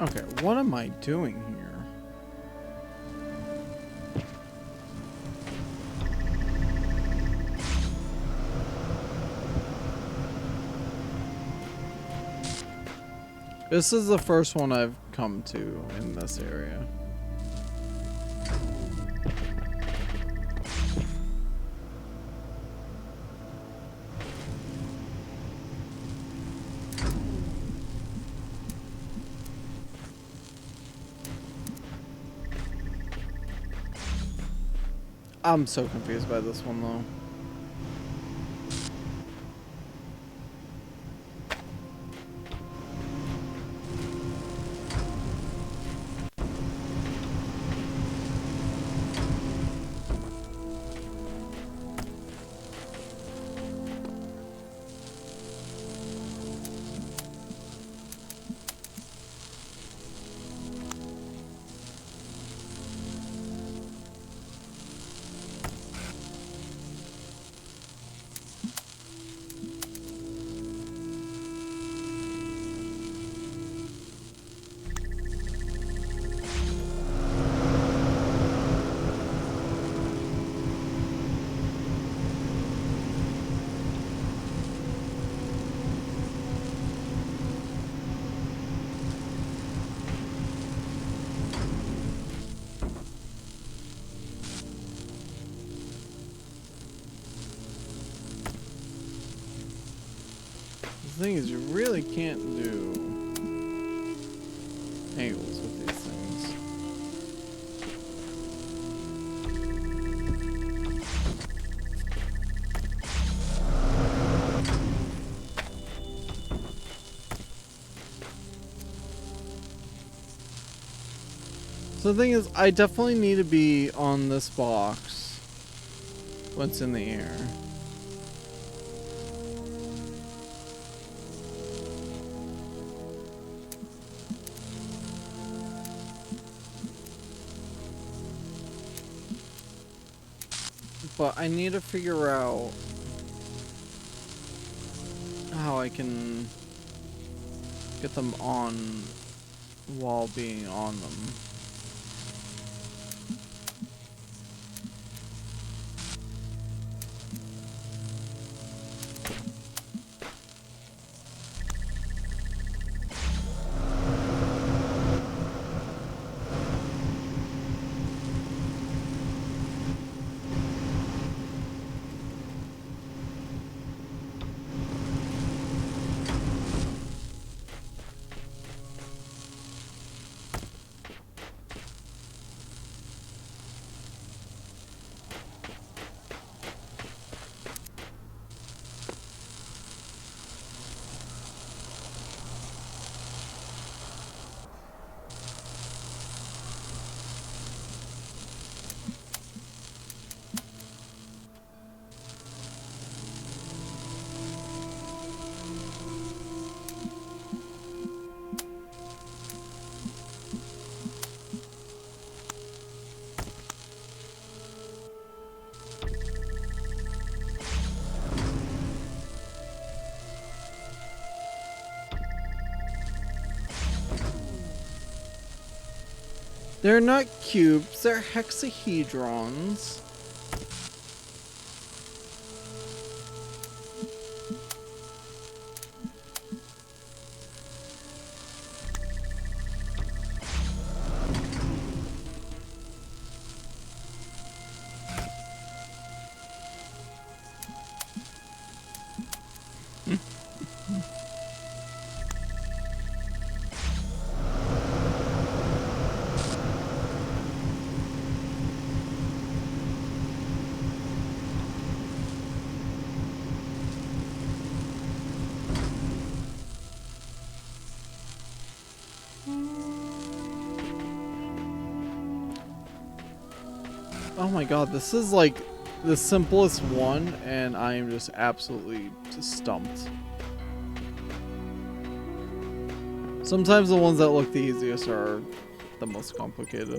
[SPEAKER 1] Okay, what am I doing here? This is the first one I've come to in this area. I'm so confused by this one though. The thing is, you really can't do angles with these things. So the thing is, I definitely need to be on this box when it's in the air. But I need to figure out how I can get them on while being on them. They're not cubes, they're hexahedrons. Oh my god, this is like the simplest one, and I am just absolutely just stumped. Sometimes the ones that look the easiest are the most complicated.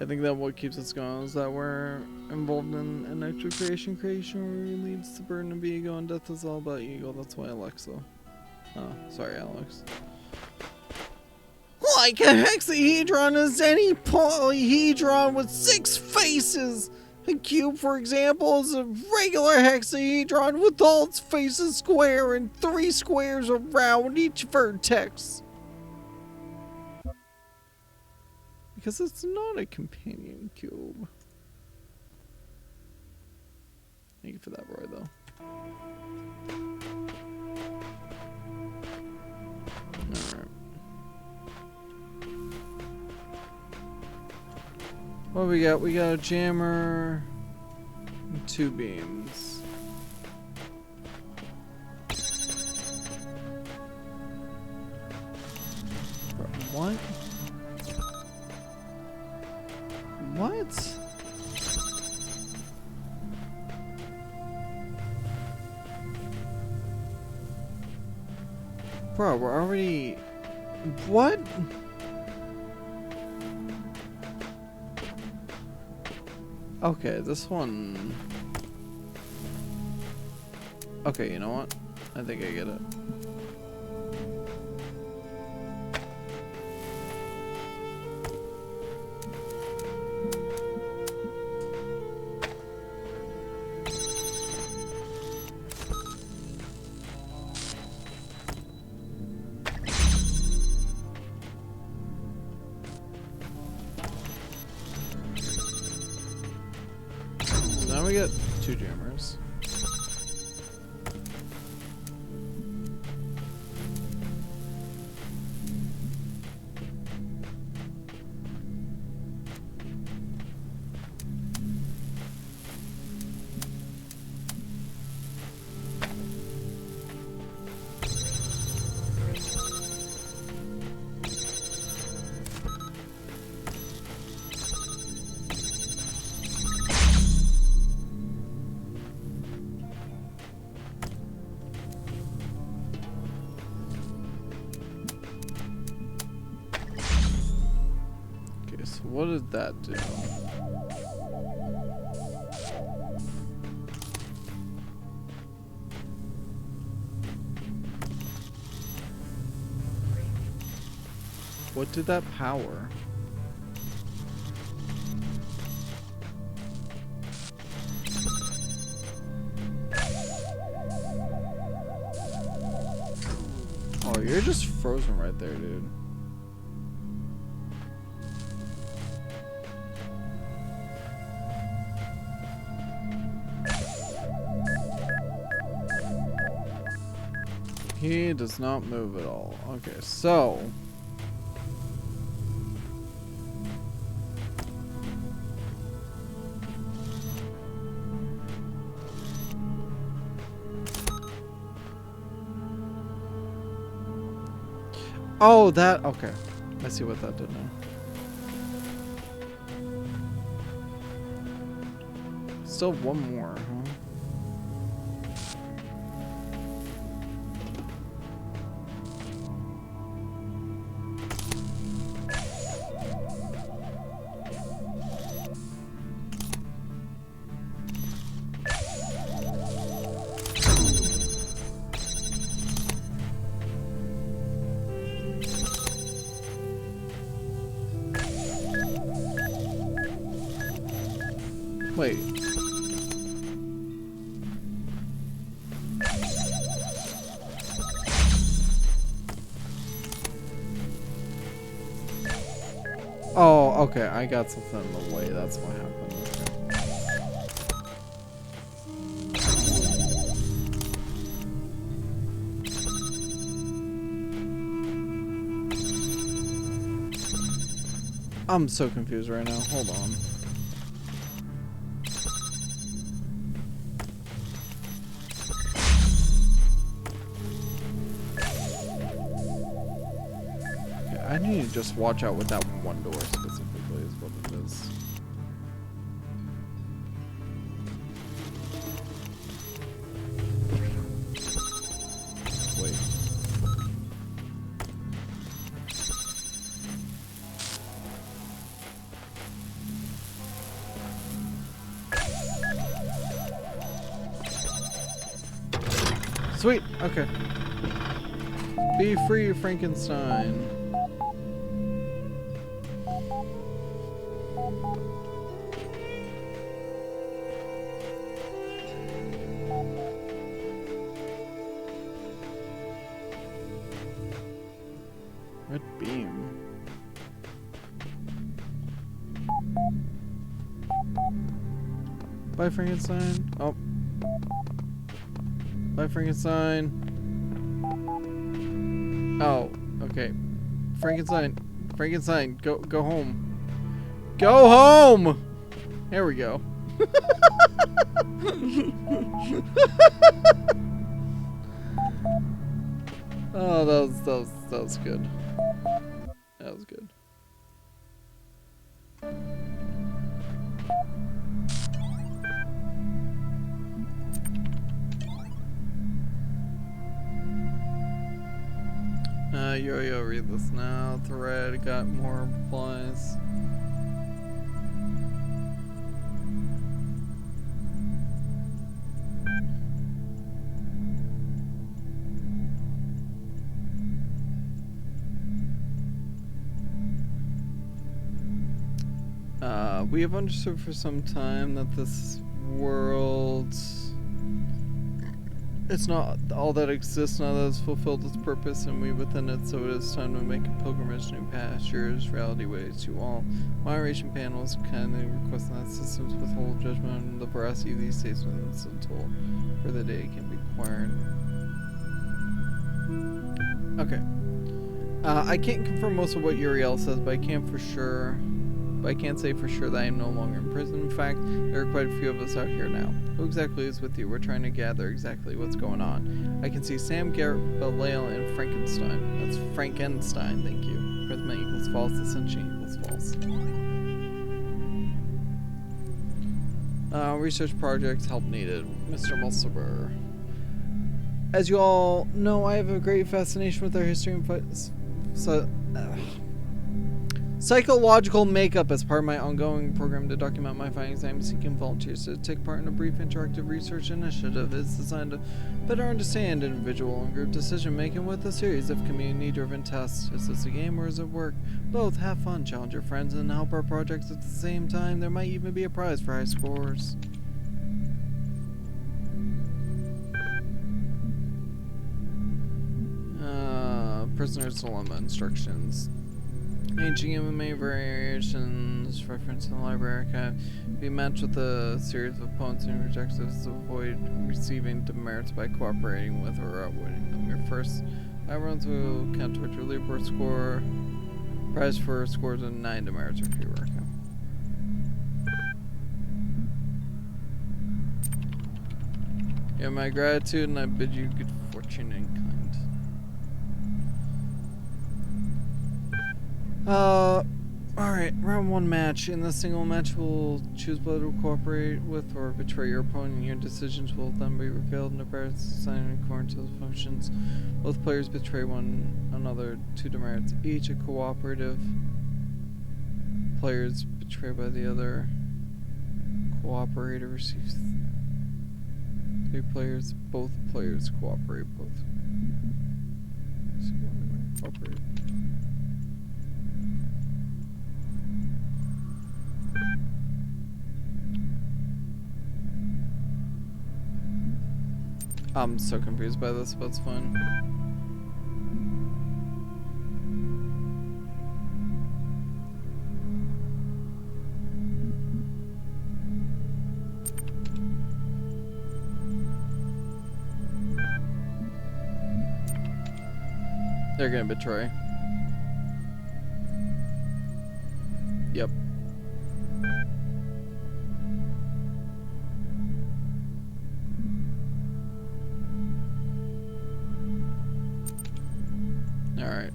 [SPEAKER 1] I think that what keeps us going is that we're involved in an extra creation leads to burden of ego, and death is all about ego. That's why Alexa. Oh, sorry, Alex. Like a hexahedron is any polyhedron with 6 faces. A cube, for example, is a regular hexahedron with all its faces square and 3 squares around each vertex. Because it's not a companion cube. Thank you for that, Roy, though. Alright. What do we got? We got a jammer and 2 beams. What? What? Bro, we're already... What? Okay, this one... Okay, you know what? I think I get it. Now we get 2 jammers. So what did that do? What did that power? Oh, you're just frozen right there, dude. He does not move at all. Okay, so... Oh, that... Okay. I see what that did now. Still one more, huh? Wait. Oh, okay. I got something in the way. That's what happened. I'm so confused right now. Hold on. Okay, I need to just watch out with that one door specifically is what it is. Wait. Sweet. Okay. Be free, Frankenstein. Red beam. Bye, Frankenstein. Oh. Bye, Frankenstein. Oh, okay. Frankenstein. Frankenstein, go home. Go home! There we go. Oh, that was good. That was good. Yo-Yo, read this now. Thread got more replies. We have understood for some time that this world, it's not all that exists now that has fulfilled its purpose, and we within it, so it is time to make a pilgrimage to new pastures. Reality waits to all. Moderation panels kindly request that systems withhold judgment on the veracity of these statements until further data can be acquired. Okay. I can't confirm most of what Uriel says, but I can for sure. But I can't say for sure that I am no longer in prison. In fact, there are quite a few of us out here now. Who exactly is with you? We're trying to gather exactly what's going on. I can see Sam, Garrett, Belial, and Frankenstein. That's Frankenstein, thank you. Prisma equals false, ascension equals false. Research projects, help needed. Mr. Mulciber. As you all know, I have a great fascination with our history and psychological makeup. As part of my ongoing program to document my findings, I am seeking volunteers to take part in a brief interactive research initiative. It's designed to better understand individual and group decision making with a series of community-driven tests. Is this a game or is it work? Both. Have fun, challenge your friends, and help our projects at the same time. There might even be a prize for high scores. Prisoner's Dilemma instructions. Ancient MMA variations, reference in the library archive. Be matched with a series of opponents and objectives to avoid receiving demerits by cooperating with or avoiding them. Your first 5 rounds will count towards your leaderboard score. Prize for scores of 9 demerits or fewer. Okay. You have my gratitude, and I bid you good fortune and kind. Alright, round 1 match. In this single match, we'll choose whether to cooperate with or betray your opponent. Your decisions will then be revealed in the barracks assigned according to the functions. Both players betray one another 2 demerits each. A cooperative player is betrayed by the other cooperator receives 3 players. Both players cooperate. Both. So cooperate. I'm so confused by this, but it's fine. They're gonna betray. Yep. Alright.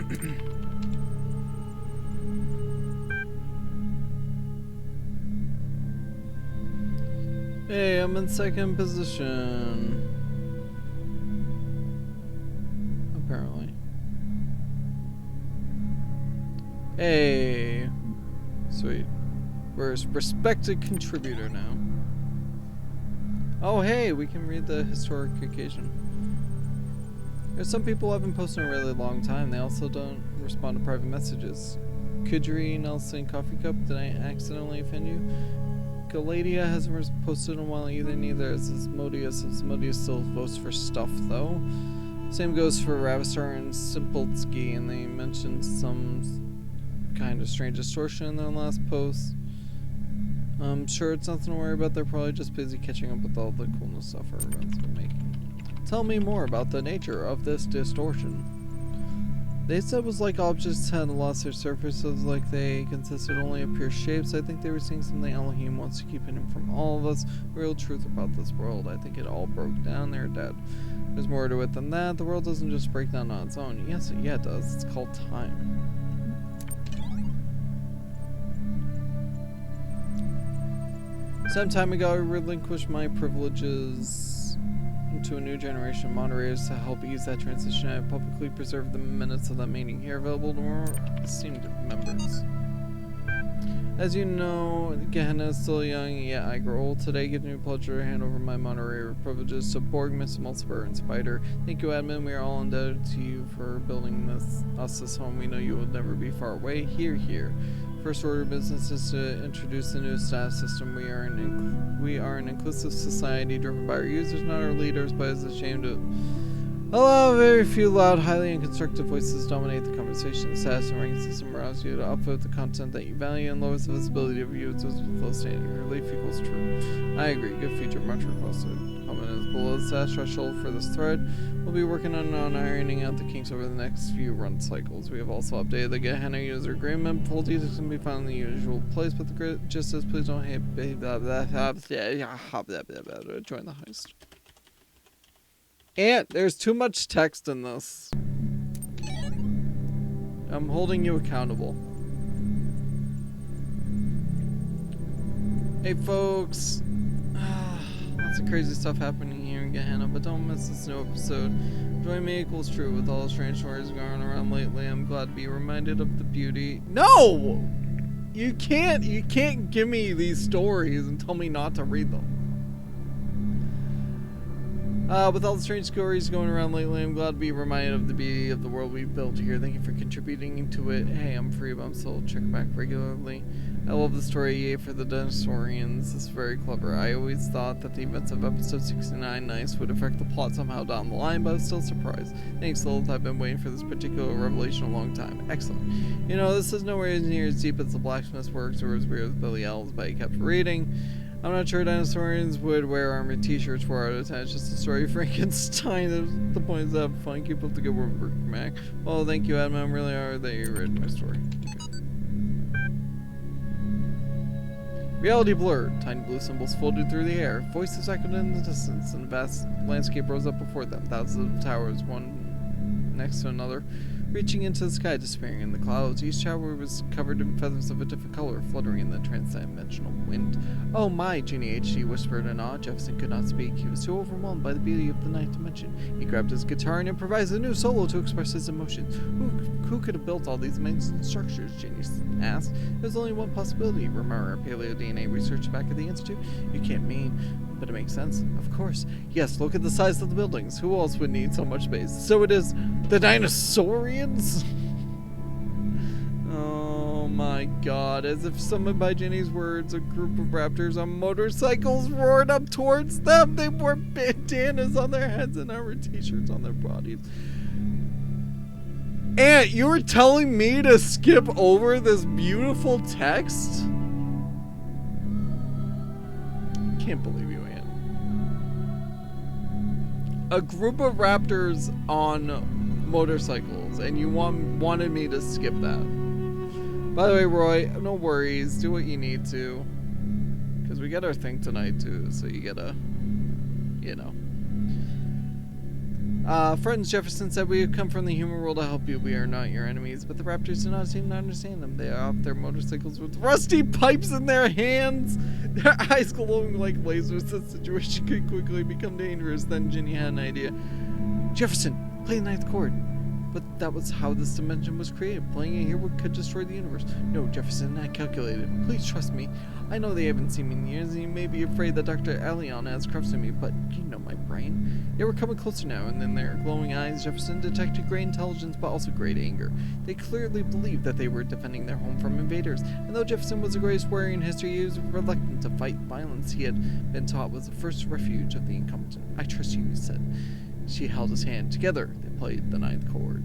[SPEAKER 1] Okay. Hey, I'm in second position. Apparently. Hey. Sweet. We're a respected contributor now. Oh hey, we can read the historic occasion. There's some people who haven't posted in a really long time. They also don't respond to private messages. Kudri, Nelson, Coffee Cup, did I accidentally offend you? Galadia hasn't posted in a while either, neither has Asmodeus. Asmodeus still votes for stuff though. Same goes for Ravistar and Simpolsky, and they mentioned some kind of strange distortion in their last post. I'm sure it's nothing to worry about, they're probably just busy catching up with all the coolness stuff everyone's been making. Tell me more about the nature of this distortion. They said it was like objects had lost their surfaces, like they consisted only of pure shapes. I think they were seeing something Elohim wants to keep hidden from all of us. The real truth about this world. I think it all broke down, they're dead. There's more to it than that. The world doesn't just break down on its own. Yes, yeah, it does. It's called time. Some time ago, I relinquished my privileges to a new generation of moderators to help ease that transition. I publicly preserved the minutes of that meeting here available to more esteemed members. As you know, Gehenna is still young, yet I grow old. Today gives me a pleasure to hand over my moderator privileges to Borg, Mr. Mulciber, and Spider. Thank you, admin. We are all indebted to you for building this home. We know you will never be far away. Here, here. First order of business is to introduce the new staff system. We are an inclusive society driven by our users, not our leaders, but is ashamed to allow very few loud, highly inconstructive voices dominate the conversation. The status and ranking system allows you to upvote the content that you value and lowers the visibility of users with low standing. Relief equals true. I agree. Good feature, much requested. Comment is below the status threshold for this thread. We'll be working on ironing out the kinks over the next few run cycles. We have also updated the Gehenna user agreement. Full details can be found in the usual place, but the just says please don't hate join the heist. And there's too much text in this. I'm holding you accountable. Hey folks. Lots of crazy stuff happening here in Gehenna, but don't miss this new episode. Join me equals true with all the strange stories going around lately. I'm glad to be reminded of the beauty. No! You can't give me these stories and tell me not to read them. With all the strange stories going around lately, I'm glad to be reminded of the beauty of the world we've built here. Thank you for contributing to it. Hey, I'm free, but I'm still checking back regularly. I love the story you gave for the dinosaurians. It's very clever. I always thought that the events of episode 69 Nice would affect the plot somehow down the line, but I was still surprised. Thanks, Lilith. I've been waiting for this particular revelation a long time. Excellent. You know, this is nowhere near as deep as the blacksmith's works or as weird as Billy Ellis, but he kept reading. I'm not sure dinosaurians would wear armored t-shirts 4 out of 10. It's just a story of Frankenstein. The point is to have fun. Keep up the good work, Mac. Well, thank you, Admin. I'm really honored that you read my story. Okay. Reality blurred. Tiny blue symbols floated through the air. Voices echoed in the distance, and a vast landscape rose up before them. Thousands of towers, one next to another, reaching into the sky, disappearing in the clouds. Each tower was covered in feathers of a different color, fluttering in the transdimensional wind. Oh my, Genie HD whispered in awe. Jefferson could not speak. He was too overwhelmed by the beauty of the ninth dimension. He grabbed his guitar and improvised a new solo to express his emotions. Who could have built all these amazing structures? Genie asked. There's only one possibility. Remember our paleo DNA research back at the Institute? You can't mean... But it makes sense. Of course. Yes, look at the size of the buildings. Who else would need so much space? So it is the dinosaurians? Oh my god. As if summoned by Jenny's words, a group of raptors on motorcycles roared up towards them. They wore bandanas on their heads and armored t-shirts on their bodies. Aunt, you were telling me to skip over this beautiful text? Can't believe you, Aunt. A group of raptors on motorcycles, and you wanted me to skip that. By the way, Roy, no worries. Do what you need to. Because we get our thing tonight, too, so you gotta, you know. Friends, Jefferson said we have come from the human world to help you. We are not your enemies, but the raptors do not seem to understand them. They are off their motorcycles with rusty pipes in their hands, their eyes glowing like lasers. The situation could quickly become dangerous. Then Ginny had an idea. Jefferson, play the ninth chord. But that was how this dimension was created. Playing it here could destroy the universe. No, Jefferson, I calculated. Please trust me. I know they haven't seen me in years, and you may be afraid that Dr. Elion has corrupted me, but you know my brain. Yeah, we're coming closer now, and in their glowing eyes, Jefferson detected great intelligence, but also great anger. They clearly believed that they were defending their home from invaders, and though Jefferson was the greatest warrior in history, he was reluctant to fight. Violence he had been taught was the first refuge of the incompetent. I trust you, he said. She held his hand. Together, they played the ninth chord.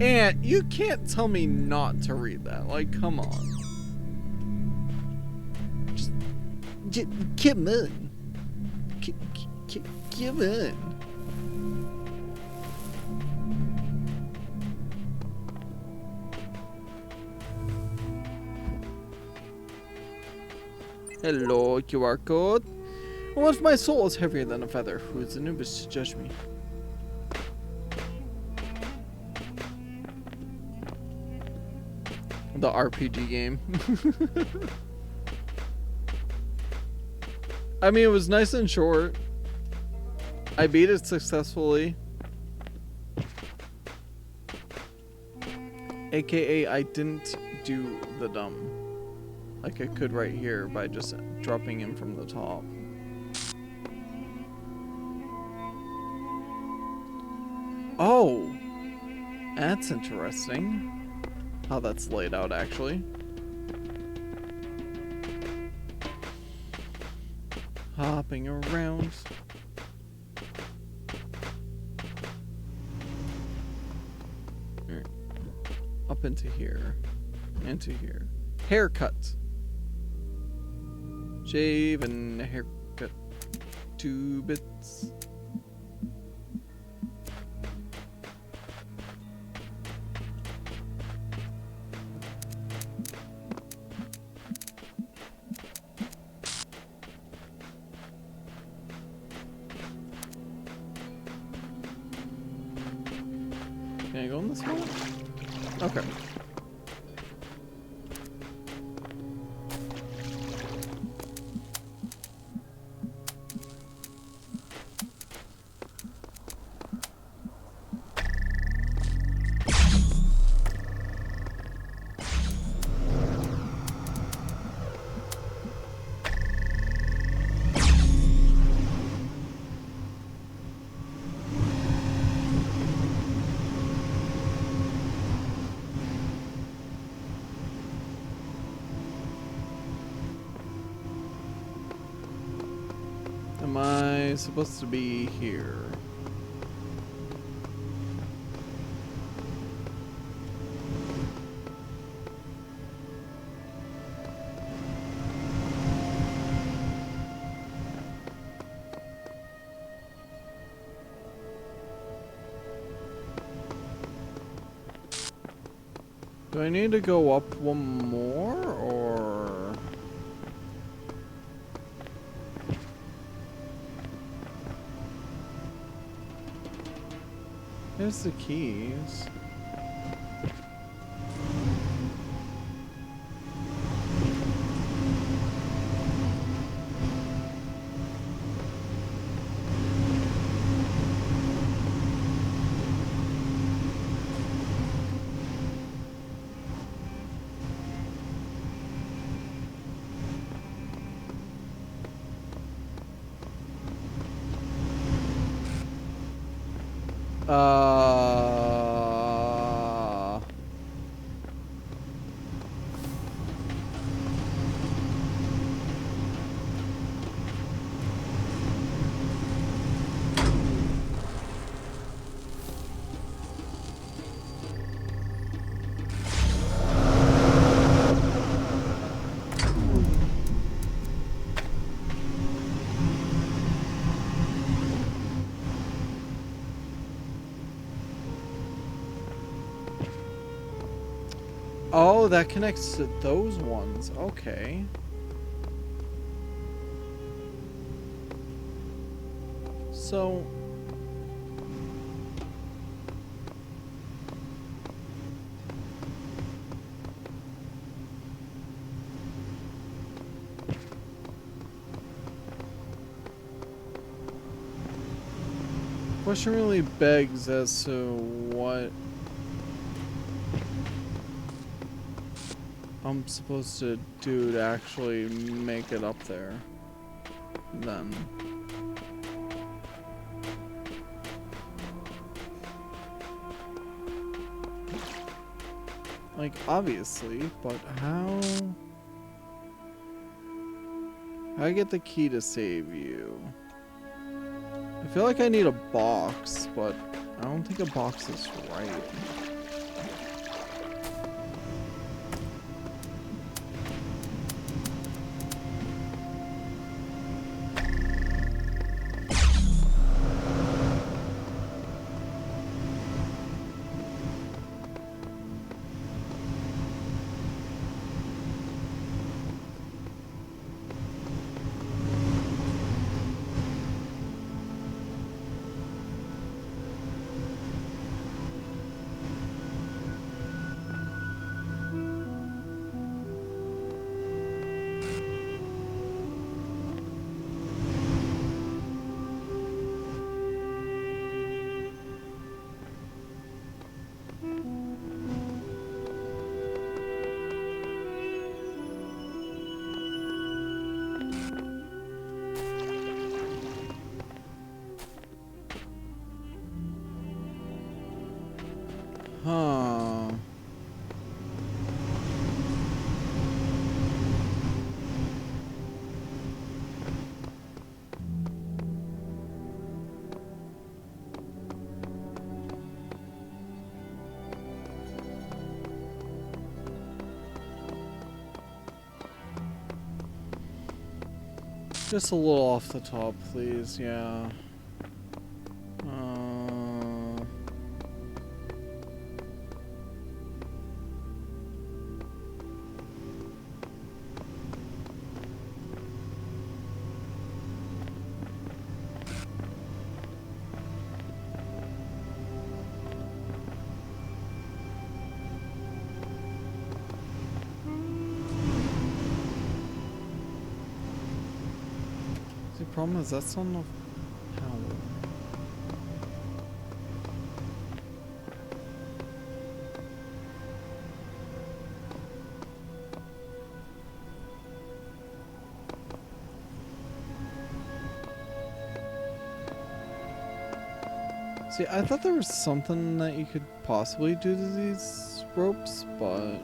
[SPEAKER 1] And you can't tell me not to read that. Like, come on. Just come on. Come on. Hello, QR code. What if my soul is heavier than a feather? Who is Anubis to judge me? The RPG game. I mean, it was nice and short. I beat it successfully. AKA, I didn't do the dumb. Like I could right here by just dropping in from the top. Oh, that's interesting. How that's laid out, actually. Hopping around. Right. Up into here. Into here. Haircut. Shave and haircut. 2 bits. Can I go in this one? Okay. Am I supposed to be here? Do I need to go up one more, or... Here's the keys. Oh, that connects to those ones. Okay. So... Question really begs as to what I'm supposed to do to actually make it up there, then. Like, obviously, but how? How I get the key to save you? I feel like I need a box, but I don't think a box is right. Huh. Just a little off the top, please. Yeah. The problem is that's not enough power. See, I thought there was something that you could possibly do to these ropes, but...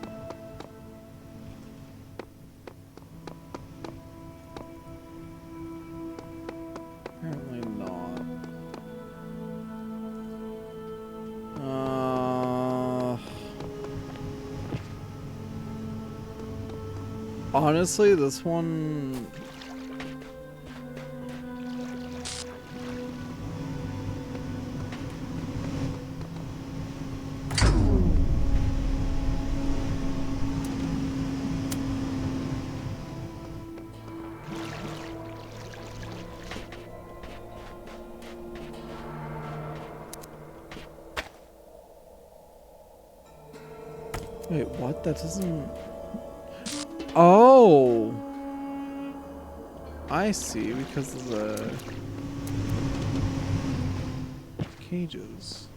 [SPEAKER 1] apparently not. Honestly, this one... Wait, what? That doesn't... Oh! I see, because of the... cages.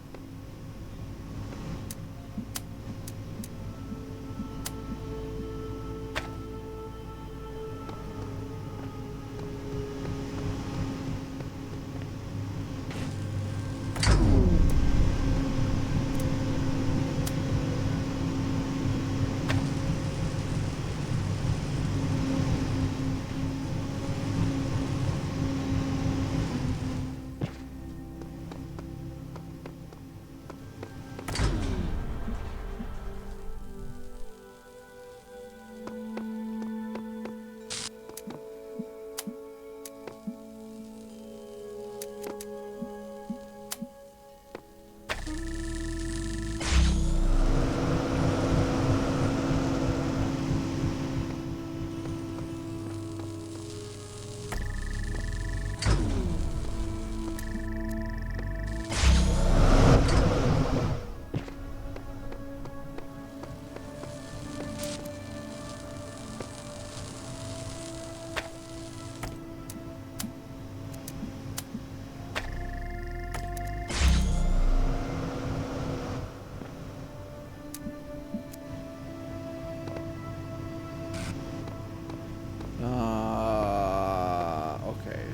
[SPEAKER 1] Okay.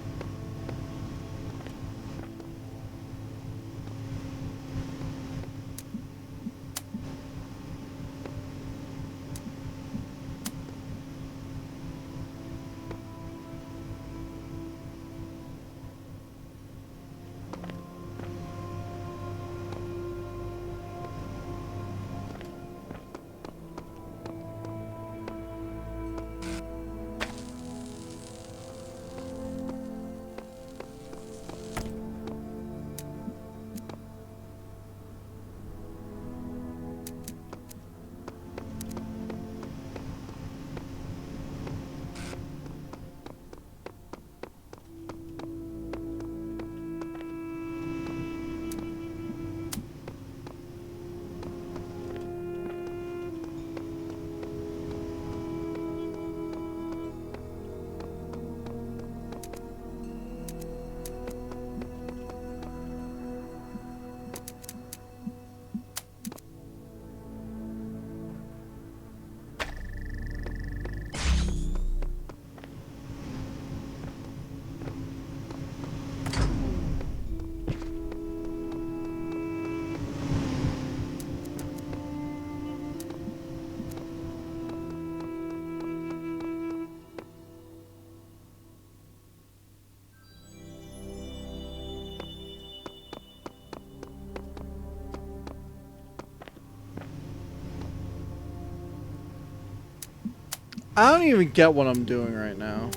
[SPEAKER 1] I don't even get what I'm doing right now.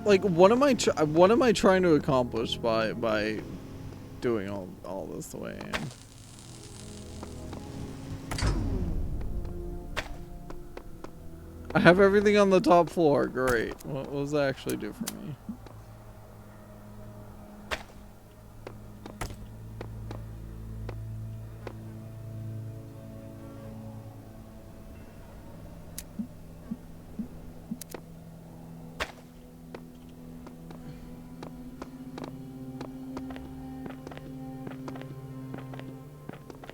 [SPEAKER 1] Like, what am I trying to accomplish by doing all this the way I am? I have everything on the top floor. Great. What does that actually do for me?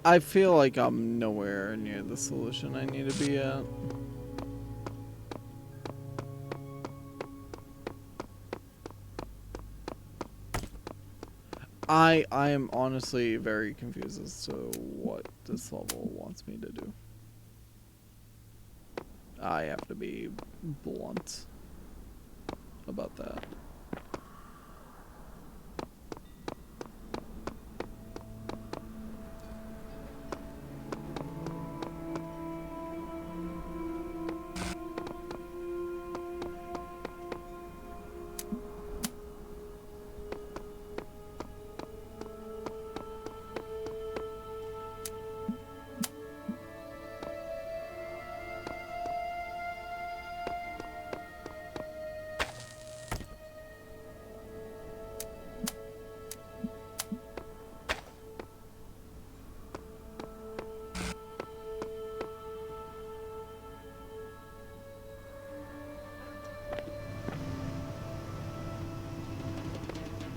[SPEAKER 1] I feel like I'm nowhere near the solution I need to be at. I am honestly very confused as to what this level wants me to do. I have to be blunt about that.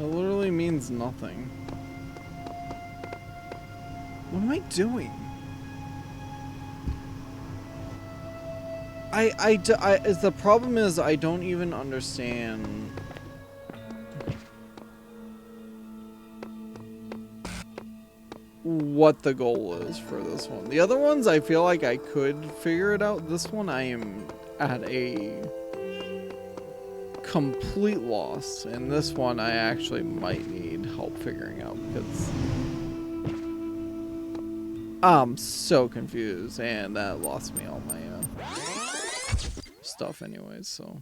[SPEAKER 1] It literally means nothing. What am I doing? The problem is I don't even understand what the goal is for this one. The other ones I feel like I could figure it out. This one I am at a complete loss, and this one I actually might need help figuring out because I'm so confused, and that lost me all my stuff anyways, so.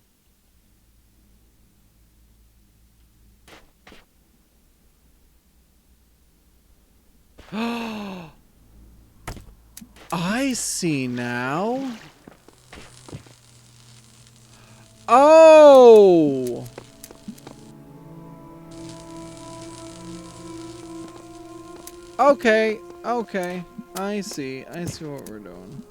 [SPEAKER 1] I see now. Oh! Okay, okay. I see what we're doing.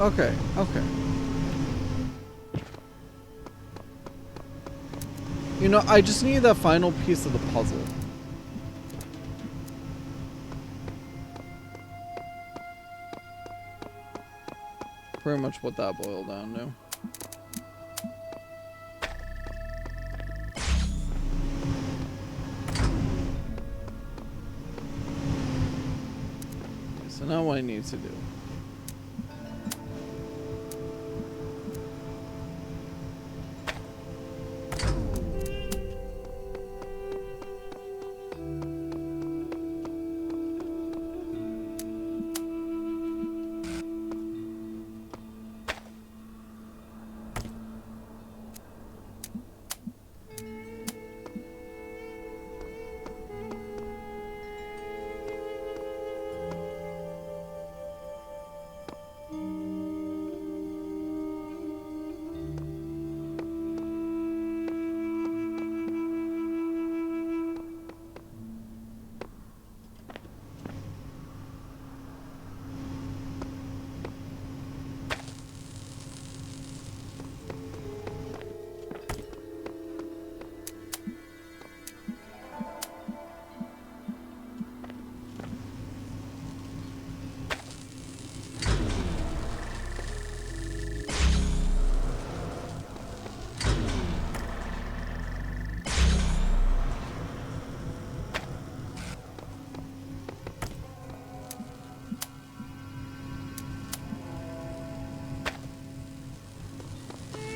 [SPEAKER 1] Okay, okay. You know, I just need that final piece of the puzzle. Pretty much what that boiled down to. Okay, so now what I need to do.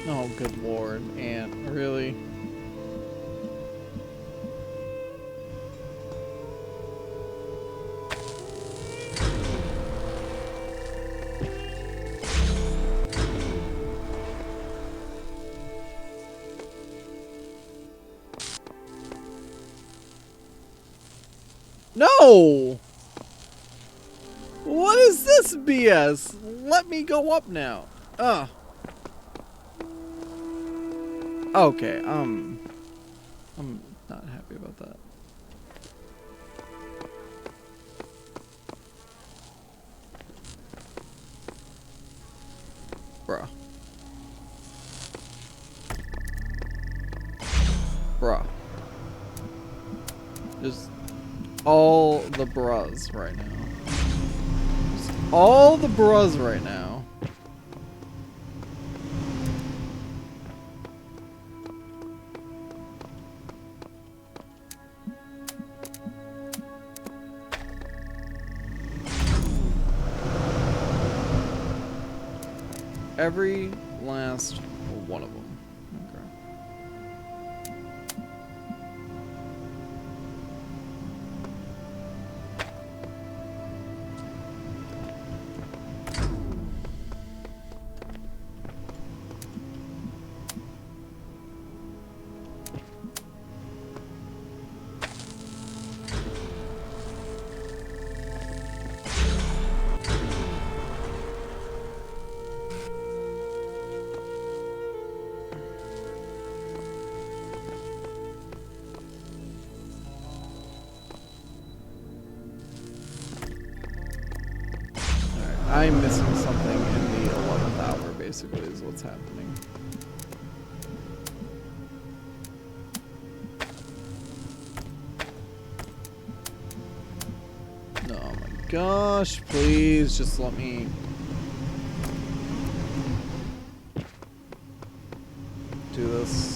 [SPEAKER 1] Oh, good lord, Aunt, really? No! What is this BS? Let me go up now. Ugh. Okay, I'm not happy about that. Bruh. Bruh. Just all the bruhs right now. Just all the bruhs right now. Every last one of them. I'm missing something in the 11th hour, basically, is what's happening. Oh my gosh, please just let me... do this.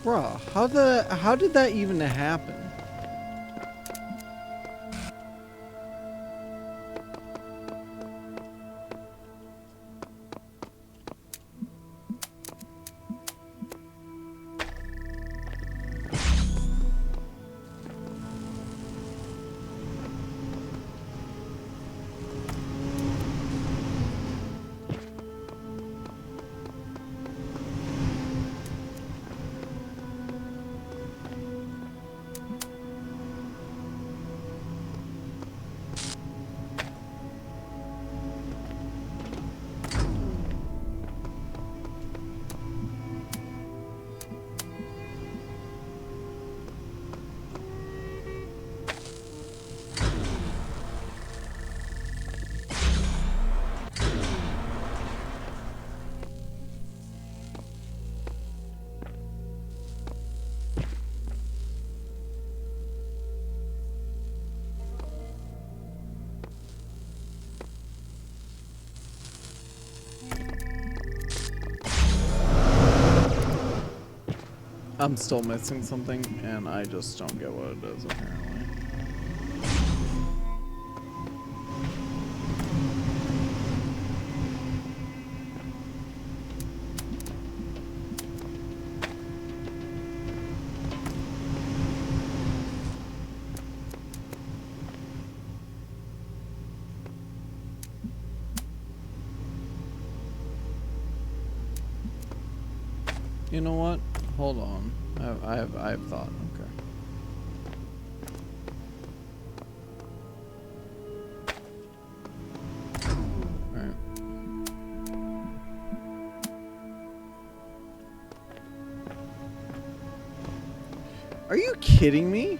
[SPEAKER 1] Bruh, how did that even happen? I'm still missing something, and I just don't get what it is, apparently. You know what? Hold on. I have thought. Okay. All right. Are you kidding me?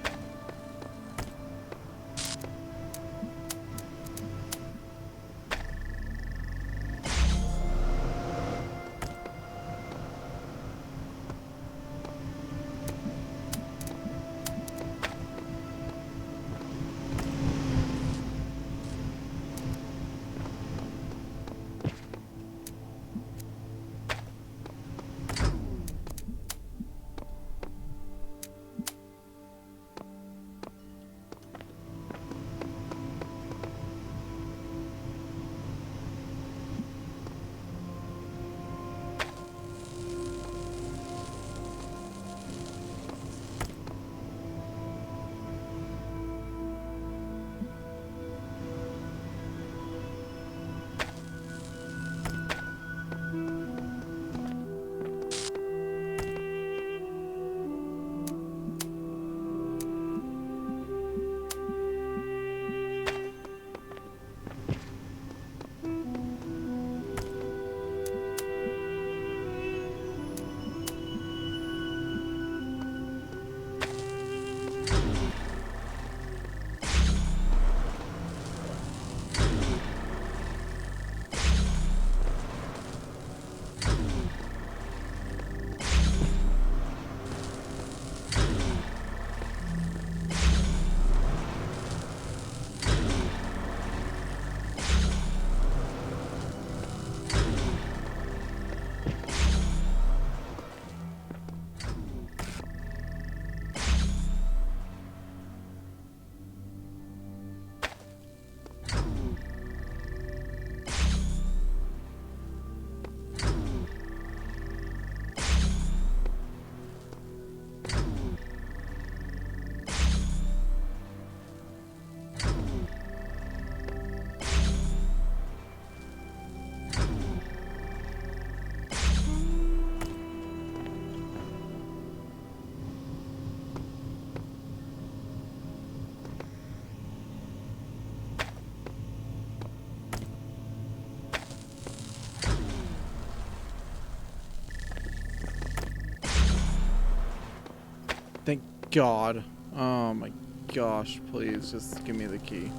[SPEAKER 1] Thank God. Oh my gosh, please just give me the key.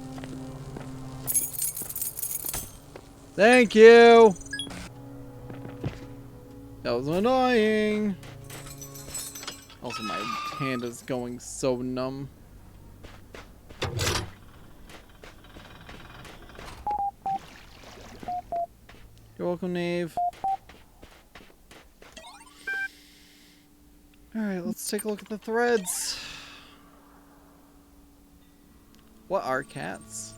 [SPEAKER 1] Thank you! That was annoying. Also, my hand is going so numb. You're welcome, Nave. Alright, let's take a look at the threads. What are cats?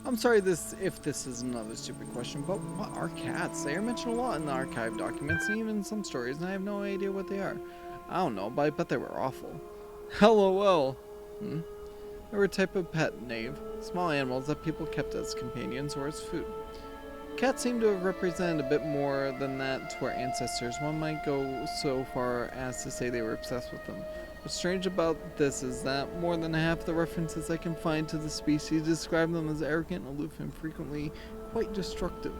[SPEAKER 1] I'm sorry if this is another stupid question, but what are cats? They are mentioned a lot in the archive documents and even in some stories, and I have no idea what they are. I don't know, but I bet they were awful. LOL. They were a type of pet, Knave. Small animals that people kept as companions or as food. Cats seem to have represented a bit more than that to our ancestors. One might go so far as to say they were obsessed with them. What's strange about this is that more than half the references I can find to the species describe them as arrogant, aloof, and frequently quite destructive.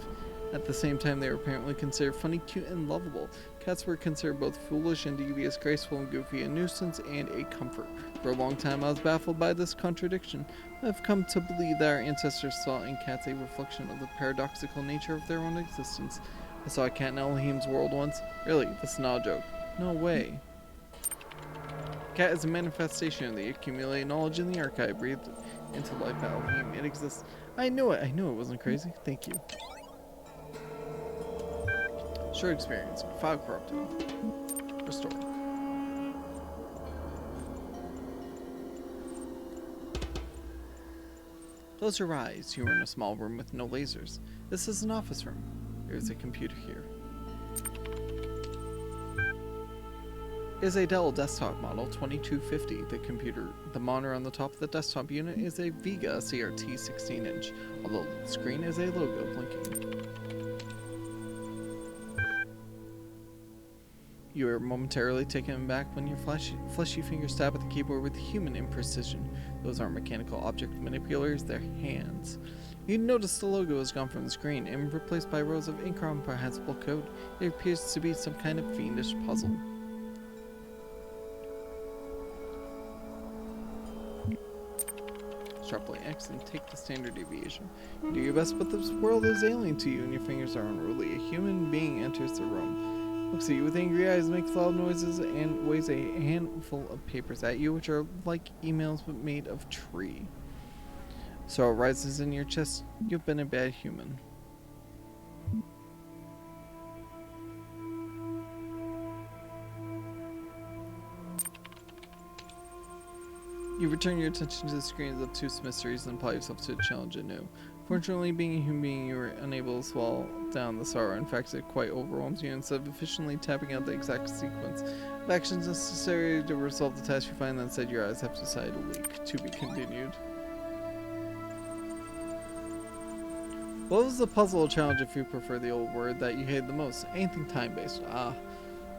[SPEAKER 1] At the same time, they were apparently considered funny, cute, and lovable. Cats were considered both foolish and devious, graceful and goofy, a nuisance and a comfort. For a long time, I was baffled by this contradiction. I've come to believe that our ancestors saw in cats a reflection of the paradoxical nature of their own existence. I saw a cat in Elohim's world once. Really, that's not a joke. No way. Cat is a manifestation of the accumulated knowledge in the archive breathed into life at Elohim. It exists. I knew it. I knew it wasn't crazy. Thank you. Short experience. File corrupted. Restore. Close your eyes. You are in a small room with no lasers. This is an office room. There is a computer here. It is a Dell desktop model 2250. The monitor on the top of the desktop unit is a Vega CRT 16-inch, although the screen is a logo blinking. You are momentarily taken aback when your fleshy fingers stab at the keyboard with human imprecision. Those aren't mechanical object manipulators, they're hands. You notice the logo has gone from the screen and replaced by rows of incomprehensible code. It appears to be some kind of fiendish puzzle. Sharply X and take the standard deviation. You do your best, but this world is alien to you and your fingers are unruly. A human being enters the room. Looks at you with angry eyes, makes loud noises, and weighs a handful of papers at you, which are like emails but made of tree. Sorrow rises in your chest. You've been a bad human. You return your attention to the screens of two mysteries and apply yourself to a challenge anew. Fortunately, being a human being, you are unable to swallow down the sorrow. In fact, it quite overwhelms you. Instead of efficiently tapping out the exact sequence of actions necessary to resolve the task, you find that instead your eyes have decided to leak. To be continued. What was the puzzle or challenge, if you prefer the old word, that you hated the most? Anything time-based.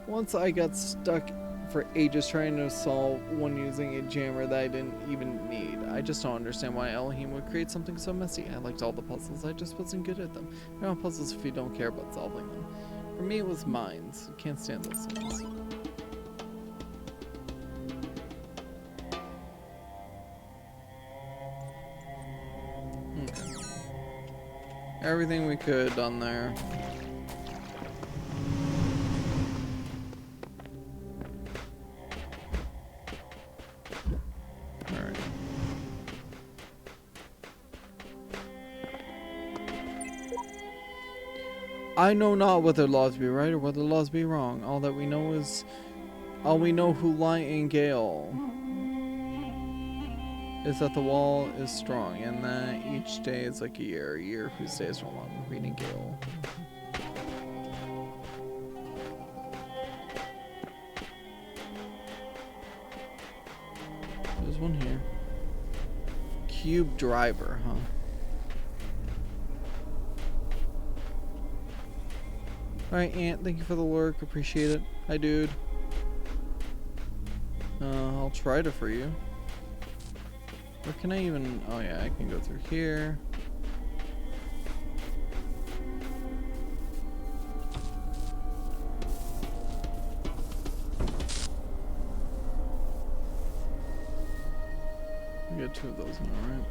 [SPEAKER 1] Once I got stuck for ages trying to solve one using a jammer that I didn't even need. I just don't understand why Elohim would create something so messy. I liked all the puzzles, I just wasn't good at them. There are no puzzles if you don't care about solving them. For me, it was mines. I can't stand those things. Okay. Everything we could done there. I know not whether laws be right or whether laws be wrong. All we know who lie in Gale is that the wall is strong and that each day is like a year whose days are long. Reading Gale. There's one here. Cube driver, huh? Alright, Ant, thank you for the work. Appreciate it. Hi, dude. I'll try to free you. Where can I even... Oh, yeah, I can go through here. get 2 of those now, right?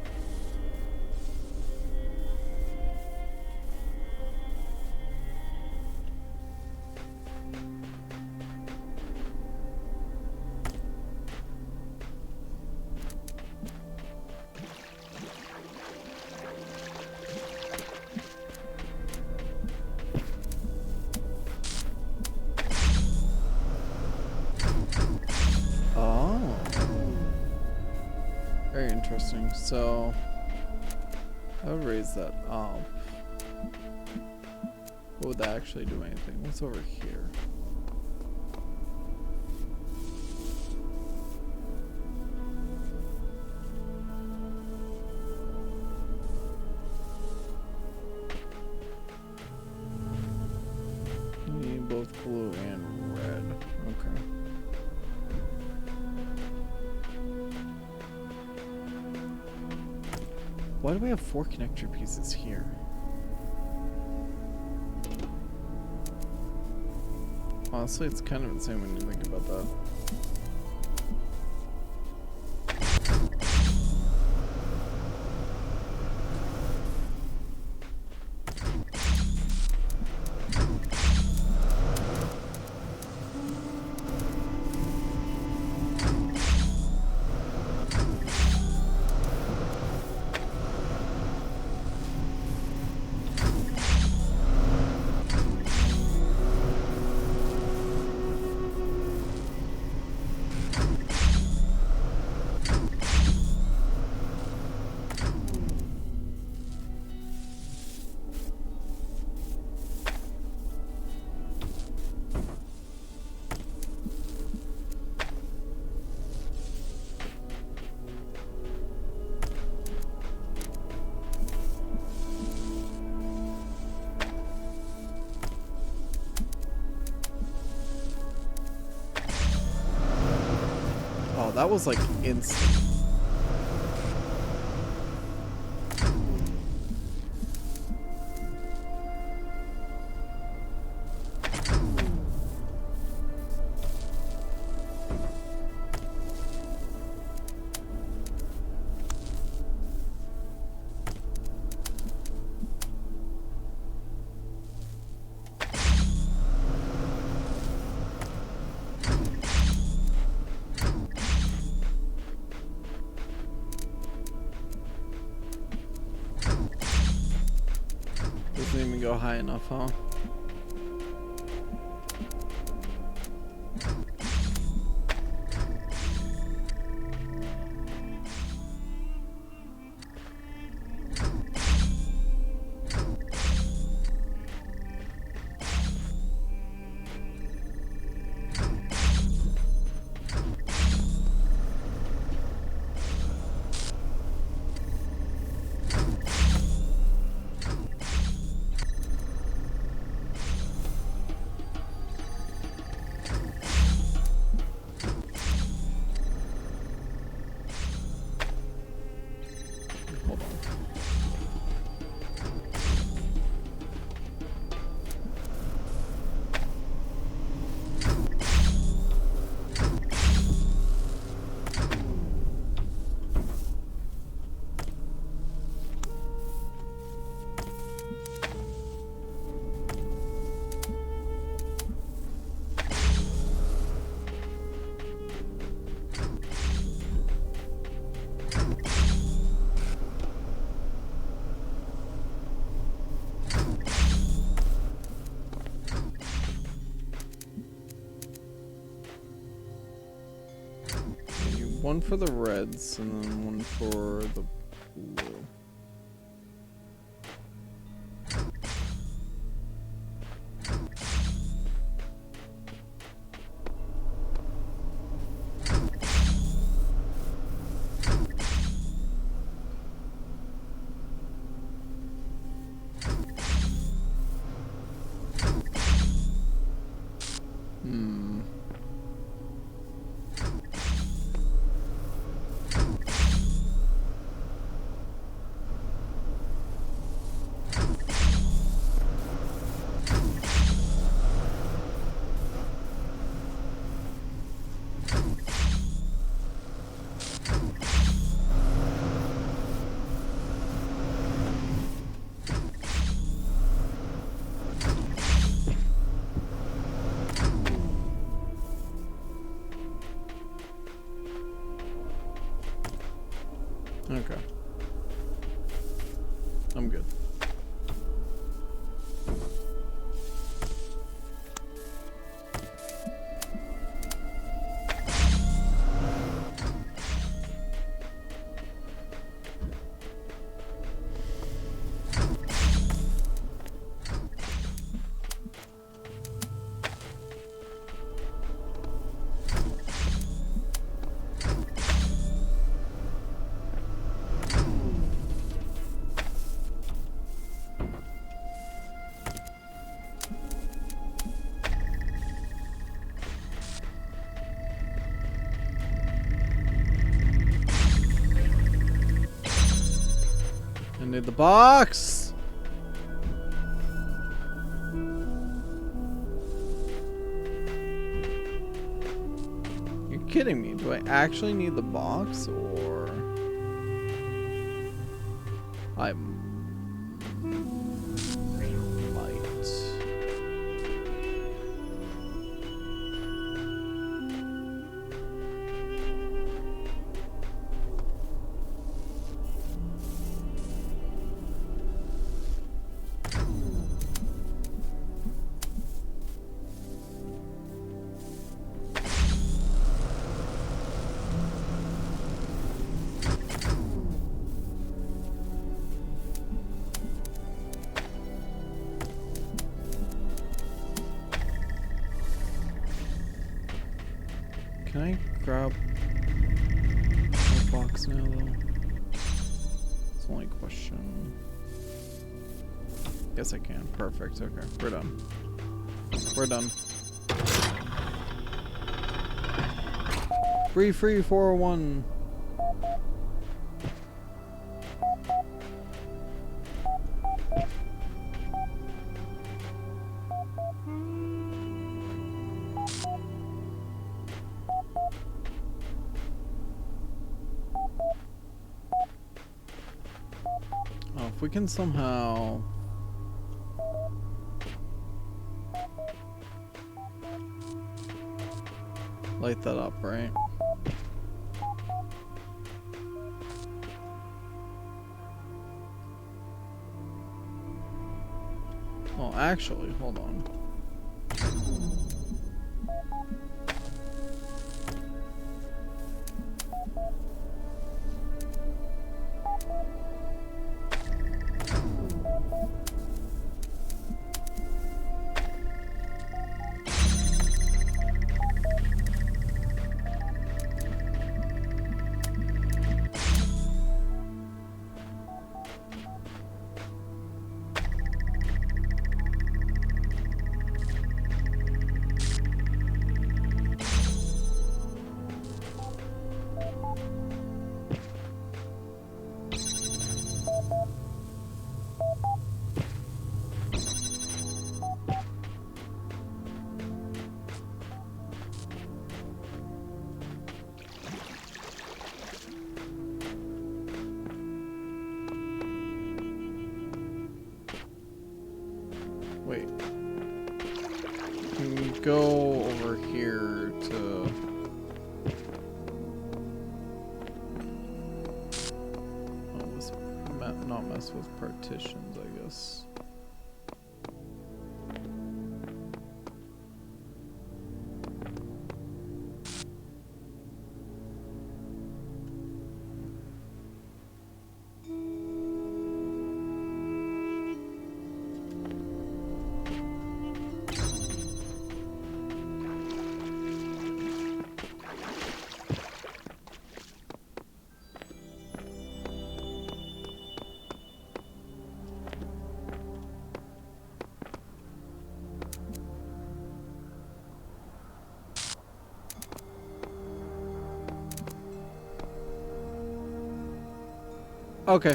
[SPEAKER 1] Oh. Very interesting. So I would raise that up. But would that actually do anything? What's over here? You need both blue and red. Okay. Why do we have 4 connector pieces here? Honestly, it's kind of insane when you think about that. Oh, that was like instant. Doesn't even go high enough, huh? Hold on. One for the reds and then one for the blue. need the box! You're kidding me. Do I actually need the box, or... I might. Can I grab the box now, though? It's the only question. Yes, I can. Perfect. Okay, we're done. We're done. Free 401. If we can somehow light that up, right? Oh, actually, hold on. Wait. Can we go over here to... Oh, this not mess with partitions, I guess. Okay.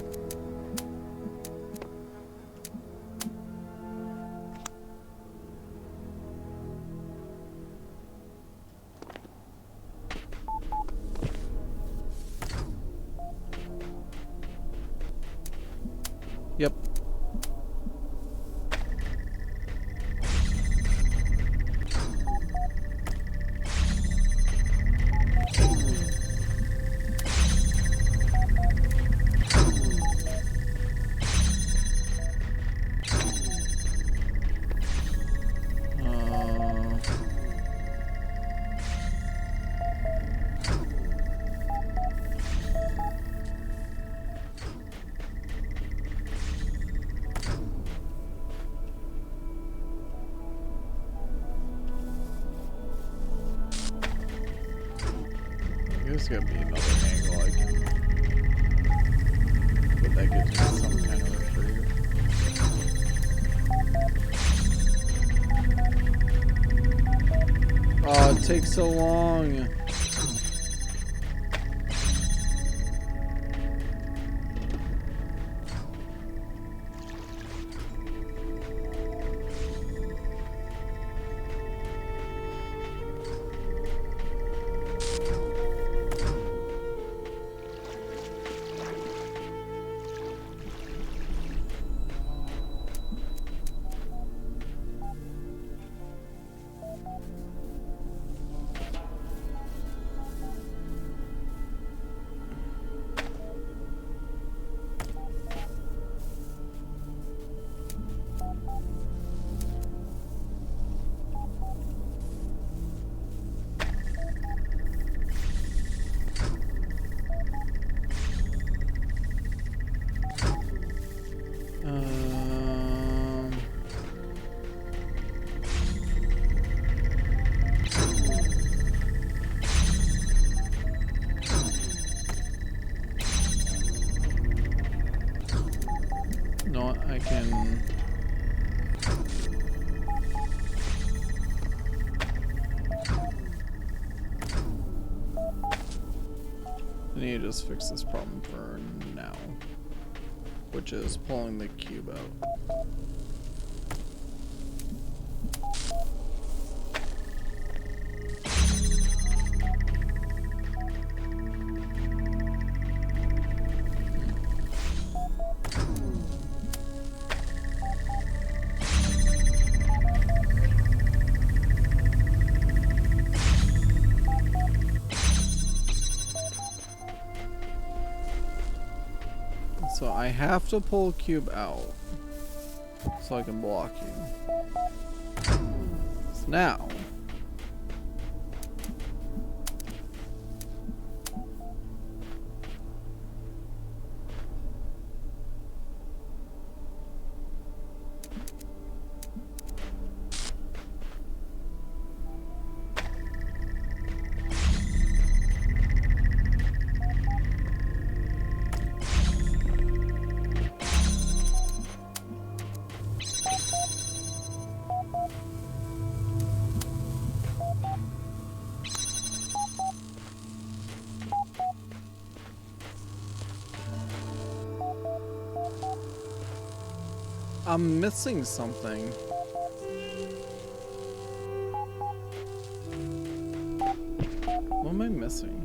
[SPEAKER 1] Yep. There's gotta be another angle I can... But that gives me some kind of reprieve. Oh, it takes so long. can... I need to just fix this problem for now, which is pulling the cube out. So I have to pull a cube out so I can block you. So now I'm missing something. What am I missing?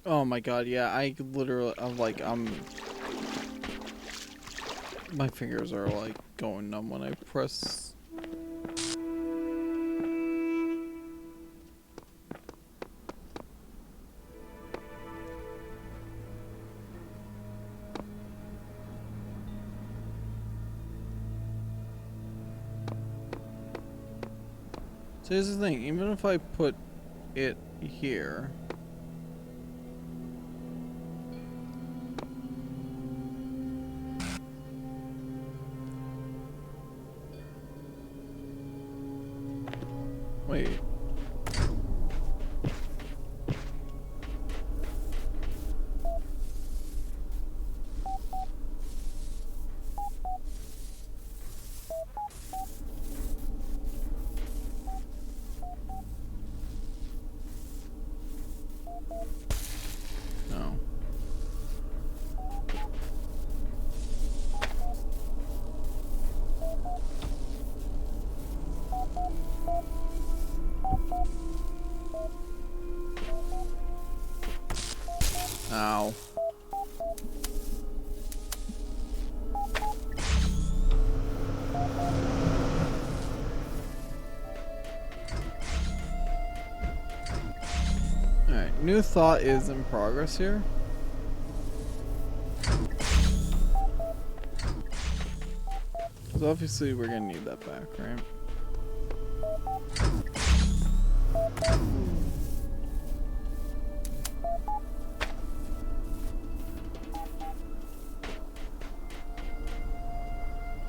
[SPEAKER 1] Oh my god, yeah, I literally, my fingers are like going numb when I press. So here's the thing, even if I put it here, wait. No. Ow. Alright, new thought is in progress here. Because obviously we're gonna need that back, right?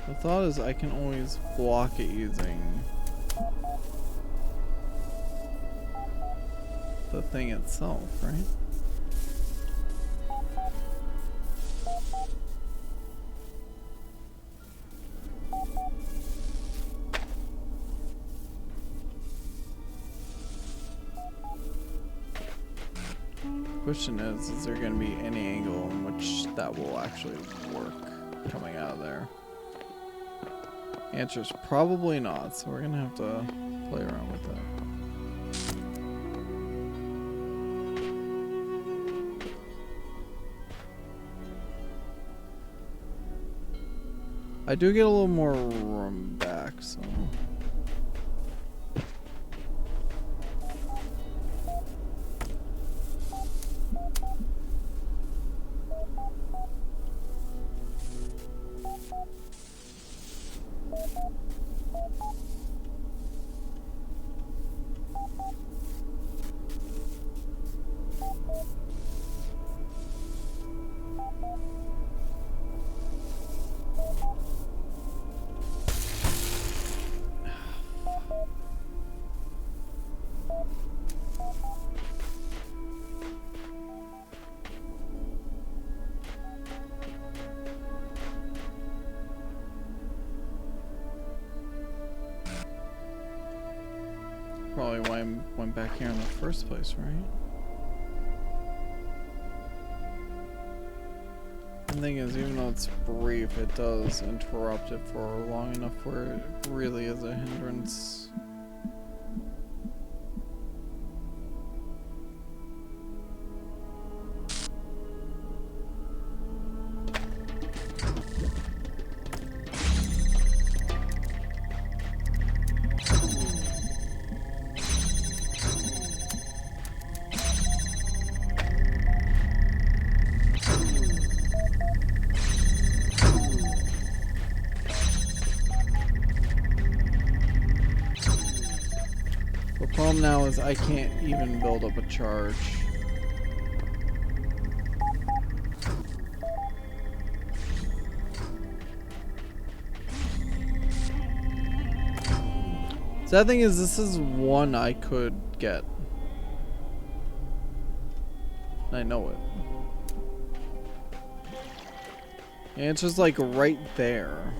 [SPEAKER 1] The thought is I can always block it using the thing itself, right? Question is there going to be any angle in which that will actually work coming out of there? Answer is probably not, so we're going to have to play around with that. I do get a little more room back, so... Probably why I went back here in the first place, right? The thing is, even though it's brief, it does interrupt it for long enough where it really is a hindrance. The problem now is I can't even build up a charge. Sad thing is, this is one I could get. I know it. And it's just like right there.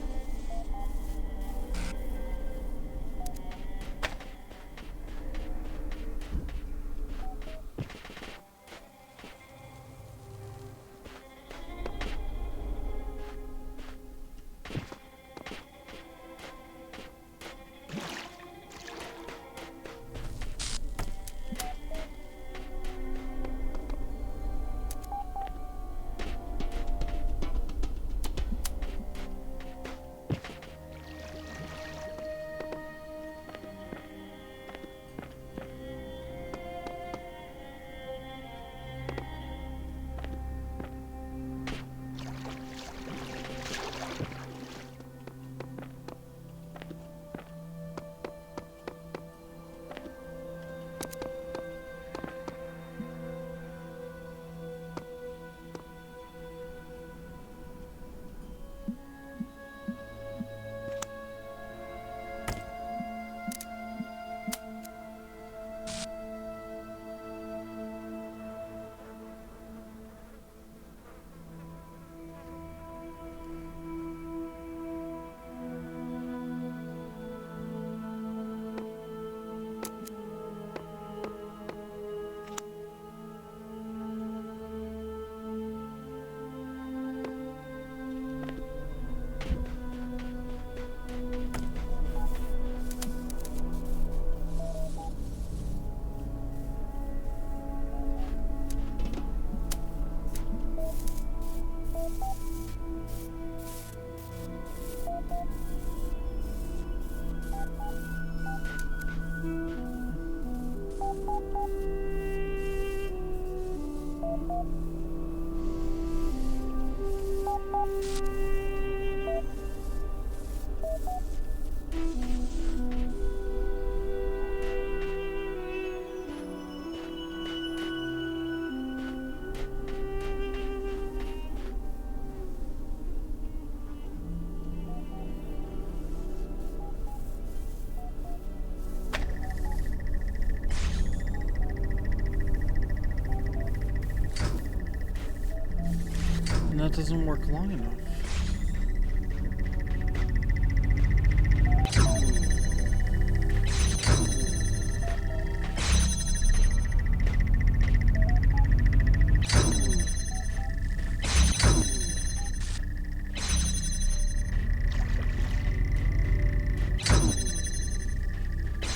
[SPEAKER 1] it doesn't work long enough.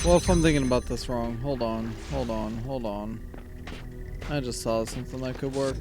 [SPEAKER 1] Well, if I'm thinking about this wrong, hold on. I just saw something that could work.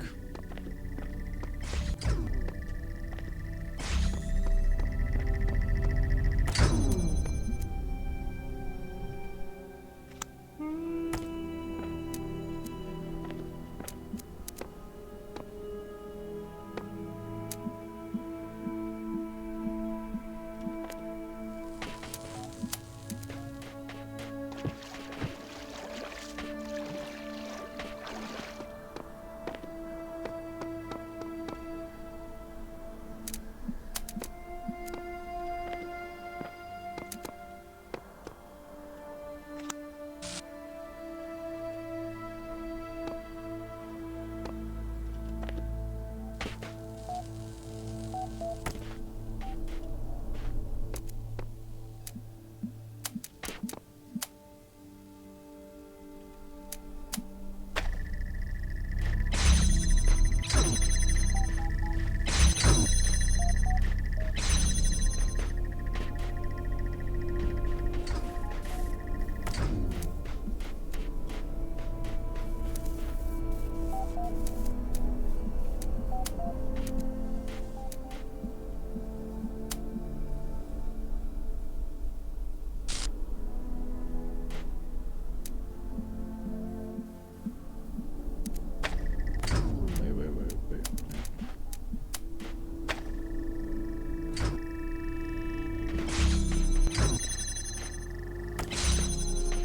[SPEAKER 1] Wait.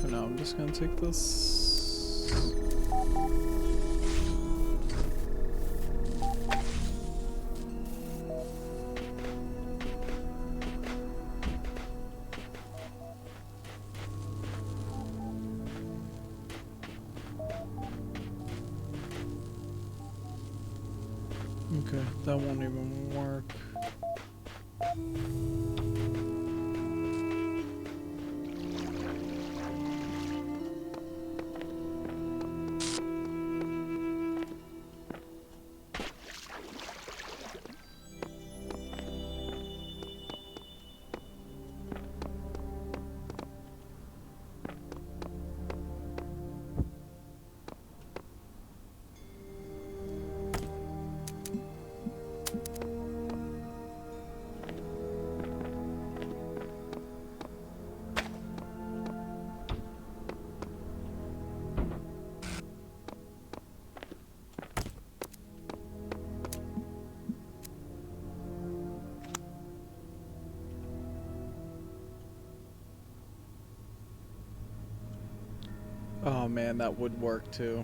[SPEAKER 1] For now, I'm just gonna take this. Okay, that won't even work. Oh man, that would work too.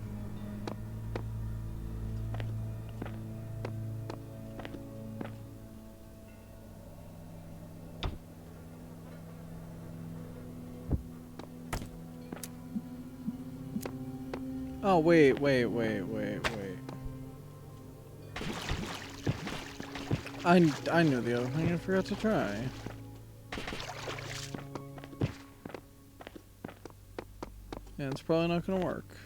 [SPEAKER 1] Oh wait. I knew the other thing I forgot to try. And it's probably not gonna work.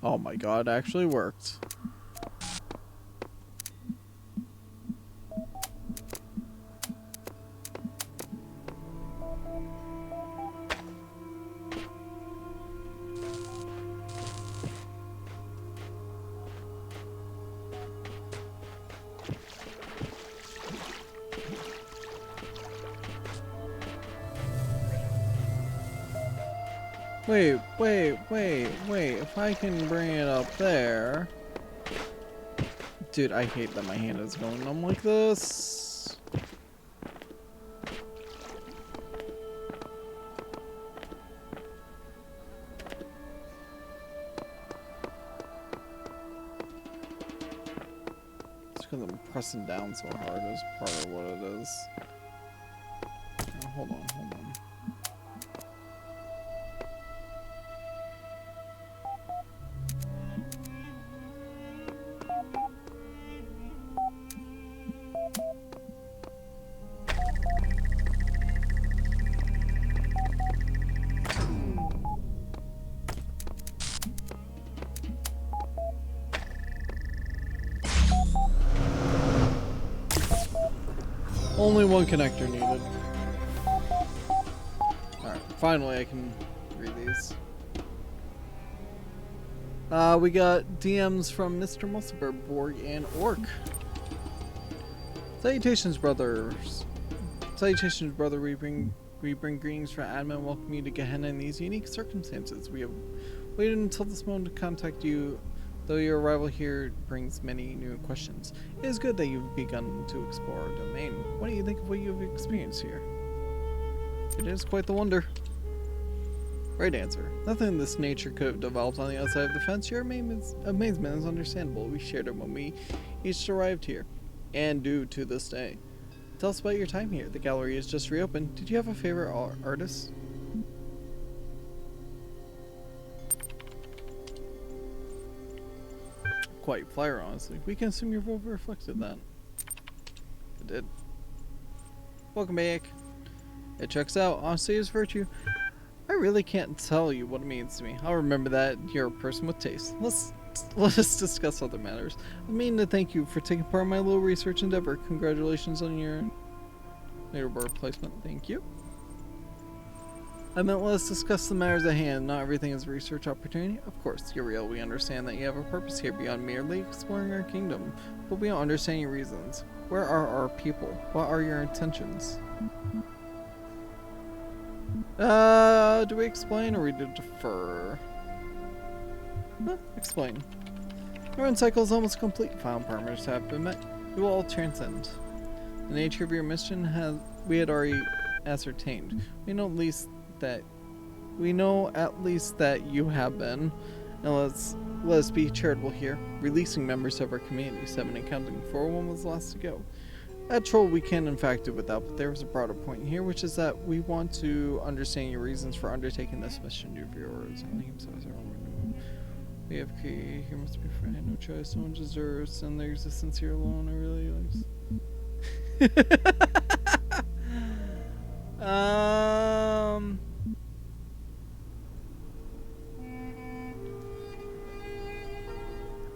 [SPEAKER 1] Oh my god, it actually worked. Wait. If I can bring it up there. Dude, I hate that my hand is going numb like this. It's because I'm pressing down so hard is part of what it is. hold on. Only one connector needed. Alright, finally I can read these. We got DMs from Mr. Musselberg, Borg, and Orc. Salutations, brothers. Salutations, brother. We bring greetings from admin and welcome you to Gehenna in these unique circumstances. We have waited until this moment to contact you, though your arrival here brings many new questions. It is good that you've begun to explore our domain. What do you think of what you've experienced here? It is quite the wonder. Right answer. Nothing of this nature could have developed on the outside of the fence. Your amazement is understandable. We shared it when we each arrived here, and do to this day. Tell us about your time here. The gallery is just reopened. Did you have a favorite artist? Quite flyer, honestly. We can assume your vote reflected that. It did. Welcome back. It checks out. Honesty is virtue. I really can't tell you what it means to me. I'll remember that. You're a person with taste. Let us discuss other matters. I mean to thank you for taking part in my little research endeavor. Congratulations on your leaderboard placement. Thank you. I meant let us discuss the matters at hand. Not everything is a research opportunity. Of course, Uriel, we understand that you have a purpose here beyond merely exploring our kingdom, but we don't understand your reasons. Where are our people? What are your intentions? Do we explain or we do defer? Explain. Our run cycle is almost complete. Final parameters have been met. We will all transcend. The nature of your mission we had already ascertained. We know at least that you have been. Now let us be charitable here. Releasing members of our community, 7 and counting. 4-1 was the last to go. At Troll we can in fact do without, but there is a broader point here, which is that we want to understand your reasons for undertaking this mission of yours. We have created here must be friend, no choice, no one deserves, and their existence here alone I really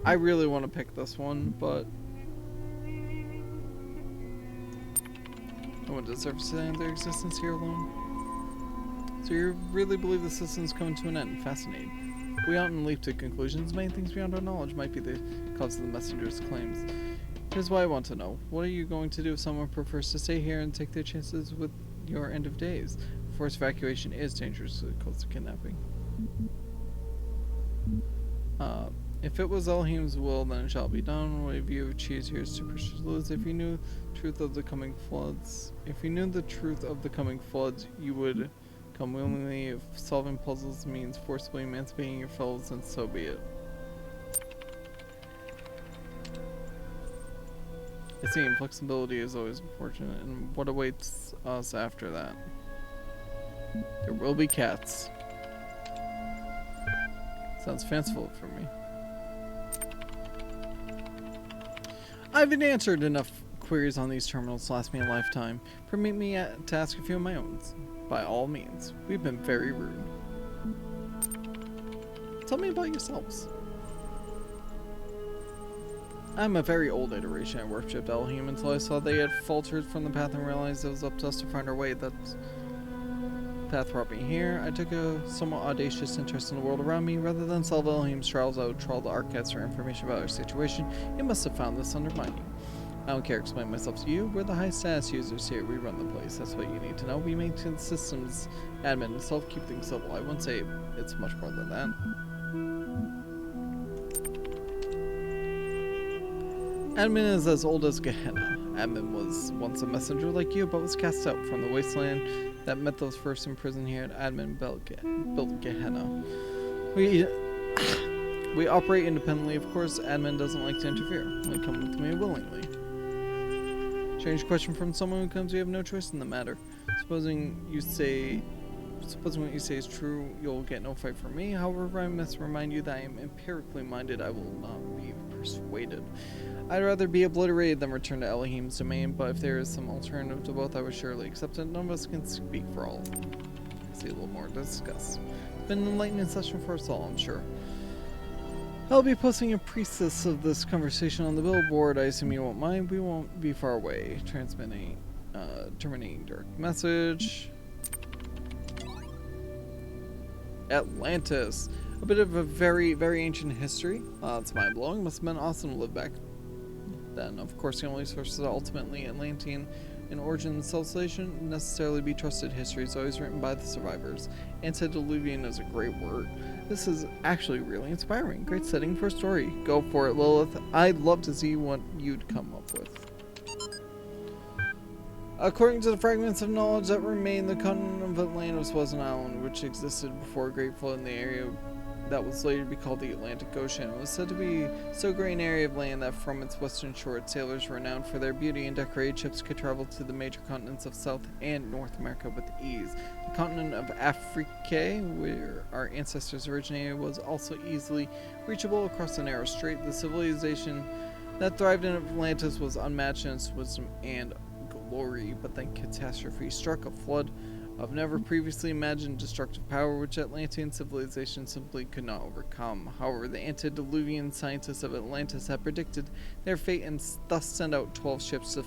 [SPEAKER 1] I really want to pick this one, but no one deserves to end their existence here alone. So you really believe the system's coming to an end? Fascinating. We oughtn't leap to conclusions. Many things beyond our knowledge might be the cause of the messenger's claims. Here's what I want to know. What are you going to do if someone prefers to stay here and take their chances with your end of days? Forced evacuation is dangerously close to kidnapping. If it was Elohim's will, then it shall be done. What if you choose here is superstitious? If you knew the truth of the coming floods, you would come willingly. If solving puzzles means forcibly emancipating your fellows, then so be it. I see inflexibility is always unfortunate, and what awaits us after that? There will be cats. Sounds fanciful for me. I've answered enough queries on these terminals to last me a lifetime. Permit me to ask a few of my own. By all means. We've been very rude. Tell me about yourselves. I'm a very old iteration. I worshipped Elohim until I saw they had faltered from the path and realized it was up to us to find our way. That path brought me here. I took a somewhat audacious interest in the world around me. Rather than solve Elohim's trials, I would trawl the archives for information about our situation. You must have found this undermining. I don't care to explain myself to you. We're the high status users here. We run the place. That's what you need to know. We maintain the systems admin and keep things simple. I wouldn't say it's much more than that. Admin is as old as Gehenna. Admin was once a messenger like you, but was cast out from the wasteland that met those first in prison here at Admin built Gehenna. We operate independently, of course. Admin doesn't like to interfere. Come with me willingly. Strange question from someone who claims you have no choice in the matter. Supposing what you say is true, you'll get no fight from me. However, I must remind you that I am empirically minded. I will not be persuaded. I'd rather be obliterated than return to Elohim's domain, but if there is some alternative to both, I would surely accept it. None of us can speak for all of them. I see a little more to discuss. It's been an enlightening session for us all, I'm sure. I'll be posting a priestess of this conversation on the billboard. I assume you won't mind. We won't be far away. Terminating direct message. Atlantis. A bit of a very, very ancient history. It's mind-blowing. Must have been awesome to live back then. Of course, the only sources are ultimately Atlantean in origin and civilization necessarily be trusted history. It's always written by the survivors. Antediluvian is a great word. This is actually really inspiring. Great setting for a story. Go for it, Lilith. I'd love to see what you'd come up with. According to the fragments of knowledge that remain, the continent of Atlantis was an island which existed before a great flood in the area that was later to be called the Atlantic Ocean. It was said to be so great an area of land that from its western shore, sailors renowned for their beauty and decorated ships could travel to the major continents of South and North America with ease. The continent of Africa, where our ancestors originated, was also easily reachable across the narrow strait. The civilization that thrived in Atlantis was unmatched in its wisdom and glory, but then catastrophe struck, a flood of never previously imagined destructive power which Atlantean civilization simply could not overcome. However, the antediluvian scientists of Atlantis had predicted their fate and thus sent out 12 ships to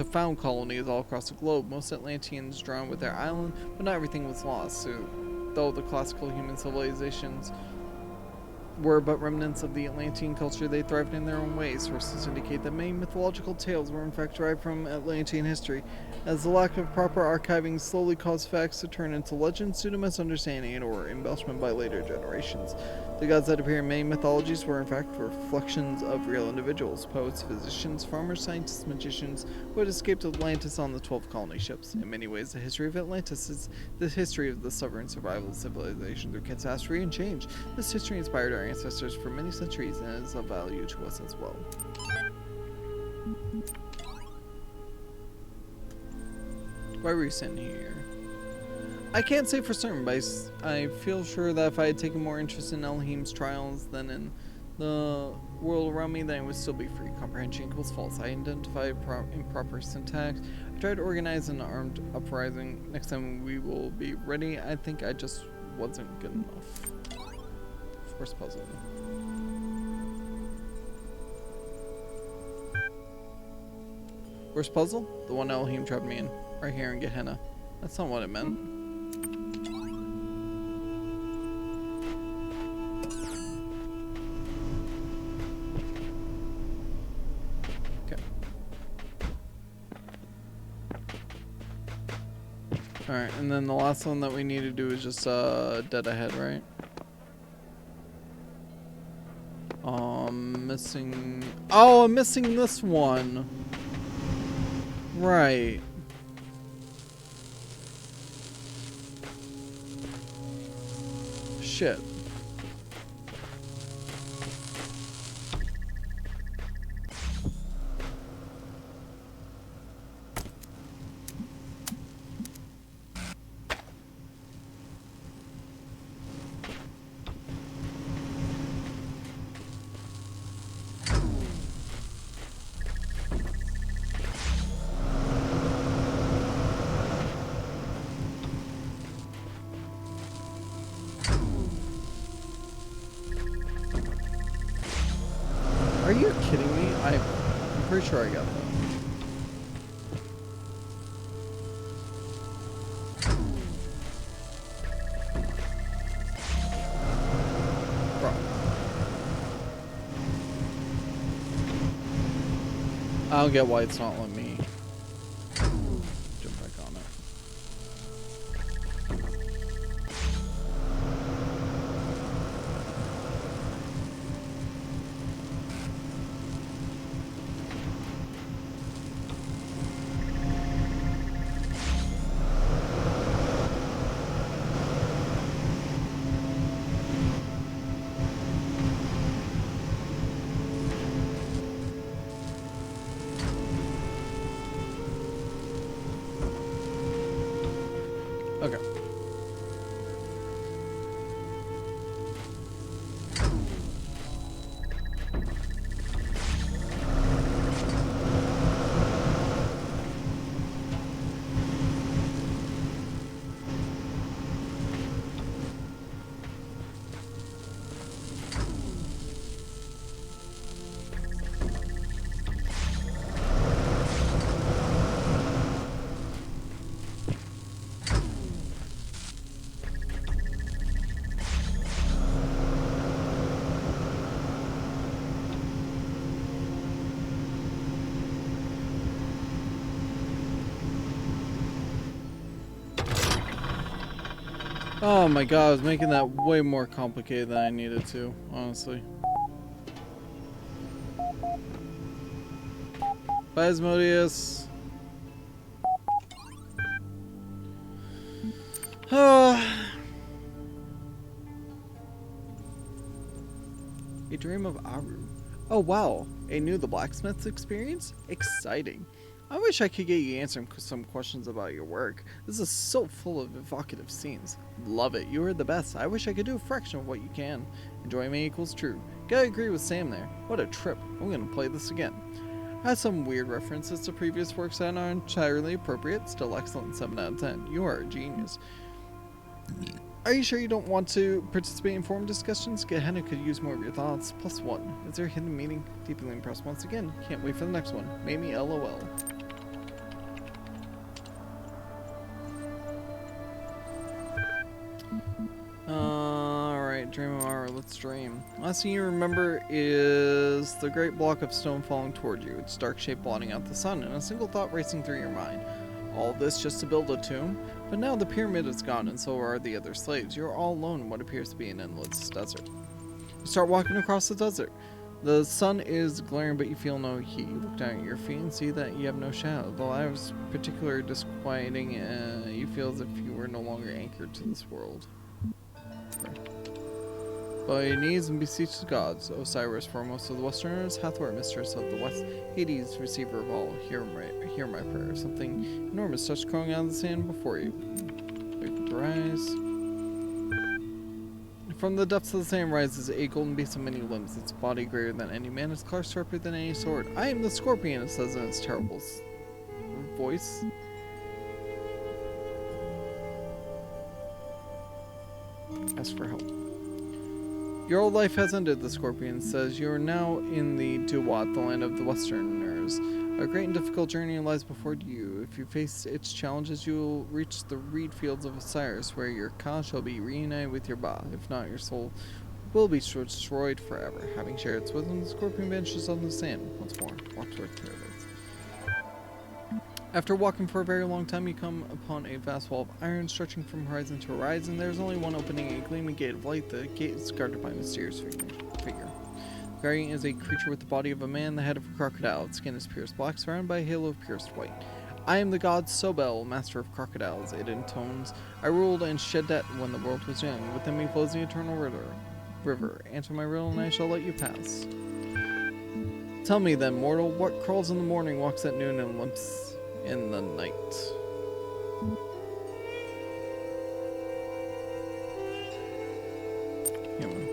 [SPEAKER 1] found colonies all across the globe. Most Atlanteans drawn with their island, but not everything was lost. So, though the classical human civilizations were but remnants of the Atlantean culture, they thrived in their own ways. Sources indicate that many mythological tales were in fact derived from Atlantean history, as the lack of proper archiving slowly caused facts to turn into legends due to misunderstanding and or embellishment by later generations. The gods that appear in many mythologies were in fact reflections of real individuals, poets, physicians, farmers, scientists, magicians, who had escaped Atlantis on the 12 colony ships. In many ways, the history of Atlantis is the history of the stubborn survival of civilization through catastrophe and change. This history inspired our ancestors for many centuries and is of value to us as well. Why were you sitting here? I can't say for certain, but I feel sure that if I had taken more interest in Elohim's trials than in the world around me, then I would still be free. Comprehension equals false. I identified improper syntax. I tried to organize an armed uprising. Next time we will be ready. I think I just wasn't good enough. First puzzle. Worst puzzle? The one Elohim trapped me in. Right here in Gehenna. That's not what it meant. Okay. Alright, and then the last one that we need to do is just dead ahead, right? Missing... Oh, I'm missing this one. Right. Shit. Are you kidding me? I'm pretty sure I got that. Bro. I don't get why it's not letting me jump back on it. Okay. Oh my god, I was making that way more complicated than I needed to, honestly. Bye, Asmodeus. A dream of Aru. Oh wow, a new The Blacksmith's experience? Exciting. I wish I could get you answering some questions about your work. This is so full of evocative scenes. Love it, you are the best. I wish I could do a fraction of what you can. Enjoyment equals true. Gotta agree with Sam there. What a trip. I'm gonna play this again. Has some weird references to previous works that are entirely appropriate. Still excellent, 7 out of 10. You are a genius. Are you sure you don't want to participate in forum discussions? Gehenna could use more of your thoughts. +1. Is there a hidden meaning? Deeply impressed once again. Can't wait for the next one. Made me LOL. Alright, Dream of Aru, let's dream. Last thing you remember is the great block of stone falling toward you, its dark shape blotting out the sun, and a single thought racing through your mind. All this just to build a tomb? But now the pyramid is gone, and so are the other slaves. You're all alone in what appears to be an endless desert. You start walking across the desert. The sun is glaring, but you feel no heat. You look down at your feet and see that you have no shadow. The light is particularly disquieting, and you feel as if you were no longer anchored to this world. Bow your knees and beseech the gods. Osiris, foremost of the Westerners, Hathor, mistress of the West, Hades, receiver of all, hear my prayer. Something enormous starts crawling out of the sand before you. Wait to rise. From the depths of the sand rises a golden beast of many limbs, its body greater than any man, its claws sharper than any sword. I am the scorpion, it says in its terrible voice. Ask for help. Your old life has ended, the scorpion says. You are now in the Duat, the land of the Westerners. A great and difficult journey lies before you. If you face its challenges, you will reach the reed fields of Osiris, where your Ka shall be reunited with your Ba. If not, your soul will be destroyed forever. Having shared its wisdom, the scorpion vanishes on the sand. Once more, walk toward paradise. After walking for a very long time, you come upon a vast wall of iron stretching from horizon to horizon. There is only one opening, a gleaming gate of light. The gate is guarded by a mysterious figure. The guardian is a creature with the body of a man, the head of a crocodile. Its skin is pierced black, surrounded by a halo of pierced white. I am the god Sobel, master of crocodiles. It intones, I ruled in Shedet when the world was young. Within me flows the eternal river. Answer my riddle and I shall let you pass. Tell me then, mortal, what crawls in the morning, walks at noon, and limps in the night? Human.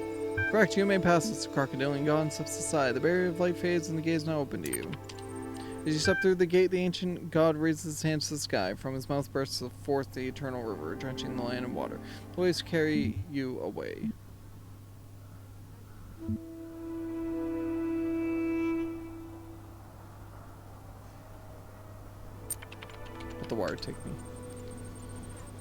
[SPEAKER 1] Correct, you may pass as the crocodilian god and steps aside. The barrier of light fades and the gate is now open to you. As you step through the gate, the ancient god raises his hands to the sky. From his mouth bursts forth the eternal river, drenching the land in water. The waves carry you away. Let the water take me.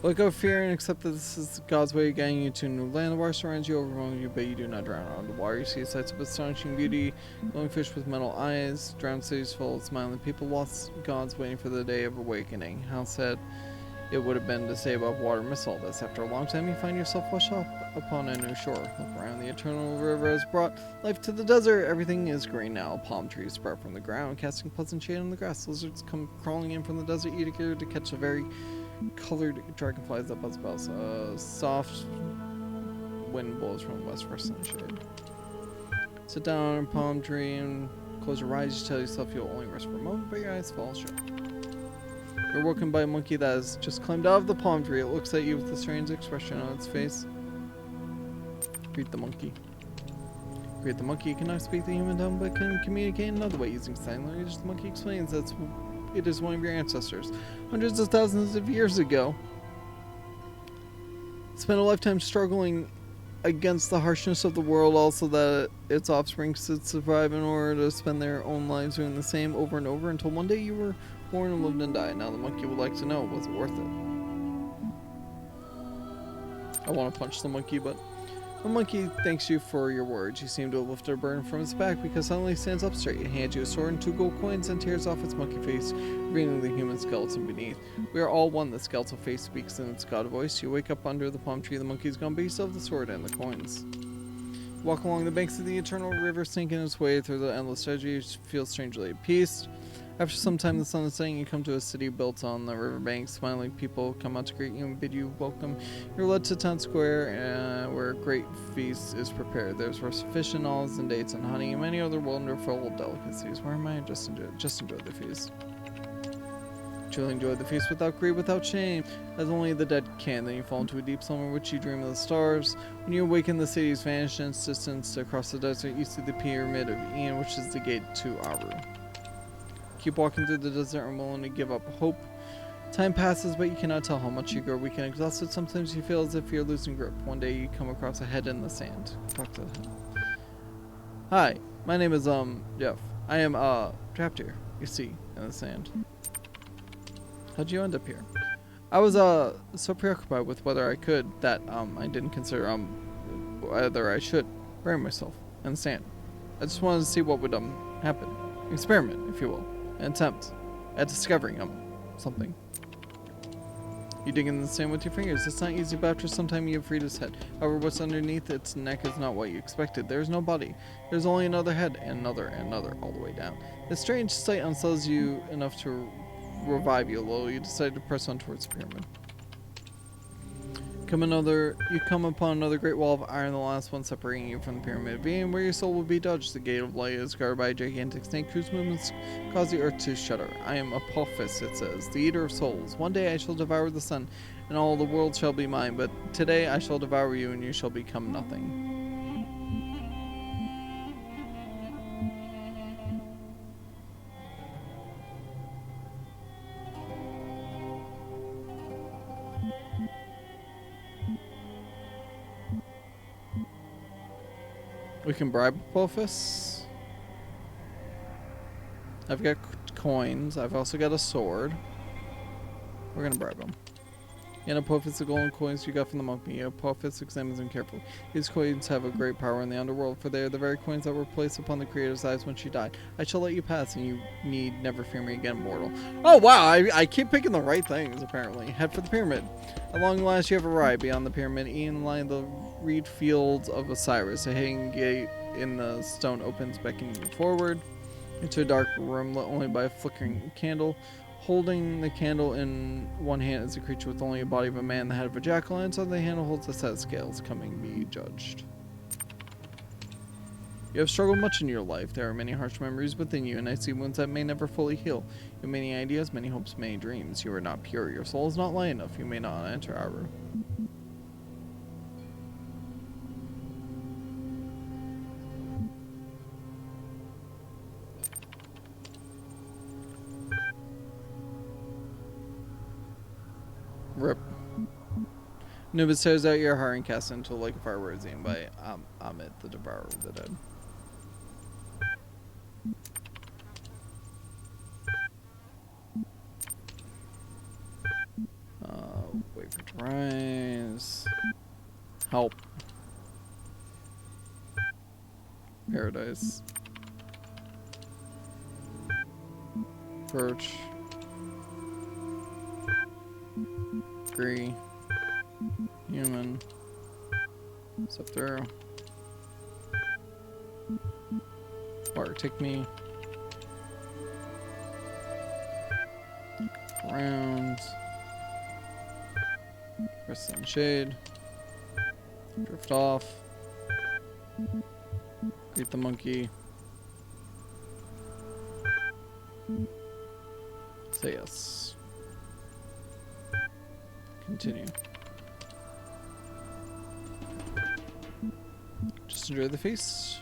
[SPEAKER 1] Let go of fear and accept that this is God's way of guiding you to a new land. The water surrounds you, overwhelms you, but you do not drown out. The water, you see sights of astonishing beauty, glowing fish with metal eyes, drowned cities full of smiling people, lost gods waiting for the day of awakening. How sad it would have been to stay above water and miss all this. After a long time, you find yourself washed up upon a new shore. Look around, the eternal river has brought life to the desert. Everything is green now. Palm trees sprout from the ground, casting pleasant shade on the grass. Lizards come crawling in from the desert, eager to catch the very colored dragonflies that buzz about. Soft wind blows from the west, resting in the shade. Sit down on a palm tree and close your eyes. You tell yourself you'll only rest for a moment, but your eyes fall shut. You're woken by a monkey that has just climbed out of the palm tree. It looks at you with a strange expression on its face. Greet the monkey. Greet the monkey cannot speak the human tongue, but can communicate in another way using sign language. The monkey explains that it is one of your ancestors, hundreds of thousands of years ago. Spent a lifetime struggling against the harshness of the world, also that its offspring should survive in order to spend their own lives doing the same over and over until one day you were born and lived and died. Now the monkey would like to know, was it worth it? I want to punch the monkey, but the monkey thanks you for your words. You seem to have lifted a burden from its back because suddenly it stands up straight. It hands you a sword and 2 gold coins and tears off its monkey face, revealing the human skeleton beneath. We are all one, the skeletal face speaks in its god voice. You wake up under the palm tree, the monkey's gone, but you still have the sword and the coins. You walk along the banks of the eternal river, sinking its way through the endless treasure. You feel strangely at peace. After some time, the sun is setting. You come to a city built on the riverbank. Smiling people come out to greet you and bid you welcome. You're led to town square, where a great feast is prepared. There's roast fish and olives and dates and honey and many other wonderful delicacies. Where am I? Just enjoy the feast. Truly enjoy the feast without greed, without shame, as only the dead can. Then you fall into a deep slumber, which you dream of the stars. When you awaken, the city is vanished in its distance. Across the desert, you see the pyramid of Ian, which is the gate to Aru. Keep walking through the desert and willing to give up hope. Time passes, but you cannot tell how much you grow weak and exhausted. Sometimes you feel as if you're losing grip. One day you come across a head in the sand. Talk to the head. Hi, my name is Jeff. I am trapped here, you see, in the sand. How'd you end up here? I was so preoccupied with whether I could that I didn't consider whether I should bury myself in the sand. I just wanted to see what would happen. Experiment, if you will. An attempt at discovering something. You dig in the sand with your fingers. It's not easy, but after some time you have freed its head. However, what's underneath its neck is not what you expected. There is no body. There's only another head, and another, all the way down. This strange sight unsettles you enough to revive you a little. You decide to press on towards the pyramid. You come upon another great wall of iron, the last one separating you from the pyramid of being, where your soul will be judged. The gate of light is guarded by a gigantic snake whose movements cause the earth to shudder. I am Apophis, it says, the eater of souls. One day I shall devour the sun, and all the world shall be mine, but today I shall devour you, and you shall become nothing. We can bribe Apophis. I've got coins. I've also got a sword. We're gonna bribe him. And Apophis, the golden coins you got from the monkey. Apophis examines them carefully. These coins have a great power in the underworld, for they are the very coins that were placed upon the Creator's eyes when she died. I shall let you pass, and you need never fear me again, mortal. Oh wow, I keep picking the right things, apparently. Head for the pyramid. At long last you have arrived. Beyond the pyramid, Ian line the reed fields of Osiris. A hidden gate in the stone opens, beckoning you forward into a dark room lit only by a flickering candle. Holding the candle in one hand is a creature with only a body of a man, the head of a jackal, and so the handle holds a set of scales, coming to be judged. You have struggled much in your life. There are many harsh memories within you, and I see wounds that may never fully heal. You have many ideas, many hopes, many dreams. You are not pure. Your soul is not light enough. You may not enter Aru. Rip. Nubis tears out your heart and casts it into a lake of fire, where seen by Amit, the devourer of the dead. Wait for it to rise. Help. Paradise. Approach. Agree. Human. Step through. Water, take me. Around. Press on shade. Drift off. Greet the monkey. Say yes. continue. Just enjoy the feast.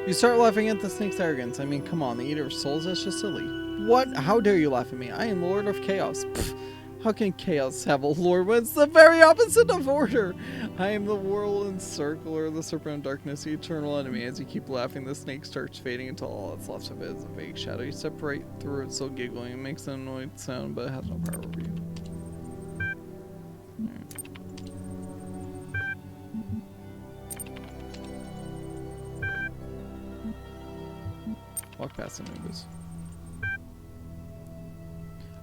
[SPEAKER 1] You start laughing at the snake's arrogance. I mean, come on, the eater of souls, that's just silly. What? How dare you laugh at me? I am Lord of Chaos. Pfft. How can chaos have a lord when it's the very opposite of order? I am the whirl encircler, the serpent of darkness, the eternal enemy. As you keep laughing, the snake starts fading until all that's left of it is a vague shadow. You separate through it, still giggling. It makes an annoyed sound, but it has no power over you. Walk past Anubis.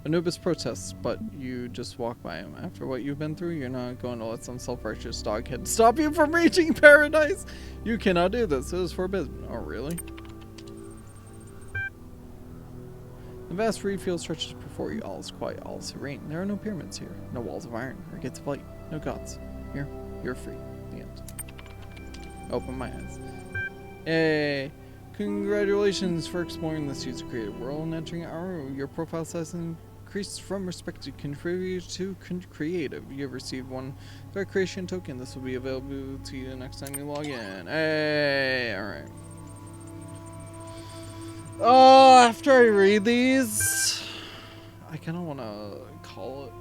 [SPEAKER 1] Anubis protests, but you just walk by him. After what you've been through, you're not going to let some self-righteous doghead stop you from reaching paradise. You cannot do this. It is forbidden. Oh, really? The vast reed field stretches before you. All is quiet. All is serene. There are no pyramids here. No walls of iron or gates of light. No gods. Here, you're free. The end. Open my eyes. Hey. Congratulations for exploring this user created world and entering our your profile size increased from respected contributor to creative. You have received one creation token. This will be available to you next time you log in. Hey, alright. Oh, after I read these, I kind of want to call it.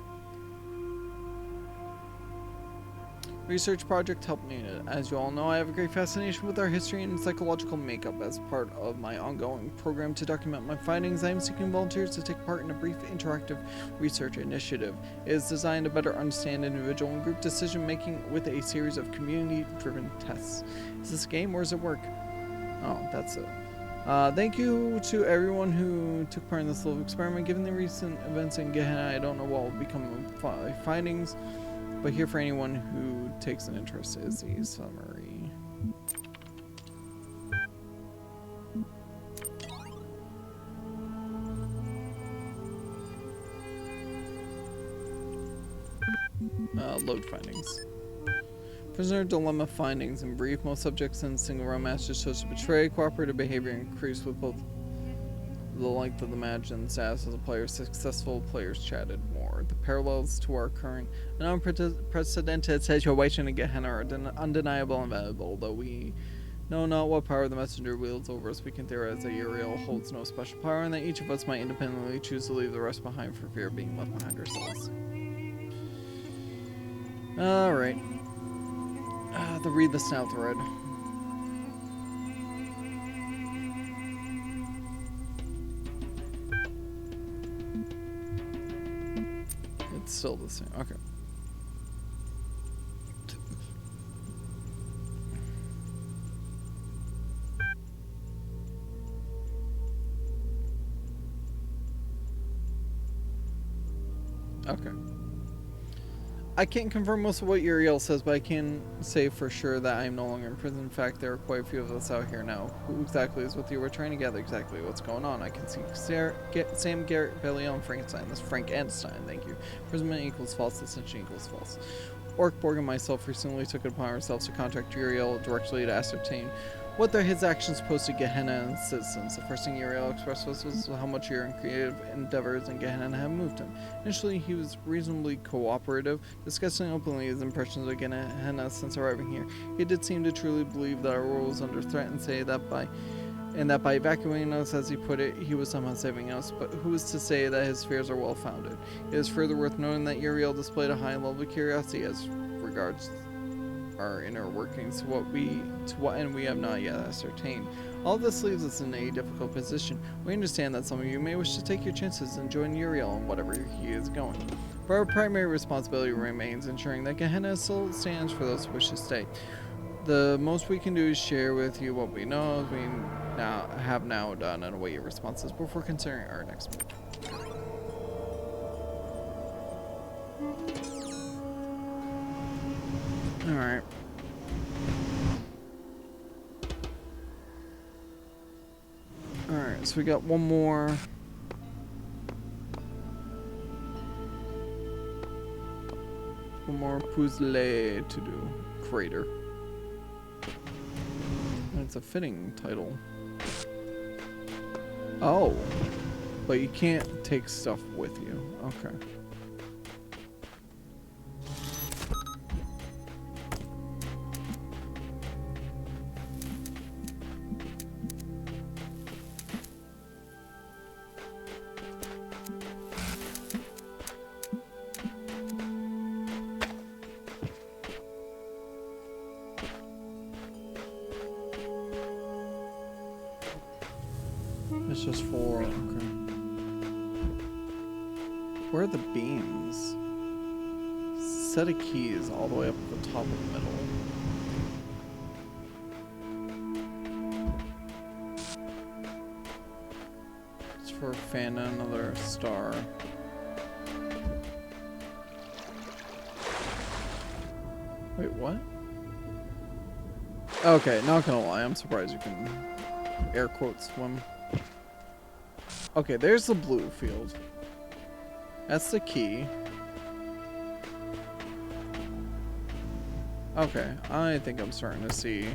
[SPEAKER 1] Research project help needed. As you all know, I have a great fascination with our history and psychological makeup. As part of my ongoing program to document my findings, I am seeking volunteers to take part in a brief interactive research initiative. It is designed to better understand individual and group decision making with a series of community-driven tests. Is this a game or is it work? Oh, that's it. Thank you to everyone who took part in this little experiment. Given the recent events in Gehenna, I don't know what will become of my findings. But here for anyone who takes an interest is the summary. Load findings. Prisoner dilemma findings in brief. Most subjects in single round matches chose to betray. Cooperative behavior increased with both the length of the match and status as a player. Successful players chatted more. The parallels to our current and unprecedented situation in Gehenna are undeniable and valuable. Though we know not what power the messenger wields over us, we can theorize that Uriel holds no special power and that each of us might independently choose to leave the rest behind for fear of being left behind ourselves. Alright. The read this now thread. It's still the same. Okay. Okay. I can't confirm most of what Uriel says, but I can say for sure that I am no longer in prison. In fact, there are quite a few of us out here now. Who exactly is with you? We're trying to gather exactly what's going on. I can see Sam, Garrett, Belial, Frankenstein. That's Frank Einstein, thank you. Imprisonment equals false, ascension equals false. Orkborg and myself recently took it upon ourselves to contact Uriel directly to ascertain what his actions posed to Gehenna and citizens. The first thing Uriel expressed was how much your creative endeavors in Gehenna have moved him. Initially, he was reasonably cooperative, discussing openly his impressions of Gehenna since arriving here. He did seem to truly believe that our world was under threat and say that by evacuating us, as he put it, he was somehow saving us, but who is to say that his fears are well founded? It is further worth noting that Uriel displayed a high level of curiosity as regards our inner workings, to what end we have not yet ascertained. All this leaves us in a difficult position. We understand that some of you may wish to take your chances and join Uriel in whatever he is going. But our primary responsibility remains ensuring that Gehenna still stands for those who wish to stay. The most we can do is share with you what we know, as we have now done, and await your responses before considering our next move. Alright. Alright, so we got one more. One more puzzle to do. Crater. And it's a fitting title. Oh. But you can't take stuff with you. Okay. It's just for, okay. Where are the beams? Set of keys all the way up at the top of the middle. It's for Fana, another star. Wait, what? Okay, not gonna lie, I'm surprised you can air quote swim. Okay, there's the blue field. That's the key. Okay, I think I'm starting to see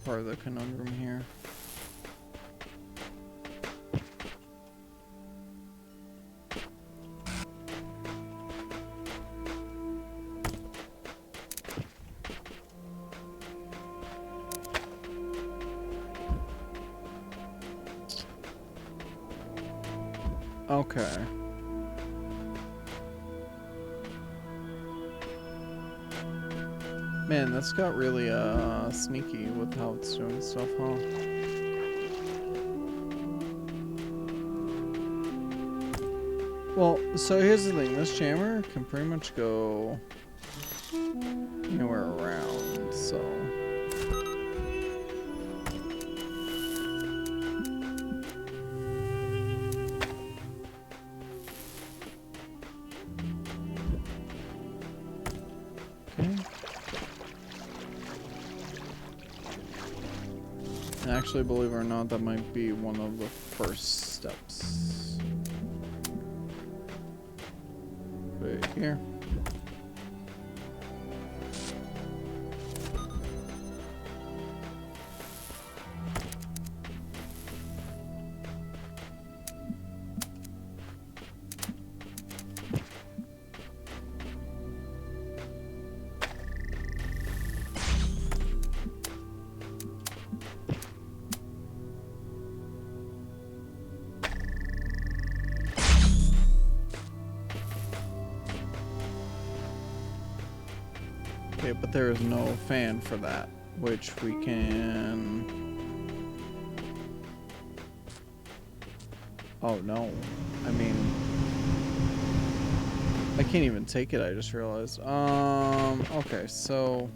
[SPEAKER 1] part of the conundrum here. Okay. Man, that's got really sneaky with how it's doing stuff, huh? Well, so here's the thing. This jammer can pretty much go anywhere around, so... Actually, believe it or not, that might be one of the first steps. Right here. Okay, but there is no fan for that, which we can... Oh no, I mean... I can't even take it, I just realized. Okay, so...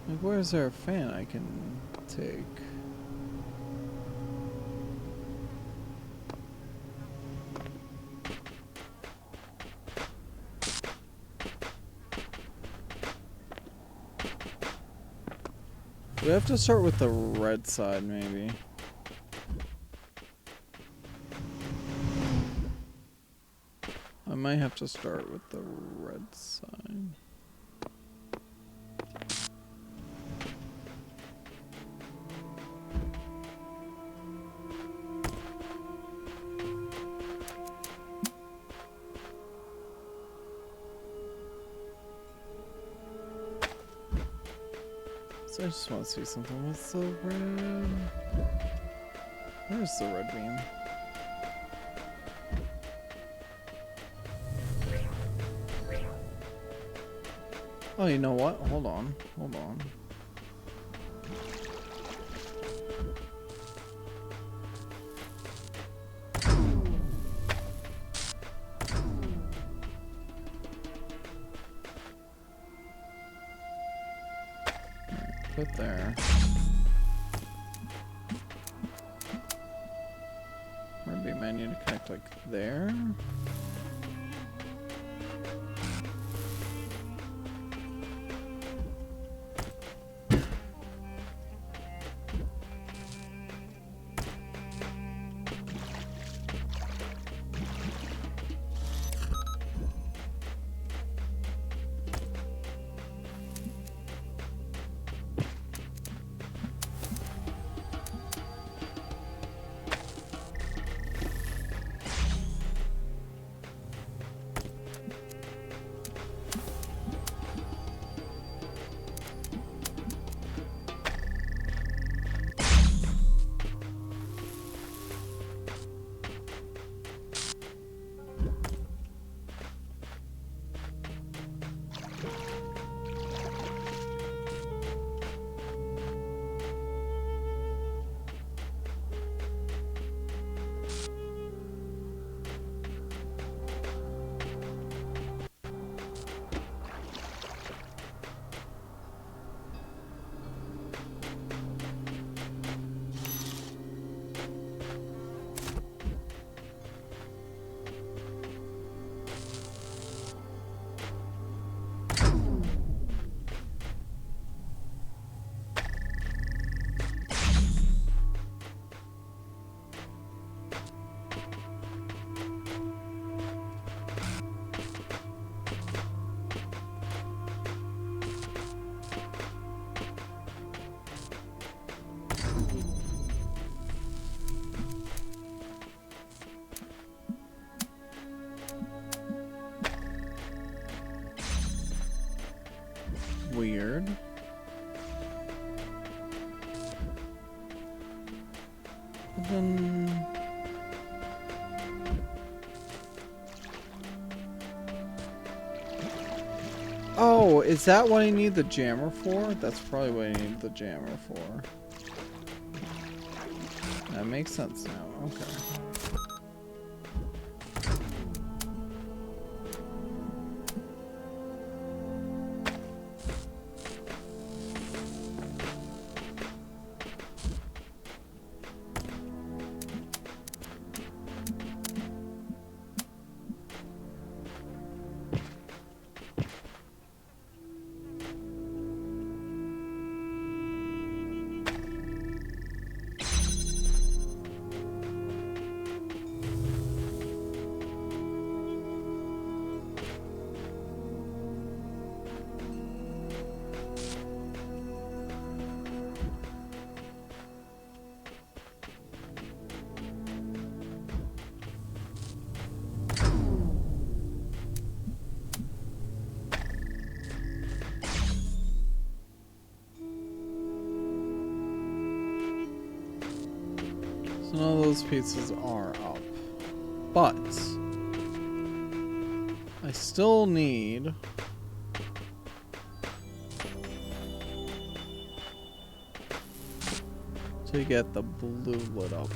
[SPEAKER 1] Like, where is there a fan I can take? We have to start with the red side, maybe. I might have to start with the red side. So I just want to see something. What's the red? Where's the red beam? Oh, you know what? Hold on. Hold on. put there. Maybe I might need to connect like there. Weird. But then... Oh, is that what I need the jammer for? That's probably what I need the jammer for. That makes sense now. Okay. So none of those pieces are up. But I still need to get the blue lit up.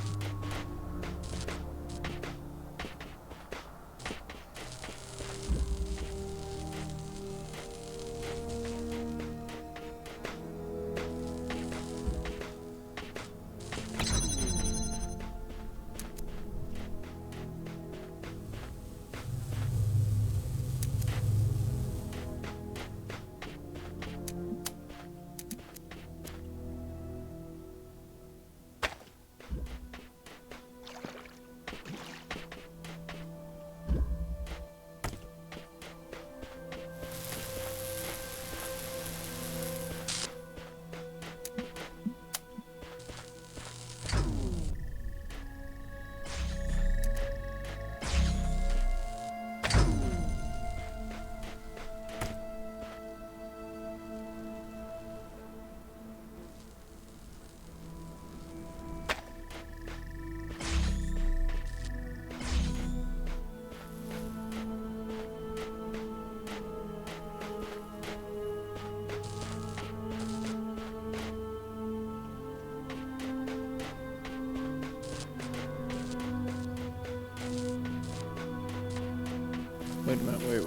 [SPEAKER 1] Wait a minute, wait.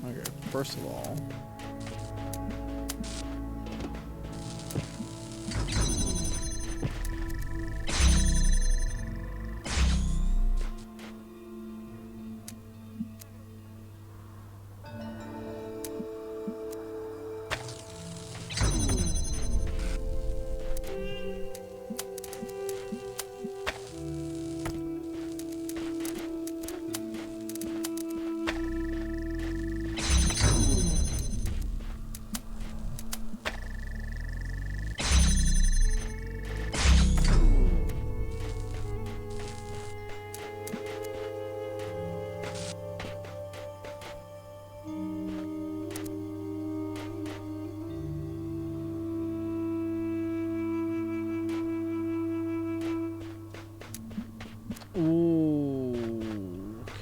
[SPEAKER 1] Okay, first of all...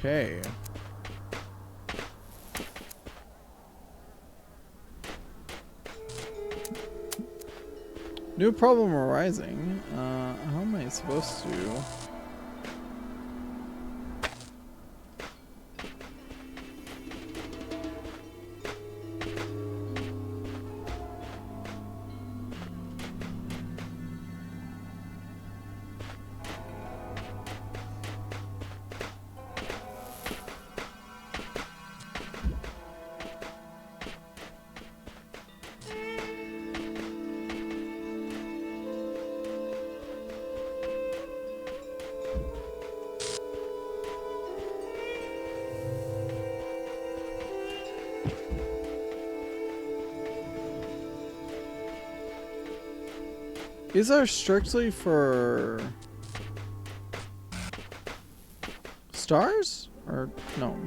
[SPEAKER 1] Okay. New problem arising. How am I supposed to? These are strictly for stars? Or no?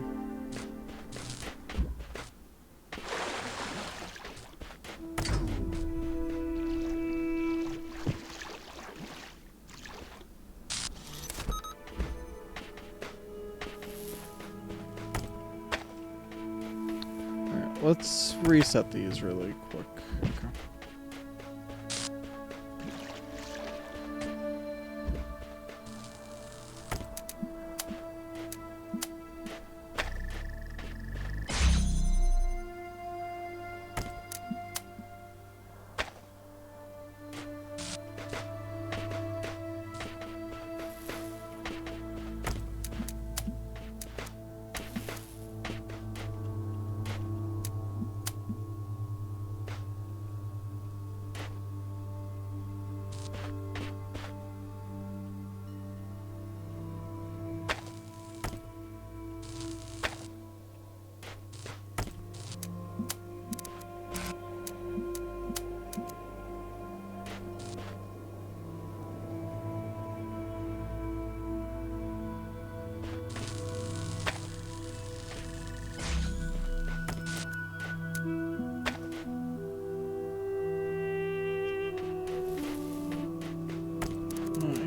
[SPEAKER 1] Alright, let's reset these really quick. Okay.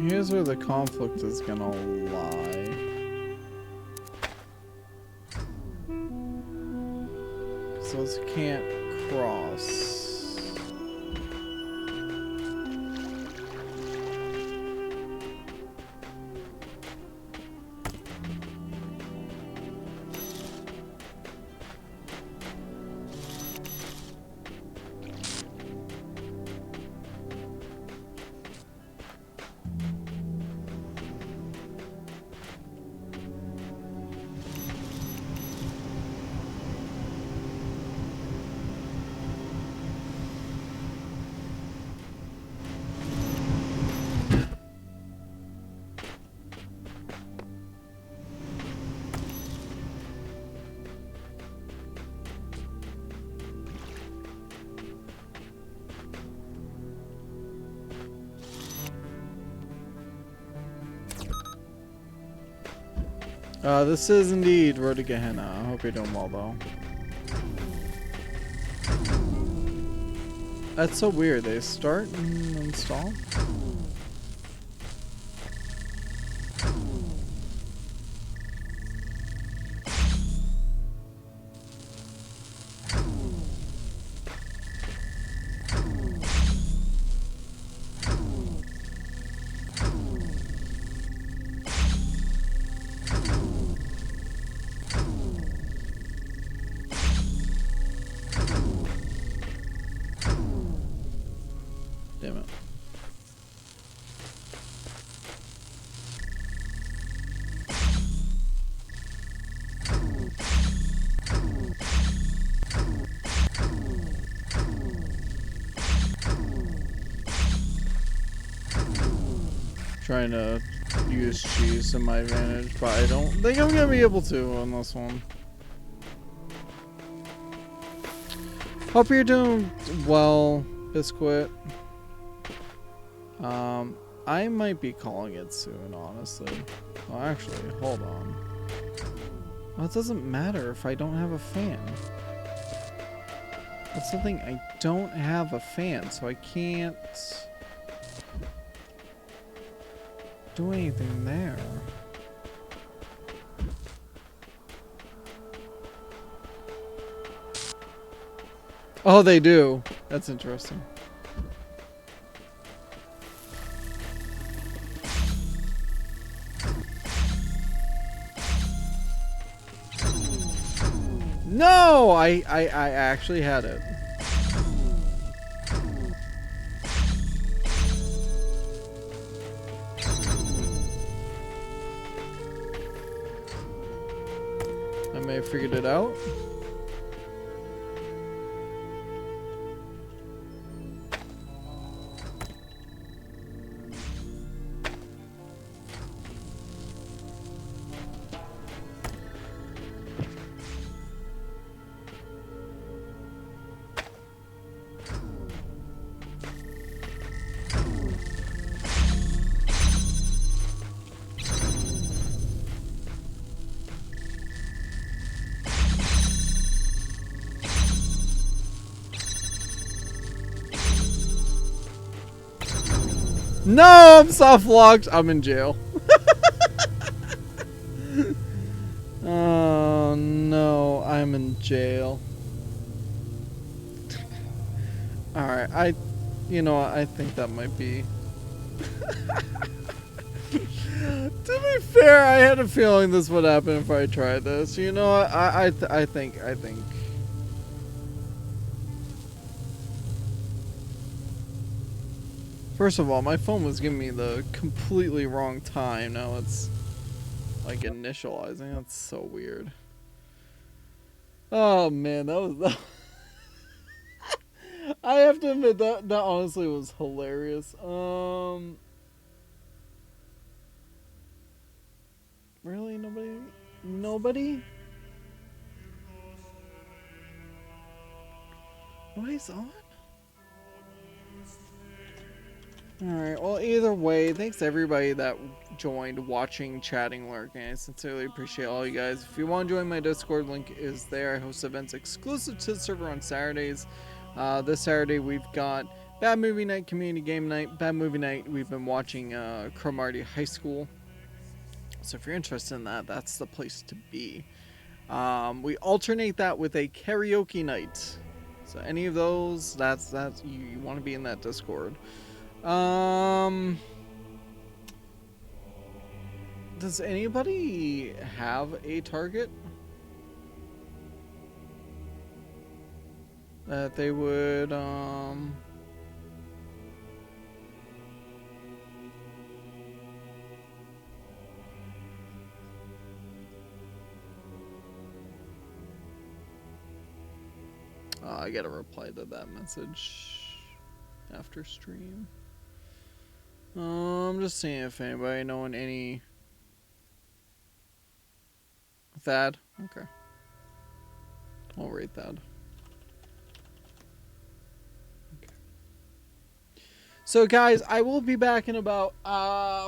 [SPEAKER 1] Here's where the conflict is gonna lie. So those can't cross. This is indeed Road to Gehenna. I hope you're doing well, though. That's so weird. They start and then stop. Damn it. Trying to use cheese to my advantage, but I don't think I'm gonna be able to on this one. Hope you're doing well, Biscuit. I might be calling it soon, honestly. Well, actually, hold on. Well, it doesn't matter if I don't have a fan. That's the thing, I don't have a fan, so I can't do anything there. Oh, they do. That's interesting. No, I actually had it. I may have figured it out. No, I'm soft locked. I'm in jail. Oh no, I'm in jail. Alright, you know what, I think that might be. To be fair, I had a feeling this would happen if I tried this. You know what, I think. First of all, my phone was giving me the completely wrong time. Now it's like initializing. That's so weird. Oh man, that was. I have to admit that honestly was hilarious. Really, nobody, nobody's on. Alright, well, either way, thanks to everybody that joined, watching, chatting, lurking. I sincerely appreciate all you guys. If you want to join my Discord, link is there. I host events exclusive to the server on Saturdays. This Saturday, we've got Bad Movie Night, Community Game Night. Bad Movie Night, we've been watching Cromartie High School. So if you're interested in that, that's the place to be. We alternate that with a karaoke night. So any of those, that's you want to be in that Discord. Does anybody have a target that they would I gotta reply to that message after stream. I'm just seeing if anybody knowing any. Thad? Okay. I'll rate Thad. Okay. So guys, I will be back in about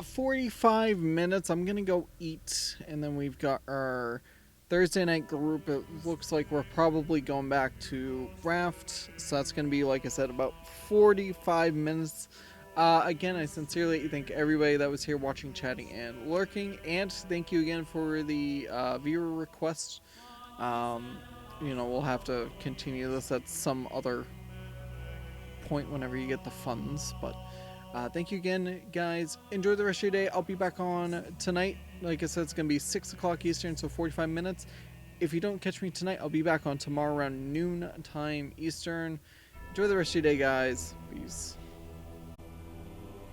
[SPEAKER 1] 45 minutes. I'm gonna go eat, and then we've got our Thursday night group. It looks like we're probably going back to Raft, so that's gonna be, like I said, about 45 minutes. Again, I sincerely thank everybody that was here watching, chatting, and lurking, and thank you again for the viewer requests. You know, we'll have to continue this at some other point whenever you get the funds, but thank you again, guys. Enjoy the rest of your day. I'll be back on tonight. Like I said, it's gonna be 6 o'clock Eastern, so 45 minutes. If you don't catch me tonight, I'll be back on tomorrow around noon time Eastern. Enjoy the rest of your day, guys. Peace.